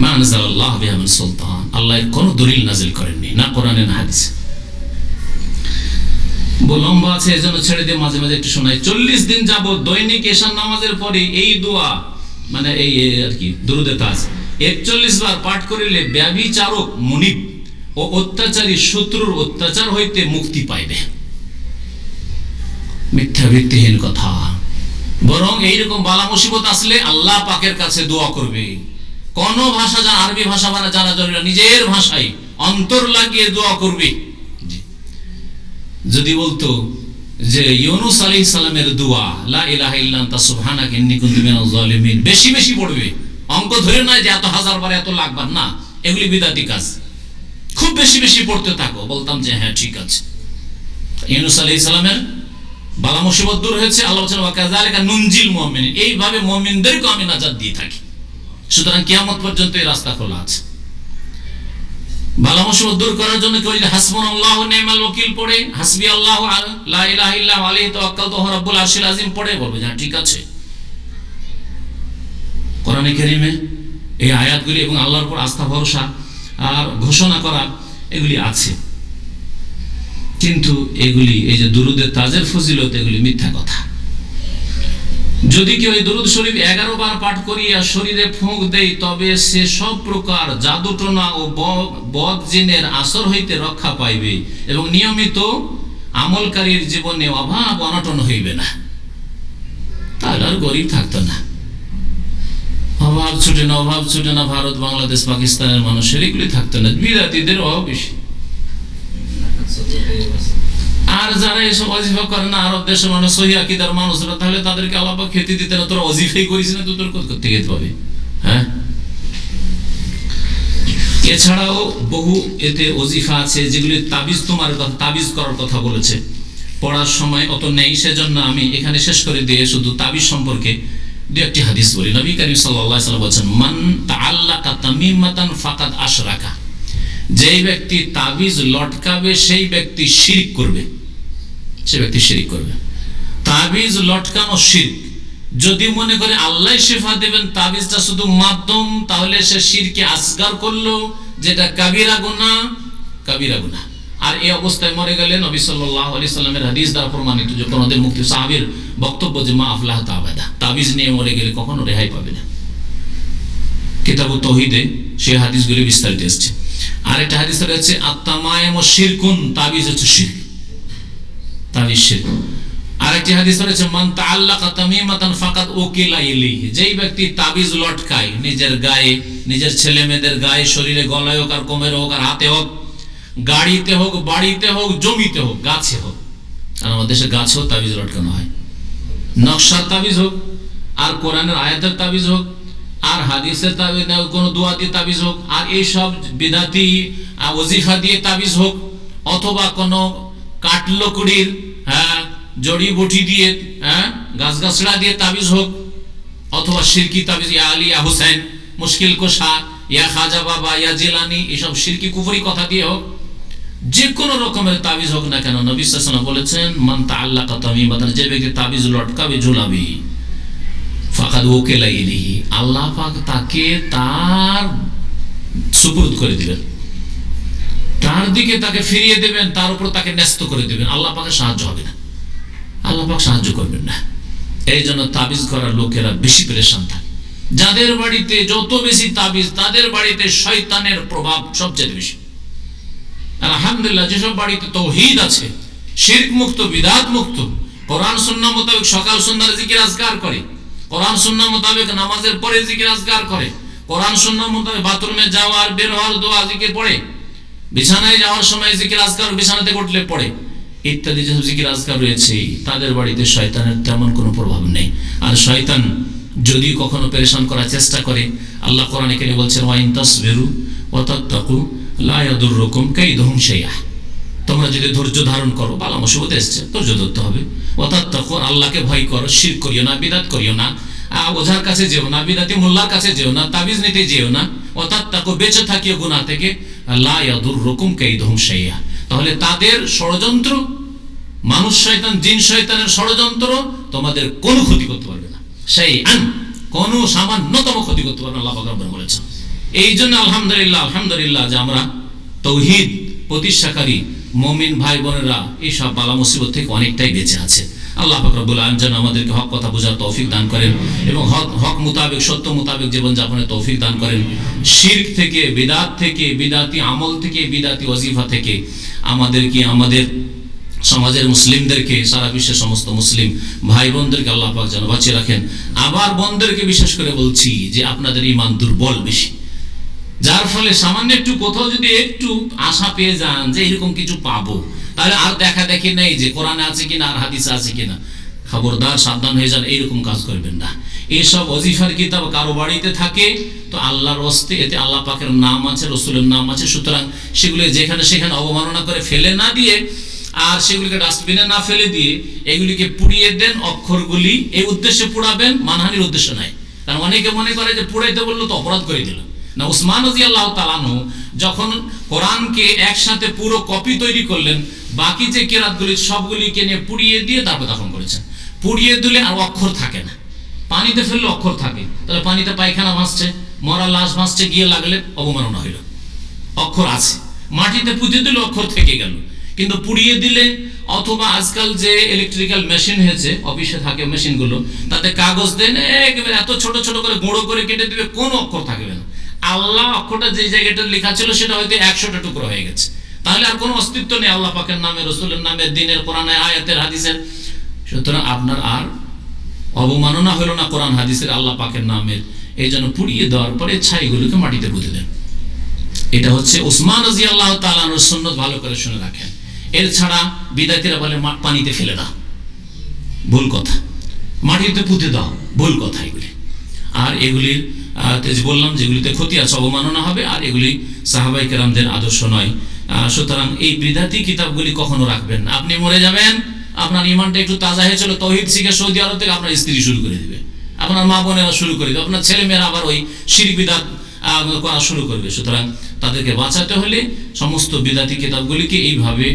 মা আনজালাল্লাহু বিহা মিন সুলতান, আল্লাহ কোন দলিল নাযিল করেননি, না কোরআনে না হাদিসে। লম্বা আছে এজন্য ছেড়ে দিয়ে মাঝে মাঝে একটু শোনাই। 40 দিন যাবত দৈনিক এশার নামাজের পরে এই দোয়া, মানে এই আর কি দুরূদে তাজ 41 বার পাঠ করিলে ব্যভিচারক মুনিব ও অত্যাচারী শত্রুর অত্যাচার হইতে মুক্তি পাইবে। মিথ্যা ভিত্তিহীন কথা। বরং এইরকম বালা মুসিবত আসলে আল্লাহ পাকের কাছে দোয়া করবে। কোন ভাষা, যা আরবি ভাষা জানা জরুরি না, নিজের ভাষায় অন্তর লাগিয়ে দোয়া করবে। যদি বলতো যে ইউনূস আলাইহিস সালামের দোয়া লা ইলাহা ইল্লা আনতা সুবহানাকা ইন্নী কুনতু মিনাজ জালিমিন, বেশি বেশি পড়বে। অঙ্ক ধরে নয় যে এত হাজার বার এত লাখবার, না, এগুলি বিদাতি কাজ। খুব বেশি বেশি পড়তে থাকো, বলতাম যে হ্যাঁ ঠিক আছে। ইউনূস আলাইহিস সালামের বালা মুসিবত দূর হয়েছে। আল্লাহ বলেন ওয়া কাযালিকা নুনজিল মুমিনিন, এইভাবে মুমিনদেরকে আমি নাজাত দিয়ে থাকি। সুতরাং কিয়ামত পর্যন্ত এই রাস্তা খোলা আছে। বালা মুসিবত দূর করার জন্য কেউ যদি হাসবুনাল্লাহু ওয়া নি'মাল ওয়াকিল পড়ে, হাসবি আল্লাহু লা ইলাহা ইল্লা হুয়া আলাইহি তাওয়াক্কালতু ওয়া রাব্বুল আরশিল আযীম পড়ে, বলবে হ্যাঁ ঠিক আছে। কোরআনে কারীমে এই আয়াতগুলি এবং আল্লাহর উপর আস্থা ভরসা আর ঘোষণা করা এগুলি আছে। কিন্তু এগুলি, এই যে দুরুদে তাজের ফজিলত, এগুলি মিথ্যা কথা। যদি কেউ এই দুরূদ শরীফ 11 বার পাঠ করিয়া শরীরে ফুঁক দেয়, তবে সে সব প্রকার জাদুটোনা ও বদ জিনের আসর হইতে রক্ষা পাইবে এবং নিয়মিত আমলকারীর জীবনে অভাব অনটন হইবে না। তাহলে আর গরিব থাকতো না, অভাব ছুটে না, অভাব ছুটে না। ভারত, বাংলাদেশ, পাকিস্তানের মানুষের এগুলি থাকতো না, বিরাতিদের অভাব বেশি। আর যারা এসব ওয়াজিফা করে না, আরব দেশের মানুষ, সহিহ আকীদার মানুষরা, তাহলে তাদেরকে আল্লাহ পাক খেতে দিতে না। তোরা ওয়াজিফাই করিস না, তো তোর করতে খেতে পাবে। হ্যাঁ, এছাড়াও বহু এতে ওয়াজিফা আছে যেগুলি তাবিজ, তোমার কথা তাবিজ করার কথা বলেছে। পড়ার সময় অত নেই, সেজন্য আমি এখানে শেষ করে দিয়ে শুধু তাবিজ সম্পর্কে দু একটি হাদিস বলি। নবী কারীম সাল্লাল্লাহু আলাইহি ওয়াসাল্লাম বলেছেন, মান তাআল্লাকা তামিমাতান ফাকাদ আশরাকা, যেই ব্যক্তি তাবিজ লটকাবে সেই ব্যক্তি শিরক করবে। সে ব্যক্তি শিরক করবে। তাবিজ লটকানো শিরক, যদি মনে করে আল্লাহ শেফা দেবেন, তাবিজটা শুধু মাধ্যম, তাহলে সে শিরকে আসগার করলো, যেটা কাবিরা গুনাহ, কাবিরা গুনাহ। আর এই অবস্থায় মরে গেলে নবী সাল্লাল্লাহু আলাইহি সাল্লামের হাদিস দ্বারা প্রমাণিত, যখন ওদের মুক্তি সাহাবীর বক্তব্য যে মা আফলাহ তাবাদা, তাবিজ নিয়ে মরে গেলে কখনো রেহাই পাবে না। কিতাবুত তাওহীদে সেই হাদিসগুলি বিস্তারিত এসেছে। আর একটা হাদিস রয়েছে আত-তামায়েম শিরকুন, তাবিজ হচ্ছে শিরক, তাবিজ শিরক। আরেকটি হাদিস রয়েছে মান তাআল্লাকা তামিমাতান ফাকাদ উকিলা ইলাইহি, যেই ব্যক্তি তাবিজ লটকায় নিজের গায়ে, নিজের ছেলে মেয়েদের গায়ে, শরীরে, গলায় হোক আর কোমরে হোক আর হাতে হোক, গাড়িতে হোক, বাড়িতে হোক, জমিতে হোক, গাছে হোক, আর আমাদের দেশে গাছেও তাবিজ লটকানো হয়, নকশার তাবিজ হোক, আর কোরআনের আয়াতের তাবিজ হোক, আর হাদিসের তাবিজ, কোন দোয়া দিয়ে তাবিজ হোক, আর এইসব বিদাতি ওজিফা দিয়ে তাবিজ হোক, অথবা কোন কাঠলকড়ির জড়িবুটি দিয়ে, গাছগাছড়া দিয়ে তাবিজ হোক, অথবা শিরকি তাবিজ, ইয়া আলী, ইয়া হুসেন, মুশকিল কোষা, ইয়া খাজা বাবা, ইয়া জিলানি, এসব শিরকি কুফরি কথা দিয়ে হোক, যে কোনো রকমের তাবিজ হোক না কেন, নবী সাল্লাল্লাহু আলাইহি ওয়াসাল্লাম বলেছেন মান তাআল্লাকা তামিমাতান, যে ব্যক্তি তাবিজ লটকাবে, ঝুলাবে, ফাকাদ উকিলা ইলাইহি, আল্লাহ পাক তাকে তার সুপুরদ করে দিবেন, তার দিকে তাকে ফিরিয়ে দেবেন, তার উপর তাকে ন্যস্ত করে দেবেন। আল্লাহ পাকের সাহায্য হবে না, আল্লাহ পাক সাহায্য করবেন না। এই জন্য তাবিজ করার লোকেরা বেশি পেরেশান থাকে। যাদের বাড়িতে যত বেশি তাবিজ, তাদের বাড়িতে শয়তানের প্রভাব সবচেয়ে বেশি। আলহামদুলিল্লাহ, যেসব বাড়িতে তাওহীদ আছে, শিরক মুক্ত, বিদআত মুক্ত, কোরআন সুন্নাহ মোতাবেক সকাল সন্ধ্যার জিকির আজকার করে, কোরআন সুন্নাহ মোতাবেক নামাজের পরে জিকির আজকার করে, কোরআন সুন্নাহ মোতাবেক বাথরুমে যাওয়ার বের হওয়ার দোয়া জিকির পড়ে, বিছানায় যাওয়ার সময় জিকির আজকার বিছানা থেকে উঠলে পড়ে, ইত্যাদি যেসব জিকির আজকার রয়েছে, তাদের বাড়িতে শয়তানের তেমন কোনো প্রভাব নেই। আর শয়তান যদি কখনো পেরেশান করার চেষ্টা করে, আল্লাহ কোরআনে কেন বলছেন ওয়া ইন তাসবিরু ওয়া তাত্তাকু লা ইয়াদুররুকুম কাইদুহুম শাইআ, তোমরা যদি ধৈর্য ধারণ করো, বালা মুসিবত এসেছে, ধৈর্য ধরতে হবে। ওয়া তাত্তাকু, আল্লাহকে ভয় করো, শিরক করিও না, বিদআত করিও না, ওঝার কাছে যেও না, বিদাতি মোল্লার কাছে যেও না, তাবিজ নিতে যেও না। ওয়া তাত্তাকু, বেঁচে থাকিও গুনাহ থেকে, লা ইয়াদুররুকুম কাইদুহুম শাইআ, তাহলে তাদের ষড়যন্ত্র, মানুষ শয়তান, জিন শয়তানের ষড়যন্ত্র তোমাদের কোনো ক্ষতি করতে পারবে না, শাইআন, কোনো সামান্যতম ক্ষতি করতে পারবে না, আল্লাহ পাক রব্বুল বলেছেন। এই জন্য আলহামদুলিল্লাহ, আলহামদুলিল্লাহ যে আমরা তাওহীদ প্রতিষ্ঠাকারী মুমিন ভাই বোনেরা এইসব বালা মুসিবত থেকে অনেকটাই বেঁচে আছে। আল্লাহ পাক রব্বুল আলামিন যেন আমাদেরকে হক কথা বোঝার তৌফিক দান করেন এবং হক মোতাবেক, সত্য মোতাবেক জীবন যাপনের তৌফিক দান করেন। শিরক থেকে, বিদআত থেকে, বিদাতি আমল থেকে, বিদাতি ওয়াজিফা থেকে আমাদেরকে, আমাদের সমাজের মুসলিমদেরকে, সারা বিশ্বের সমস্ত মুসলিম ভাই বোনদেরকে আল্লাহ পাক যেন বাঁচিয়ে রাখেন। আবার বোনদেরকে বিশেষ করে বলছি যে আপনাদের ঈমান দুর্বল বেশি, যার ফলে সামান্য একটু কোথাও যদি একটু আশা পেয়ে যান যে এরকম কিছু পাবো, তাহলে আর দেখা দেখি নেই যে কোরআনে আছে কিনা আর হাদিসে আছে কিনা, খবরদার সাবধান হয়ে যান, এইরকম কাজ করবেন না। এইসব ওয়াজিফার কিতাব কারো বাড়িতে থাকে তো আল্লাহর ওয়াস্তে, এতে আল্লাহ পাকের নাম আছে, রাসূলের নাম আছে, সুতরাং সেগুলো যেখানে সেখানে অবমাননা করে ফেলে না দিয়ে, আর সেগুলিকে ডাস্টবিনে না ফেলে দিয়ে এগুলিকে পুড়িয়ে দেন। অক্ষরগুলি এই উদ্দেশ্যে পুড়াবেন, মানহানির উদ্দেশ্য নাই। কারণ অনেকে মনে করে যে পুড়াইতে বললো তো অপরাধ করে দিল না। উসমান রাদিয়াল্লাহু তাআলা আনহু যখন কোরআনকে একসাথে পুরো কপি তৈরি করলেন, বাকি যে কিরাতগুলি সবগুলিকে নিয়ে পুড়িয়ে দিয়ে তারপর দাফন করেছেন। পুড়িয়ে দিলে আর অক্ষর থাকে না, পানিতে ফেললে অক্ষর থাকে, তাহলে পানিতে পায়খানা ভাসছে, মরা লাশ ভাসছে, গিয়ে লাগলে অবমাননা হইল, অক্ষর আছে। মাটিতে পুঁতে দিলে অক্ষর থেকে গেল, কিন্তু পুড়িয়ে দিলে, অথবা আজকাল যে ইলেকট্রিক্যাল মেশিন হয়েছে, অফিসে থাকে মেশিনগুলো, তাতে কাগজ দেন, একেবারে এত ছোট ছোট করে গুঁড়ো করে কেটে দিবে, কোনো অক্ষর থাকবে না। আল্লাহ অক্ষরটা যে জায়গাটা লেখা ছিল সেটা হয়তো 100টা টুকরো হয়ে গেছে, তাহলে আর কোনো অস্তিত্ব নেই আল্লাহ পাকের নামে, রসুলের নামে, দিনের, কোরআনের, আয়াতের, হাদিসের। সুতরাং আপনার আর অবমাননা হলো না কোরআন হাদিসের, আল্লাহ পাকের নামের। এই জন্য পুড়িয়ে দেওয়ার পরে ছাইগুলোকে মাটিতে পুঁতে দেন। এটা হচ্ছে উসমান রাদিয়াল্লাহু তাআলা আনহুর সুন্নাত, ভালো করে শুনে রাখেন। এর ছাড়া বিদাতিরা বলে পানিতে ফেলে দাও, ভুল কথা। মাটিতে পুঁতে দাও, ভুল কথা এগুলি। আর এগুলির বললাম যেগুলিতে ক্ষতি আছে, অবমাননা হবে, আর এগুলি সাহাবায়ে কেরামদের আদর্শ নয়। সুতরাং এই বিদাতি কিতাবগুলি কখনো রাখবেন না। আপনি মরে যাবেন, আপনার ইমানটা একটু তাজা হয়েছিল, তাওহীদ শিখে সৌদি আরব থেকে আপনার স্ত্রী শুরু করে দিবে, আপনার মা বোনেরা শুরু করে দিবে, আপনার ছেলে মেয়েরা আবার ওই শিরক বিদআত করা শুরু করবে। সুতরাং তাদেরকে বাঁচাতে হলে সমস্ত বিদাতি কিতাবগুলিকে এইভাবে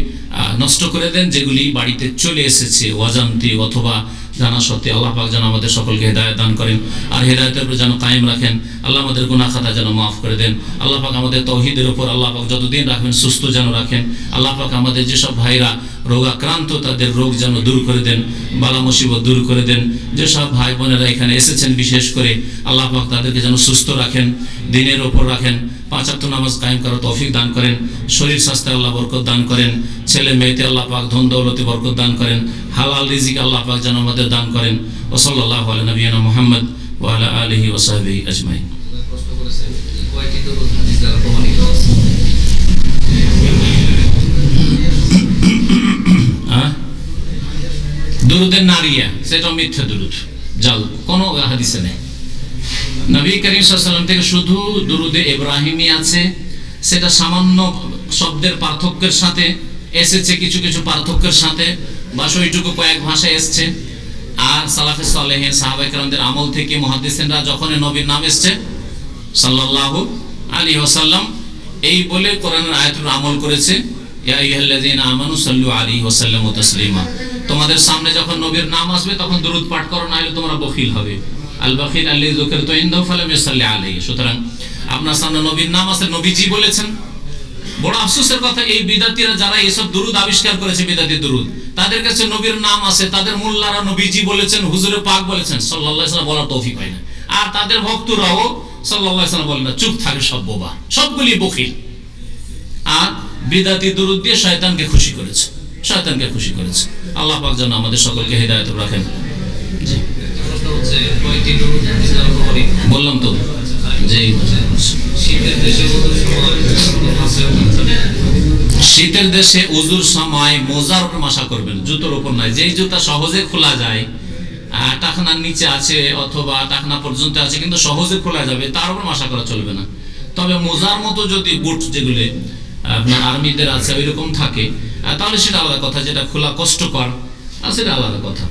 নষ্ট করে দেন, যেগুলি বাড়িতে চলে এসেছে অজান্তে অথবা জানা সত্যি আল্লাহ পাক যেন আমাদের সকলকে হেদায়েত দান করেন আর হেদায়েতের উপর যেন কায়েম রাখেন। আল্লাহ আমাদের গুনাহ খাতা যেন মাফ করে দেন। আল্লাহ পাক আমাদের তৌহিদের উপর আল্লাহ পাক যতদিন রাখবেন সুস্থ যেন রাখেন। আল্লাহ পাক আমাদের যেসব ভাইরা রোগাক্রান্ত তাদের রোগ যেন দূর করে দেন, বালা মুসিবত দূর করে দেন। যেসব ভাই বোনেরা এখানে এসেছেন বিশেষ করে আল্লাহ পাক তাদেরকে যেন সুস্থ রাখেন, দিনের ওপর রাখেন, 5 ওয়াক্ত নামাজ কায়েম করার তৌফিক দান করেন, শরীর স্বাস্থ্যে আল্লাহ বরকত দান করেন, ছেলে মেয়েতে আল্লাহ পাক ধন দৌলতে বরকত দান করেন, হালাল রিজিক আল্লাহ পাক যেন আমাদের দান করেন। ওয়া সাল্লাল্লাহু আলা নবিয়িনা মুহাম্মদ ওয়া আলা আলিহি ওয়া সাহবিহি আজমাইন। প্রশ্ন করেছেন কয়টি দরুদ হাদিস দ্বারা প্রমাণিত আছে? দুরুদের নারিয়া সেটা মিথ্যা দুরুদ, জাল কোনো হাদিসে নেই। নবী করিম সাল্লাল্লাহু আলাইহি ওয়াসাল্লাম থেকে শুধু দুরুদে ইব্রাহিমী আছে, সেটা সামান্য শব্দের পার্থক্যের সাথে এসেছে, কিছু কিছু পার্থক্যের সাথে, বা ওইটুকু কয়েক ভাষায় এসছে। আর সালাফে সালেহিন সাহাবায়ে কেরামদের আমল থেকে মুহাদ্দিসিনরা যখন নবীর নাম এসছে সাল্লাল্লাহু আলাইহি ওয়াসাল্লাম এই বলে কোরআনের আয়াতের আমল করেছে, ইয়া আইয়ুহাল্লাযীনা আমানু সাল্লু আলাইহি ওয়া সাল্লিমু তাসলিমা। তোমাদের সামনে যখন নবীর নাম আসবে তখন দরুদ পাঠ করো, না হলে তোমরা বখিল হবে। আল বাখিল আল্লাযী যুকিরতু ইনদাহু ফালাম ইউসাল্লি আলাইহি। সুতরাং আপনার সামনে নবীর নাম আছে, নবীজি বলেছেন। বড় আফসোসের কথা, এই বিদাতীরা যারা এইসব দুরুদ আবিষ্কার করেছে, বিদাতী দুরুদ, তাদের কাছে নবীর নাম আছে, তাদের মোল্লারা নবীজি বলেছেন, হুজুরে পাক বলেছেন, সাল্লাল্লাহু আলাইহি ওয়াসাল্লাম বলার তৌফিক হয় না। আর তাদের ভক্তরাও সাল্লাল্লাহু আলাইহি ওয়াসাল্লাম বলেন না, চুপ থাকে, সব বোবা, সবগুলি বখিল। আর বিদাতী দুরুদ দিয়ে শয়তানকে খুশি করেছে, শয়তানকে খুশি করেছে। আল্লাহ পাক যেন আমাদের সকলকে হেদায়েত রাখেন। জি, প্রশ্ন হচ্ছে কয়টি দরুদ হাদিস দ্বারা প্রমাণিত? বললাম তো যে শীতের দেশে ওদের সময় শীতের দেশে উজুর সময় মোজার উপর মাসা করবেন, জুতোর উপর নয়। যেই জুতা সহজে খোলা যায়, টাকনার নিচে আছে অথবা টাকনা পর্যন্ত আছে কিন্তু সহজে খোলা যাবে, তার উপর মাসা করা চলবে না। তবে মোজার মতো যদি বুট যেগুলি আপনার আর্মিদের আছে ওইরকম থাকে, তাহলে সেটা আলাদা কথা, যেটা খোলা কষ্টকর সেটা আলাদা কথা।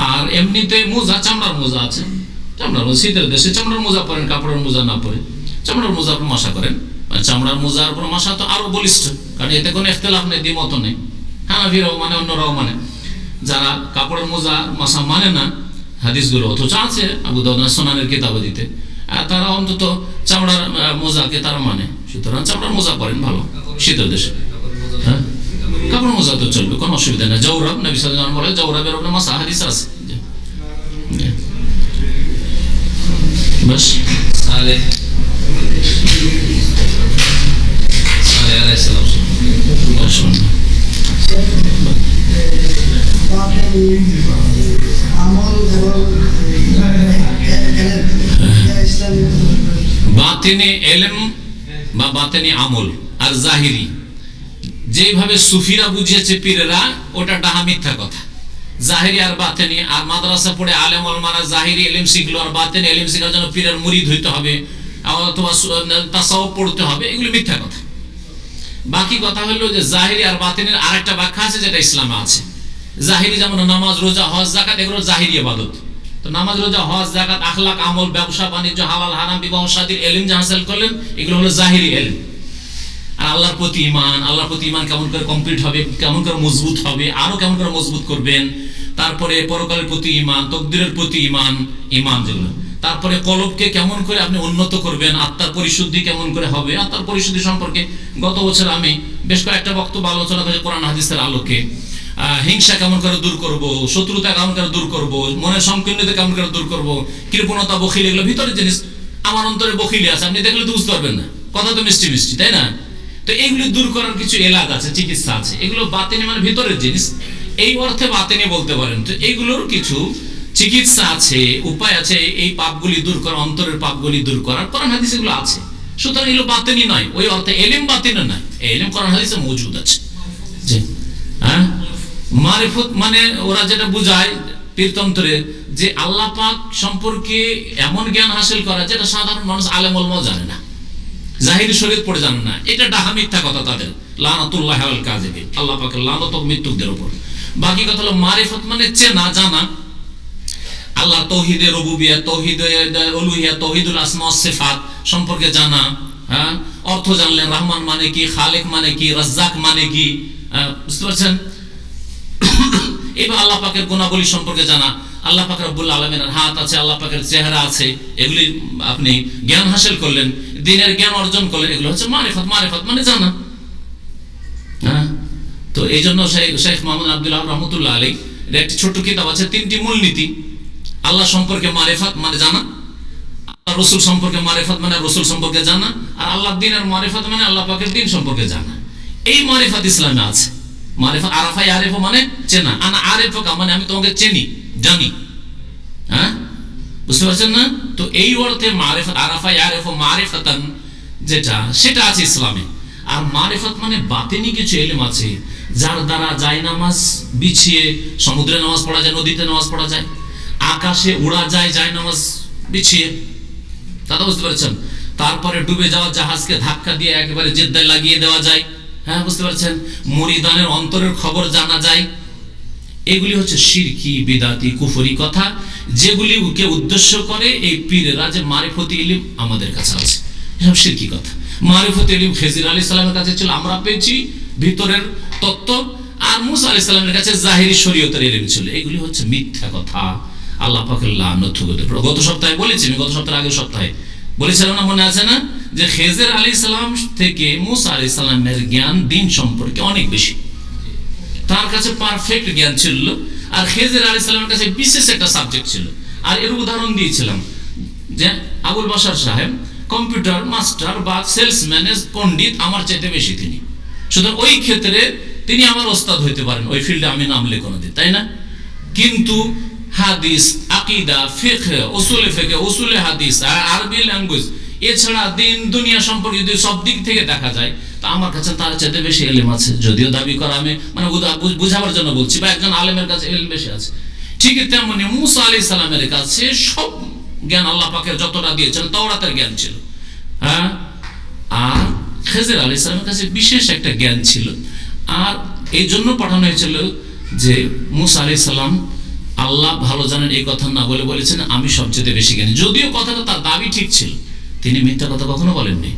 আর এমনিতে মোজা, চামড়ার মোজা আছে, চামড়ার মোজা, শীতের দেশে চামড়ার মোজা পরেন, কাপড়ের মোজা না পরে চামড়ার মোজার উপর মাসা করেন। চামড়ার মোজার উপর মাসা তো আরো বলিষ্ঠ, কারণ এতে কোনো ইখতিলাফ নেই, দ্বিমত নেই। হানাফিরাও মানে, অন্যরাও মানে। যারা কাপড়ের মোজা মাসা মানে না হাদিসগুলো অথচ আছে আবু দাউদ সুনানের কিতাবে দিতে, তারা অন্তত চামড়ার মোজাকে তারা মানে। সুতরাং চামড়ার মোজা পরেন ভালো শীতের দেশে। হ্যাঁ, কাপড় মোজা তো চলবে, কোনো অসুবিধা নেই। জওরাব, নবী সাল্লাল্লাহু আলাইহি ওয়াসাল্লাম বলে জওরাবের উপরে মাসা, হাদিস আছে। বাস সালেহ আলাইহিস সালাম বাতিনি ইলম বা বাতিনি আমল আর জাহিরি, যেভাবে সুফিরা বুঝিয়েছে পীরেরা, ওটা ডাহা মিথ্যা কথা। জাহিরি আর বাতিনি, আর মাদ্রাসা পড়ে আলেম ওলামারা জাহিরি ইলম শিখলো আর বাতিনি ইলম শেখার জন্য পীরের মুরিদ হইতে হবে অথবা তাসাউফ পড়তে হবে, এগুলো মিথ্যা কথা। বাকি কথা হলো যে জাহিরি আর বাতিনের আরেকটা ব্যাখ্যা আছে যেটা ইসলামে আছে। জাহিরি যেমন নামাজ, রোজা, হজ, যাকাত, এগুলো জাহিরি ইবাদত। তো নামাজ, রোজা, হজ, যাকাত, আখলাক, আমল, ব্যবসা বাণিজ্য, হালাল হারাম, বিবাহ শাদীর ইলম যা হাসিল করলেন, এগুলো হলো জাহিরি ইলম। আর আল্লাহর প্রতি ঈমান, আল্লাহর প্রতি ঈমান কেমন করে কমপ্লিট হবে, কেমন করে মজবুত হবে, আরো কেমন করে মজবুত করবেন, তারপরে পরকালের প্রতি ঈমান, তকদিরের প্রতি ঈমান, ঈমান যেগুলো, তারপরে কলবকে কেমন করে আপনি উন্নত করবেন, আত্মার পরিশুদ্ধি কেমন করে হবে। আত্মার পরিশুদ্ধি সম্পর্কে গত বছর আমি বেশ কয়েকটা বক্তব্য আলোচনা করেছি কোরআন হাদিসের আলোকে। হিংসা কেমন করে দূর করব, শত্রুতা কেমন করে দূর করব, মনের সংকীর্ণতা কেমন করে দূর করব, কৃপণতা, বখিল, এগুলো ভিতরের জিনিস। আমার অন্তরে বখিলি আছে, আপনি দেখলে তো বুঝতে পারবেন না, কথা তো মিষ্টি মিষ্টি, তাই না? তো এইগুলি দূর করার কিছু এলাজ আছে, চিকিৎসা আছে, এগুলো বাতিনি মানে ভিতরের জিনিস, এই অর্থে বাতিনি বলতে পারেন। তো এইগুলোর কিছু চিকিৎসা আছে, উপায় আছে এই পাপগুলি দূর করা, অন্তরের পাপগুলি দূর করার। কোরআন হাদিস এগুলো আছে। সুতরাং এগুলো বাতিনি নয়, ওই অর্থে এলিম বাতিনি নয়, এলিম কোরআন হাদিসে মজুদ আছে। জি, হ্যাঁ, মারিফত মানে ওরা যেটা বুঝায় পীরতন্ত্রে, যে আল্লাহ পাক সম্পর্কে এমন জ্ঞান হাসিল করা যেটা সাধারণ মানুষ আলেম ওলামাও জানে না, জাহিরি শরীয়ত পড়ে জানে না। এটা ডাহা মিথ্যা কথা তাদের, লানাতুল্লাহি আলাল কাযিবিন, আল্লাহ পাকের লানত ও মৃত্যুকদের উপর। বাকি কথা হলো মারিফত মানে চেনা জানা, আল্লাহ তৌহিদে রুবুবিয়্যাহ, তৌহিদে উলুহিয়্যাহ, তৌহিদুল আসমা ওয়াস সিফাত সম্পর্কে জানা। হ্যাঁ, অর্থ জানলেন, রহমান মানে কি, খালেক মানে কি, রাজ্জাক মানে কি, বুঝতে পারছেন? এবার আল্লাহ পাকের গুণাবলী সম্পর্কে জানা, আল্লাহ পাক রব্বুল আলামিনের হাত আছে, আল্লাহ পাকের চেহারা আছে, এগুলি আপনি জ্ঞান হাসিল করলেন, দ্বীনের জ্ঞান অর্জন করলেন, এগুলো হচ্ছে মারিফাত। মারিফাত মানে জানা। হ্যাঁ, তো এই জন্য শেখ মোহাম্মদ আব্দুল্লাহ রহমতুল্লাহ আলাইহি এর একটি ছোট্ট কিতাব আছে, 3টি মূলনীতি। আল্লাহ সম্পর্কে মারিফাত মানে জানা, আল্লাহ রসুল সম্পর্কে মারিফাত মানে রসুল সম্পর্কে জানা, আর আল্লাহ দ্বীনের মারিফাত মানে আল্লাহ পাকের দ্বীন সম্পর্কে জানা। এই মারিফাত ইসলামে আছে। মারিফাত আরাফা ইয়ারিফু মানে চেনা, আনা আরিফুকা মানে আমি তোমাকে চিনি, জানি। হ্যাঁ, বুঝতে পারছেন না? তো এই অর্থে মারিফাত, আরাফা ইয়ারিফু মারিফাতান যেটা, সেটা আছে ইসলামে। আর মারিফাত মানে বাতিনি কিছু ইলম আছে, যার দ্বারা যায় নামাজ বিছিয়ে সমুদ্রে নামাজ পড়া যায়, নদীতে নামাজ পড়া যায়, আকাশে উড়া যায় যায় নামাজ বিছিয়ে, দাদা বুঝতে পারছেন? তারপরে ডুবে যাওয়া জাহাজকে ধাক্কা দিয়ে একেবারে জেদ্দায় লাগিয়ে দেওয়া যায়। হ্যাঁ, বুঝতে পারছেন? মুরিদানের অন্তরের খবর জানা যায়। এগুলি হচ্ছে শিরকি, বিদাতি, কুফরি কথা, যেগুলি কে উদ্দেশ্য করে এই পীরেরা যে মারিফতি ইলম আমাদের কাছে আছে, এসব শিরকি কথা। মারিফতি ইলম খেজির আলাইহিস সালামের কাছে ছিল, আমরা পেয়েছি ভিতরের তত্ত্ব, আর মুসা আলাইহিস সালামের কাছে জাহিরি শরীয়তের ইলম ছিল। এগুলি হচ্ছে মিথ্যা কথা, আল্লাহ পাকের লানত। গত সপ্তাহে বলেছি, আমি গত সপ্তাহের আগের সপ্তাহে বলেছিলাম না, মনে আছে না, যে খেজির আলাইহিস সালাম থেকে মুসা আলাইহিস সালামের জ্ঞান দ্বীন সম্পর্কে অনেক বেশি। তার কাছে পারফেক্ট জ্ঞান ছিল, আর খেজির আলাইহিস সালামের কাছে বিশেষ একটা সাবজেক্ট ছিল। আর এর উদাহরণ দিয়েছিলাম যে আবুল বাশার সাহেব কম্পিউটার মাস্টার বা সেলসম্যানের পণ্ডিত আমার চাইতে বেশি তিনি, সুতরাং ওই ক্ষেত্রে তিনি আমার ওস্তাদ হইতে পারেন, ওই ফিল্ডে আমি নামলে কোনোদিন, তাই না? কিন্তু হাদিস, আকিদা, ফিকহ, উসুলে ফিকহ, উসুলে হাদিস, আরবি ল্যাঙ্গুয়েজ, এছাড়া দিন দুনিয়া সম্পর্কে যদি সব দিক থেকে দেখা যায়, তা আমার কাছে তার চাইতে বেশি ইলম আছে। যদিও দাবি করা, আমি মানে বুঝাবার জন্য বলছি, বা একজন আলেমের কাছে ইলম বেশি আছে। ঠিক তেমনি মুসা আলাইহিস সালামের কাছে সব জ্ঞান আল্লাহ পাকের যতটা দিয়েছেন তাওরাতের জ্ঞান ছিল। হ্যাঁ, আর খেজির আলাইহিস সালামের কাছে বিশেষ একটা জ্ঞান ছিল। আর এই জন্য পাঠানো হয়েছিল যে মুসা আলাইহিস সালাম আল্লাহ ভালো জানেন এই কথা না বলে বলেছেন আমি সবচেয়ে বেশি জ্ঞানী। যদিও কথাটা তার দাবি ঠিক ছিল, তিনি মিথ্যা কথা কখনো বলেননি,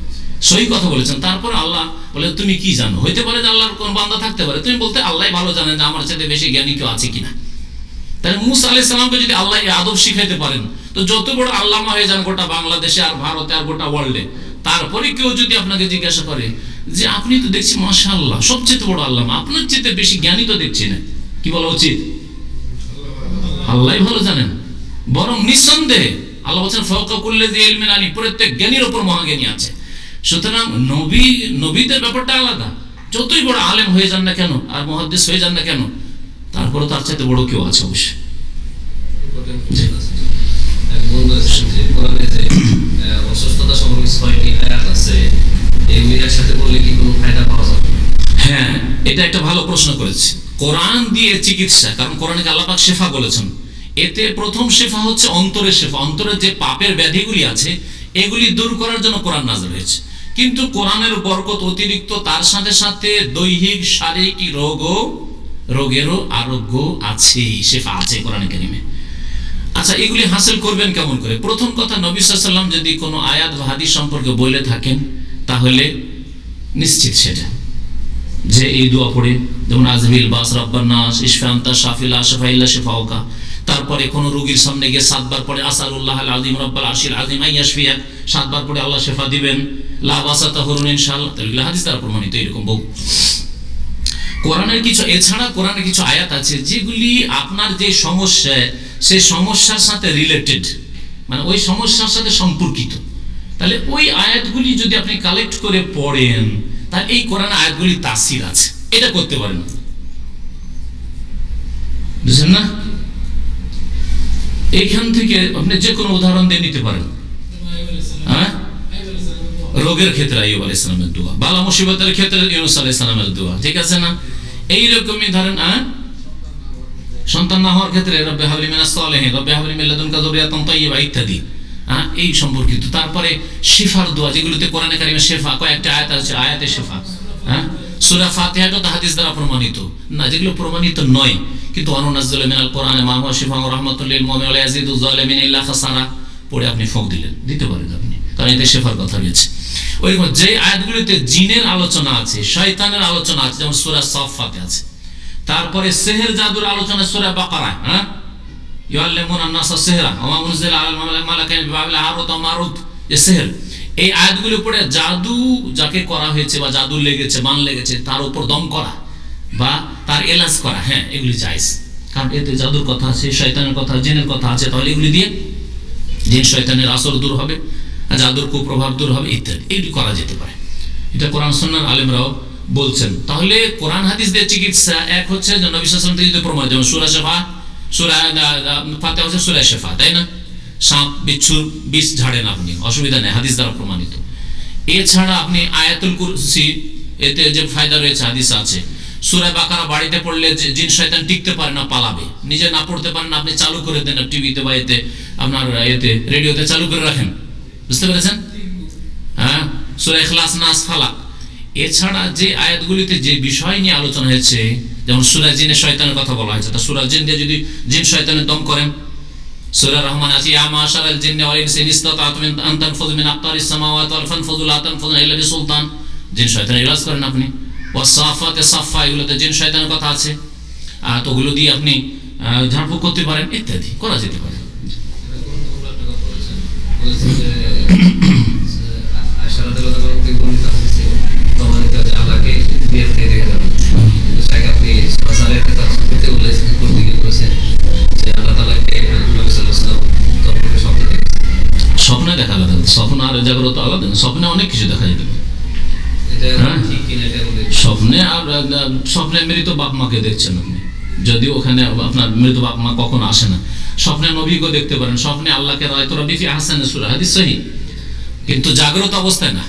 সহি কথা বলেছেন। তারপর আল্লাহ বলে তুমি কি জানো? হইতে পারে যে আল্লাহর কোন বান্দা থাকতে পারে, তুমি বলতে আল্লাহ ভালো জানেন যে আমার চাইতে বেশি জ্ঞানী কেউ আছে কিনা। তাহলে মুসা আলাইহিস সালামকে যদি আল্লাহ এই আদব শিখাইতে পারেন, তো যত বড় আল্লামা হয়ে যান গোটা বাংলাদেশে আর ভারতে আর গোটা ওয়ার্ল্ডে, তারপরে কেউ যদি আপনাকে জিজ্ঞাসা করে যে আপনি তো দেখছি মাশাআল্লাহ সবচেয়ে বড় আল্লামা, আপনার চেয়ে বেশি জ্ঞানী তো দেখছি না, কি বলা উচিত? আল্লাহ ভালো জানেন। বরং নিঃসন্দেহে আল্লাহ বলছেন ফাওকা কুল্লি যি ইলমিন আলিম, প্রত্যেক জ্ঞানীর উপর মহাজ্ঞানী আছে। সুতরাং নবীদের ব্যাপারটা আলাদা, যতই বড় আলেম হয়ে যান না কেন আর মুহাদ্দিস হয়ে যান না কেন, তারপরে তার চাইতে বড় কেউ আছে অবশ্যই। অসুস্থতা সম্পর্কে 6টি আয়াত আছে, এগুলি একসাথে বললে কি কোনো ফায়দা পাওয়া যাবে? হ্যাঁ, এটা একটা ভালো প্রশ্ন করেছে। কোরআন দিয়ে চিকিৎসা, কারণ কোরআনে আল্লাহ পাক শেফা বলেছেন, এতে প্রথম শেফা হচ্ছে অন্তরের শেফা। অন্তরের যে পাপের ব্যাধিগুলি আছে এগুলি দূর করার জন্য কোরআন নাযিল হয়েছে। কিন্তু কোরআনের বরকত অতিরিক্ত, তার সাথে সাথে দৈহিক শারীরিক রোগেরও আরোগ্য আছে, শেফা আছে কোরআনে কারিমে। আচ্ছা, এগুলি হাসিল করবেন কেমন করে? প্রথম কথা, নবী সাল্লাল্লাহু আলাইহি ওয়াসাল্লাম যদি কোনো আয়াত বা হাদিস সম্পর্কে বলে থাকেন, তাহলে নিশ্চিত সেটা যে এই দোয়া পড়ে, যেমন আজবিল বাস রাব্বান নাস ইশফা আনতা শাফিল লা শিফা ইল্লা শিফাউকা, তারপরে কোন রোগীর সামনে গিয়ে 7 বার পড়ে আসালুল্লাহ আল আযীম রাব্বাল আরশিল আযীম আইয়াশফিয়াক, 7 বার পড়ে আল্লাহ শিফা দিবেন, লা বাসা তাহুরুন ইনশাআল্লাহ। তাহলে হাদিস দ্বারা প্রমাণিত এরকম বহু। কোরআনের কিছু, এছাড়া কোরআনের কিছু আয়াত আছে যেগুলি আপনার যে সমস্যা, সেই সমস্যার সাথে রিলেটেড, মানে ওই সমস্যার সাথে সম্পর্কিত। তাহলে ওই আয়াতগুলি যদি আপনি কালেক্ট করে পড়েন, তাহলে এই কোরআন আয়াতগুলি তাসির আছে, এটা করতে পারেন, বুঝছেন না? এইখান থেকে আপনি যে কোনো উদাহরণ দিয়ে নিতে পারেন। হ্যাঁ, রোগের ক্ষেত্রে আইয়ুব আলাইহিস সালামের দোয়া, বালা মুসিবতের ক্ষেত্রে ইউনূস আলাইহিস সালামের দোয়া, ঠিক আছে না? এইরকমই ধরেন সন্তান না হওয়ার ক্ষেত্রে রব্বি হাবলি মিনাস সালিহিন, রব্বি হাবলি মিন লাদুনকা যুররিয়াতান তাইয়্যিবা ইত্যাদি, এই সম্পর্কিত। তারপরে শিফার দোয়া, যেগুলোতে কোরআনে কারিমে শিফা, কয়েকটা আয়াত আছে, আয়াতে শিফা। সূরা ফাতিহাটা তো হাদিস দ্বারা প্রমাণিত না, যেগুলো প্রমাণিত নয় কিন্তু অনুনাজ্জিলু মিনাল কোরআনে মা হুয়া শিফাউন ওয়া রাহমাতুল লিল মুমিনিন ওয়া লা ইয়াজিদু যালিমিন ইল্লা খাসারা, পড়ে আপনি ফক দিলেন, দিতে পারেন আপনি, কারণ এতে শিফার কথা রয়েছে। ওইরকম যে আয়াতগুলিতে জিনের আলোচনা আছে, শয়তানের আলোচনা আছে, যেমন সূরা সাফফাতে আছে। তারপরে সেহের জাদুর আলোচনা সূরা বাকারা, ইউআল্লিমুনা আন-নাসা সিহরা ওয়া মা উনজিলা আলাল মালাকাইনি বিবাবিল হারুত ওয়া মারুত, যে সিহর, এই আয়াতগুলো পড়ে জাদু যাকে করা হয়েছে বা জাদু লেগেছে, বান লেগেছে, তার উপর দম করা বা তার এলাজ করা, হ্যাঁ এগুলি জায়েজ। কারণ এতে জাদুর কথা আছে, শয়তানের কথা, জিনের কথা আছে, তাহলে এগুলি দিয়ে জিন শয়তানের আসর দূর হবে, জাদুর কুপ্রভাব দূর হবে ইত্যাদি, এগুলি করা যেতে পারে। এটা কোরআন সুন্নাহর আলেমরাও বলছেন। তাহলে কোরআন হাদিস দিয়ে চিকিৎসা এক হচ্ছে যে নবী সাল্লাল্লাহু আলাইহি ওয়াসাল্লাম থেকে প্রমাণ, যেমন সূরা শিফা, সূরা ফাতিহা হচ্ছে সূরা শিফা, তাই না? সাপ বিচ্ছুর বিষ ঝাড়েন আপনি, অসুবিধা নেই, হাদিস দ্বারা প্রমাণিত। এছাড়া আপনি আয়াতুল কুরসি, এতে যে ফায়দা রয়েছে হাদিস আছে। সূরা বাকারা বাড়িতে পড়লে যে জিন শয়তান টিকতে পারে না, পালাবে। নিজে না পড়তে পারেন, আপনি চালু করে দেন টিভিতে বা এতে, আপনার এতে রেডিওতে চালু করে রাখেন, বুঝতে পেরেছেন? হ্যাঁ, সূরা ইখলাস, নাস, ফালাক। এছাড়া যে আয়াতগুলিতে যে বিষয় নিয়ে আলোচনা হয়েছে, যেমন সূরা জিনের শয়তানের কথা বলা হয়েছে, তা সূরা জিন দিয়ে যদি জিন শয়তানের দম করেন, সূরা রহমান আছে ইয়া মাশারাল জিন্নি ওয়াল ইনসি ইন ইসতাতাতুম আন তানফুযু মিন আকতারিস সামাওয়াতি ওয়াল ফানফুযু লা তানফুযুনা ইল্লা বিসুলতান, জিন শয়তানের ইলাজ করেন আপনি। ওয়াসাফাতে সাফা, এগুলোতে জিন শয়তানের কথা আছে, তো ওগুলো দিয়ে আপনি ঝাড়ফুঁক করতে পারেন, ইত্যাদি করা যেতে পারে। আল্লাহকে বিয়ের থেকে দেখে যাবেন, আপনি বলেছেন যে আল্লাহ তাআলাকে নবী সাল্লাল্লাহু আলাইহি ওয়াসাল্লাম স্বপ্নে দেখেছেন। স্বপ্নে দেখা আলাদা, স্বপ্ন আর জাগ্রত আলাদা। স্বপ্নে অনেক কিছু দেখা যেতে পারে। এটা ঠিক কিনা এটা বলে স্বপ্নে আর স্বপ্নে মৃত বাপ মাকে দেখছেন আপনি, যদিও ওখানে আপনার মৃত বাপ মা কখনো আসে না। স্বপ্নে নবীকে দেখতে পারেন, স্বপ্নে আল্লাহকে রায়তু রাব্বি ফি আহসানি সূরা, হাদিস সহিহ। কিন্তু জাগ্রত অবস্থায় না,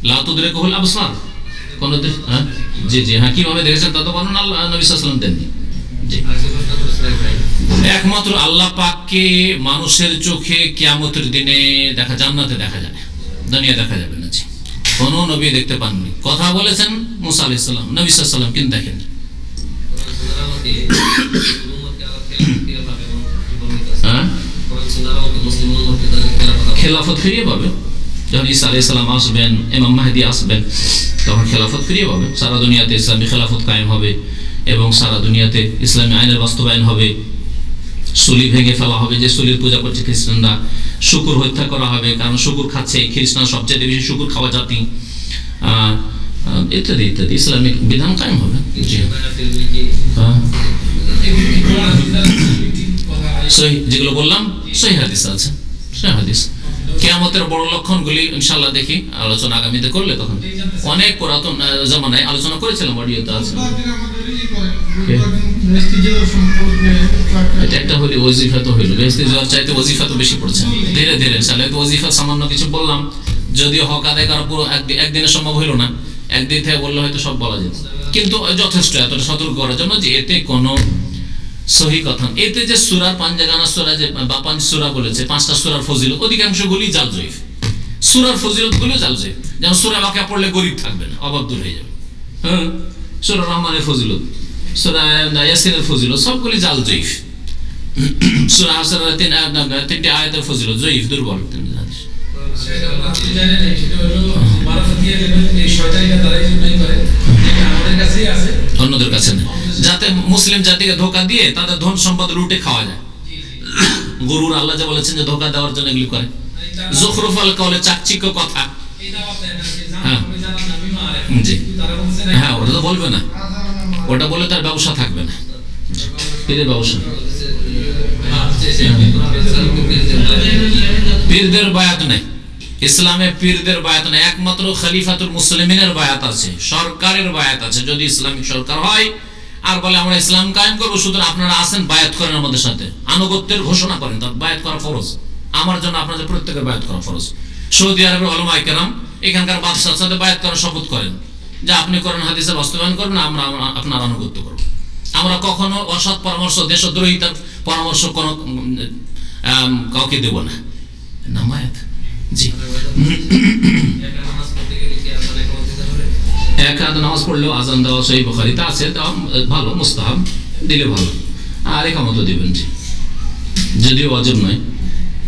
লা তুদরিকুহুল আবসার, কোন জি জি হ্যাঁ, কিভাবে দেখেছেন তা তো বর্ণনা আল্লাহ নবী সাল্লাল্লাহু আলাইহি ওয়াসাল্লাম দেননি। জি, একমাত্র আল্লাহ পাককে মানুষের চোখে কিয়ামতের দিনে দেখা, জান্নাতে দেখা যাবে, দুনিয়া দেখা যাবে না। জি, কোন নবী দেখতে পাননি। কথা বলেছেন মুসা আলাইহিস সালাম, নবী সাল্লাল্লাহু আলাইহি ওয়াসাল্লাম কিন্তু দেখেননি। খেলাফত ফিরিয়ে পাবে যখন ঈসা আলাইহিস সালাম আসবেন, ইমাম মাহদি আসবেন, তখন খেলাফত ফিরিয়ে পাবে। সারা দুনিয়াতে ইসলামী খেলাফত কায়েম হবে এবং সারা দুনিয়াতে ইসলামী আইনের বাস্তবায়ন হবে। সুলি ভেঙে ফেলা হবে, যে সুলির পূজা করছে খ্রিস্টানরা। শুকুর হত্যা করা হবে, কারণ শুকুর খাচ্ছে খ্রিস্টান, সবচেয়ে বেশি শুকুর খাওয়া জাতি, ইত্যাদি ইত্যাদি। ইসলামিক বিধান কায়েম হবে। যেগুলো বললাম সহিহ হাদিস আছে, সহিহ হাদিস। কিয়ামতের বড় লক্ষণগুলি ইনশাআল্লাহ দেখি, আলোচনা আগামীতে করলে তখন অনেক পুরাতন জামানায় আলোচনা করেছিলাম, অডিওতে আছে। এটা একটা হইলে ওয়াজিফা তো হইল, বেহেশতে যাওয়ার চাইতে ওয়াজিফা তো বেশি পড়ছে ধীরে ধীরে। ইনশাআল্লাহ তো ওয়াজিফা সামান্য কিছু বললাম, যদিও হক আদায় করা পুরো একদিনে সম্ভব হইল না, একদিন থেকে বললে হয়তো সব বলা যেত, কিন্তু যথেষ্ট এতটা সতর্ক করার জন্য যে এতে কোনো সহি কথা। এতে যে সূরার 5 জায়গানা সূরা যে বা 5 সূরা বলেছে, 5টা সূরার ফজিলত অধিকাংশগুলি জাল জয়ীফ। সূরার ফজিলতগুলো জাল জয়ীফ। যেমন সূরা বাকিয়া পড়লে গরীব থাকবে না, অভাব দূর হয়ে যাবে। হ্যাঁ, সূরা রহমানের ফজিলত, সূরা ইয়াসিনের ফজিলত সবগুলি জাল জয়ীফ। সূরা হাসরের 3টি আয়াতের ফজিলত জয়ীফ, দুর্বল। অন্যদের কাছে না, যাতে মুসলিম জাতিকে ধোঁকা দিয়ে তাদের ধন সম্পদ লুটে খাওয়া যায়। গরুর আল্লাহ যা বলেছেন যে ধোঁকা দেওয়ার জন্য এগুলি করে। যুখরুফাল কওলে, চাকচিক্য কথা। হ্যাঁ জি হ্যাঁ, ওটা তো বলবে না, ওটা বলে তার ব্যবসা থাকবে না, পীরের ব্যবসা। পীরদের বায়াত নেই ইসলামে, পীরদের বায়াত নেই। একমাত্র খলিফাতুল মুসলিমিনের বায়াত আছে, সরকারের বায়াত আছে। যদি ইসলামিক সরকার হয় আর বলে আমরা ইসলাম কায়েম করবো, সুতরাং আপনারা আসেন, বায়াত করেন আমাদের সাথে, আনুগত্যের ঘোষণা করেন, তার বায়াত করা ফরজ। আমার জন্য আপনাদের প্রত্যেকের বায়াত করা ফরজ। সৌদি আরবের উলামায়ে কেরাম এখানকার বাদশার সাথে বায়াত করার শপথ করেন যে আপনি কোরআন হাদিসের বাস্তবায়ন করবেন, আমরা আপনার আনুগত্য করব। আমরা কখনো অসৎ পরামর্শ, দেশদ্রোহিতার পরামর্শ কোনো কাউকে দেব না। নামায়াত জি, এক হাত নামাজ পড়লেও আজান দেওয়া সহিহ বুখারীতে আছে, দেওয়া ভালো, মুস্তাহাব, দিলে ভালো। আর একামত দিবেন জি, যদিও ওয়াজিব নয়,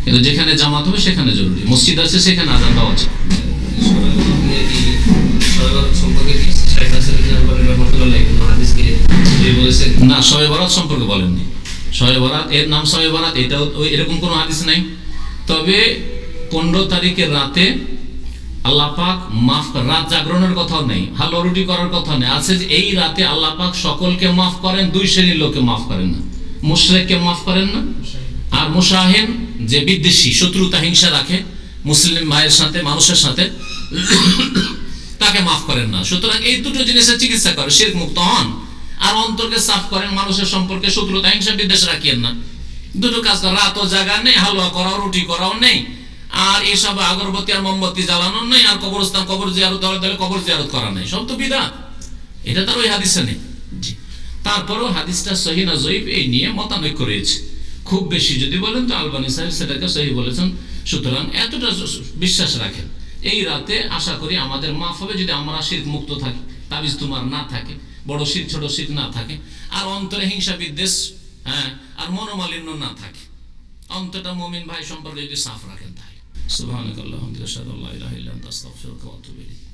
কিন্তু যেখানে জামাত হবে সেখানে জরুরি। মসজিদ আছে সেখানে আজান দেওয়া উচিত। না, শবে বরাত সম্পর্কে বলেননি, শবে বরাত এর নাম শবে বরাত, এটাও এরকম কোনো হাদিস নাই। তবে 15 তারিখের রাতে আল্লাহ পাক মাফ, রাত জাগরণের কথাও নেই, হালুয়া রুটি করার কথা নেই, আছে যে এই রাতে আল্লাহ পাক সকলকে মাফ করেন, 2 শ্রেণীর লোককে মাফ করেন না। মুশরিককে মাফ করেন না, আর মুশাহিন যে বিদ্বেষী, শত্রুতা হিংসা রাখে মুসলিম ভাইয়ের সাথে, মানুষের সাথে, তাকে মাফ করেন না। সুতরাং এই দুটো জিনিসের চিকিৎসা করে, শিরক মুক্ত হন আর অন্তরকে সাফ করেন, মানুষের সম্পর্কে শত্রুতা হিংসা বিদ্বেষ রাখিয়েন না। দুটো কাজ করেন, রাতও জাগা নেই, হালুয়া করাও রুটি করাও নেই, আর এসব আগরবাতি আর মোমবাতি জ্বালানো নেই, আর কবরস্থান কবর জিয়ারত দলে কবর জিয়ারত করা নেই, সব তো বিদআত। এটা তার ওই হাদিসে নেই। জি, তারপরেও হাদিসটা সহিহ না জয়ীফ এই নিয়ে মতানৈক্য রয়েছে। খুব বেশি যদি বলেন তো আলবানী সাহেব সেটাকে সহিহ বলেছেন। সুতরাং এতটা বিশ্বাস রাখেন, এই রাতে আশা করি আমাদের মাফ হবে যদি আমরা শিরক মুক্ত থাকি, তাবিজ তোমার না থাকে, বড় শিরক ছোট শিরক না থাকে, আর অন্তরে হিংসা বিদ্বেষ আর মনোমালিন্য না থাকে, অন্তরটা মুমিন ভাই সম্পর্কে যদি সাফ রাখেন। তাহলে সুবহানাকাল্লাহুম্মা ওয়া বিহামদিকা আশহাদু আল্লা ইলাহা ইল্লা আনতা আস্তাগফিরুকা ওয়া আতুবু ইলাইক।